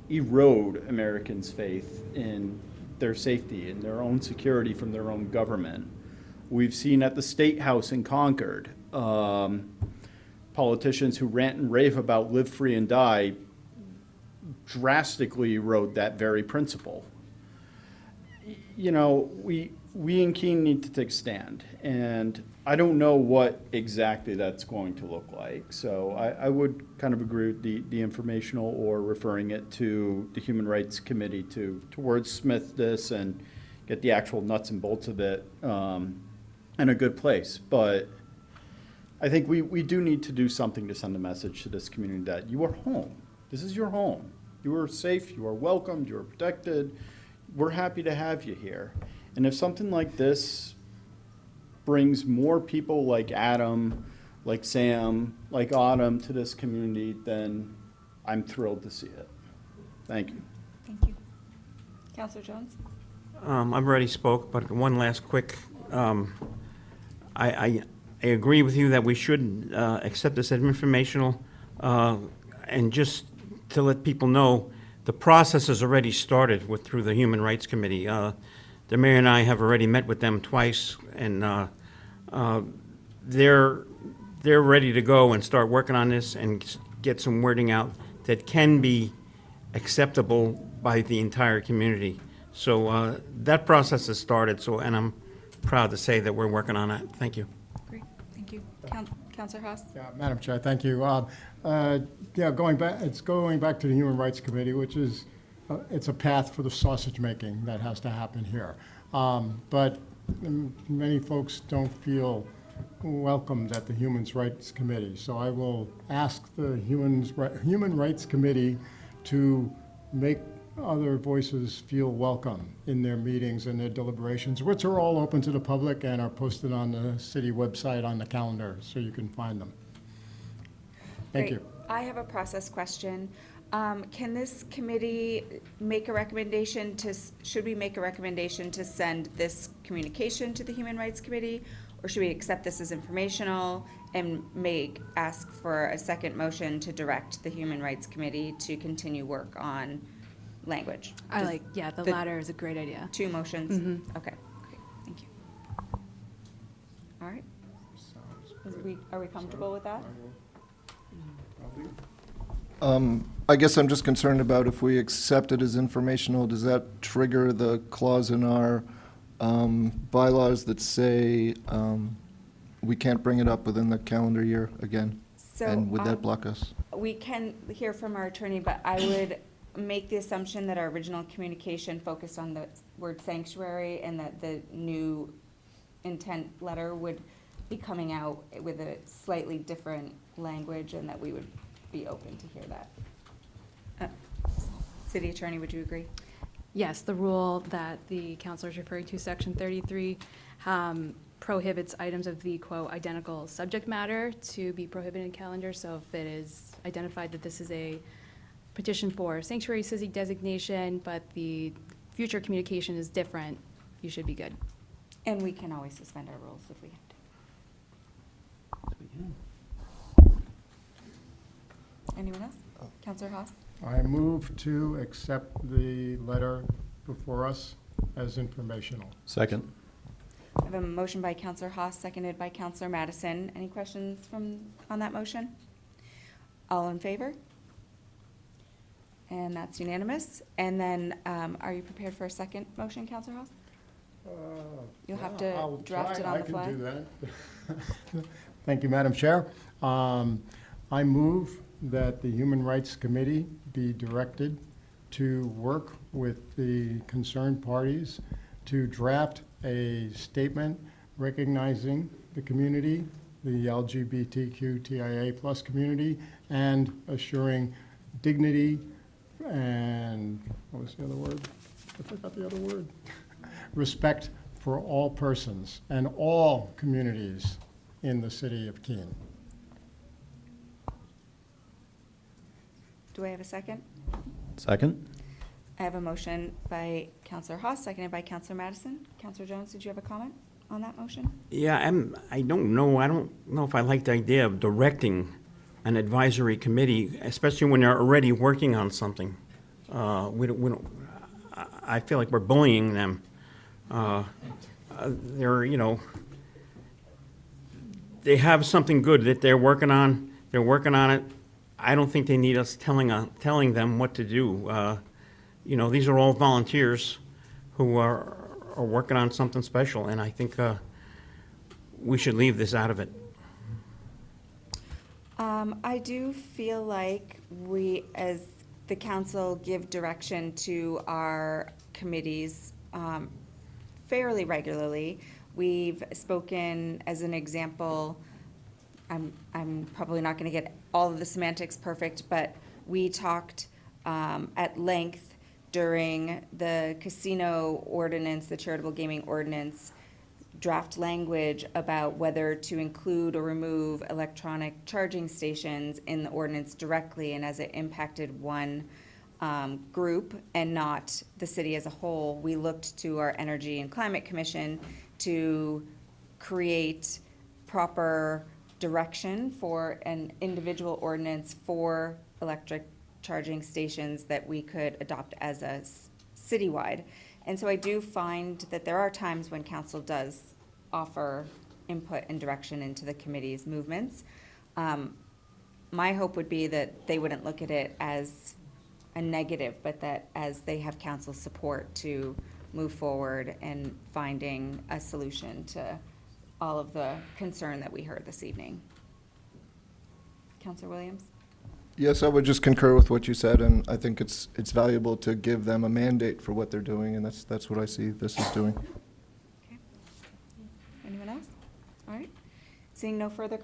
C: erode Americans' faith in their safety and their own security from their own government. We've seen at the State House in Concord, politicians who rant and rave about live free and die drastically erode that very principle. You know, we in Keene need to take a stand, and I don't know what exactly that's going to look like. So I would kind of agree with the informational or referring it to the Human Rights Committee to wordsmith this and get the actual nuts and bolts of it in a good place. But I think we do need to do something to send a message to this community that you are home. This is your home. You are safe, you are welcomed, you are protected. We're happy to have you here. And if something like this brings more people like Adam, like Sam, like Autumn to this community, then I'm thrilled to see it. Thank you.
A: Thank you. Councilor Jones?
I: I've already spoke, but one last quick, I agree with you that we should accept this as informational, and just to let people know, the process has already started through the Human Rights Committee. The mayor and I have already met with them twice, and they're ready to go and start working on this and get some wording out that can be acceptable by the entire community. So that process has started. And I'm proud to say that we're working on it. Thank you.
A: Great, thank you. Councilor Haas?
E: Yeah, Madam Chair, thank you. Going back to the Human Rights Committee, which is, it's a path for the sausage making that has to happen here. But many folks don't feel welcomed at the Human Rights Committee. So I will ask the Human Rights Committee to make other voices feel welcome in their meetings and their deliberations, which are all open to the public and are posted on the city website on the calendar, so you can find them. Thank
A: Great.
E: you.
A: I have a process question. Can this committee make a recommendation should we make a recommendation to send this communication to the Human Rights Committee? Or should we accept this as informational and ask for a second motion to direct the Human Rights Committee to continue work on language?
J: The latter is a great idea.
A: Two motions? Okay, great, thank you. All right. Are we comfortable with that?
F: I guess I'm just concerned about if we accept it as informational, does that trigger the clause in our bylaws that say we can't bring it up within the calendar year again? And would that block us?
A: We can hear from our attorney, but I would make the assumption that our original communication focused on the word sanctuary and that the new intent letter would be coming out with a slightly different language and that we would be open to hear that. City Attorney, would you agree?
J: Yes, the rule that the counselor is referring to, Section 33, prohibits items of the, quote, identical subject matter to be prohibited in calendar. So if it is identified that this is a petition for sanctuary city designation, but the future communication is different, you should be good.
A: And we can always suspend our rules if we have to. Anyone else? Counselor Haas?
E: I move to accept the letter before us as informational.
C: Second.
A: I have a motion by Counselor Haas, seconded by Counselor Madison. Any questions on that motion? All in favor? And that's unanimous. And then, are you prepared for a second motion, Counselor Haas? You'll have to
E: I'll
A: draft
E: try.
A: it on the fly.
E: I can do that. Thank you, Madam Chair. I move that the Human Rights Committee be directed to work with the concerned parties to draft a statement recognizing the community, the LGBTQTIA+ community, and assuring dignity and, what was the other word? I forgot the other word. Respect for all persons and all communities in the city of Keene.
A: Do I have a second?
C: Second.
A: I have a motion by Counselor Haas, seconded by Counselor Madison. Counselor Jones, did you have a comment on that motion?
I: Yeah, I don't know if I like the idea of directing an advisory committee, especially when they're already working on something. We don't, I feel like we're bullying them. They have something good that they're working on. They're working on it. I don't think they need us telling them what to do. These are all volunteers who are working on something special, and I think we should leave this out of it.
A: I do feel like we, as the council, give direction to our committees fairly regularly. We've spoken, as an example, I'm probably not going to get all of the semantics perfect, but we talked at length during the casino ordinance, the charitable gaming ordinance, draft language about whether to include or remove electronic charging stations in the ordinance directly, and as it impacted one group and not the city as a whole, we looked to our Energy and Climate Commission to create proper direction for an individual ordinance for electric charging stations that we could adopt as a citywide. And so I do find that there are times when council does offer input and direction into the committee's movements. My hope would be that they wouldn't look at it as a negative, but that as they have council support to move forward and finding a solution to all of the concern that we heard this evening. Councilor Williams?
F: Yes, I would just concur with what you said, and I think it's valuable to give them a mandate for what they're doing, and that's what I see this is doing.
A: Okay. Anyone else? All right. Seeing no further,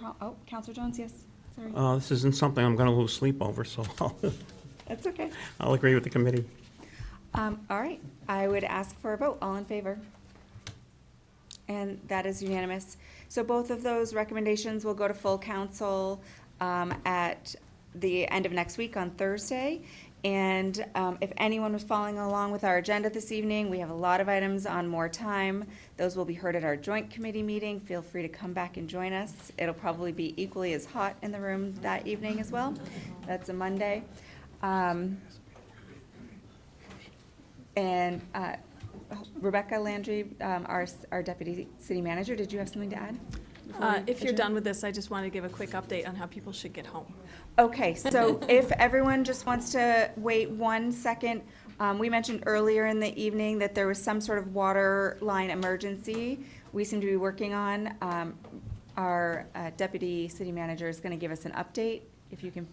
A: Councilor Jones, yes, sorry.
I: This isn't something I'm going to lose sleep over, so
A: That's okay.
I: I'll agree with the committee.
A: All right, I would ask for a vote. All in favor? And that is unanimous. So both of those recommendations will go to full council at the end of next week on Thursday. And if anyone was following along with our agenda this evening, we have a lot of items on more time. Those will be heard at our joint committee meeting. Feel free to come back and join us. It'll probably be equally as hot in the room that evening as well. That's a Monday. And Rebecca Landry, our deputy city manager, did you have something to add?
H: If you're done with this, I just want to give a quick update on how people should get home.
A: Okay, so if everyone just wants to wait 1 second, we mentioned earlier in the evening that there was some sort of water line emergency we seem to be working on. Our deputy city manager is going to give us an update, if you can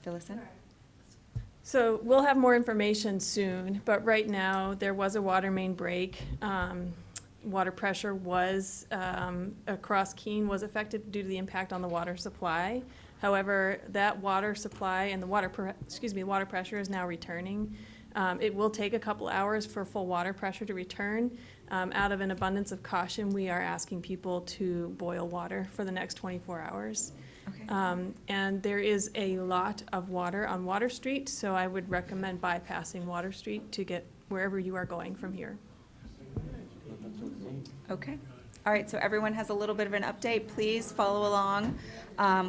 A: fill us in.
H: So we'll have more information soon, but right now, there was a water main break. Water pressure was, across Keene was affected due to the impact on the water supply. However, that water supply and the water pressure is now returning. It will take a couple hours for full water pressure to return. Out of an abundance of caution, we are asking people to boil water for the next 24 hours.
A: Okay.
H: And there is a lot of water on Water Street, so I would recommend bypassing Water Street to get wherever you are going from here.
A: Okay. All right, so everyone has a little bit of an update. Please follow along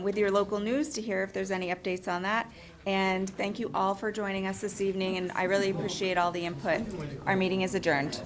A: with your local news to hear if there's any updates on that. And thank you all for joining us this evening, and I really appreciate all the input. Our meeting is adjourned.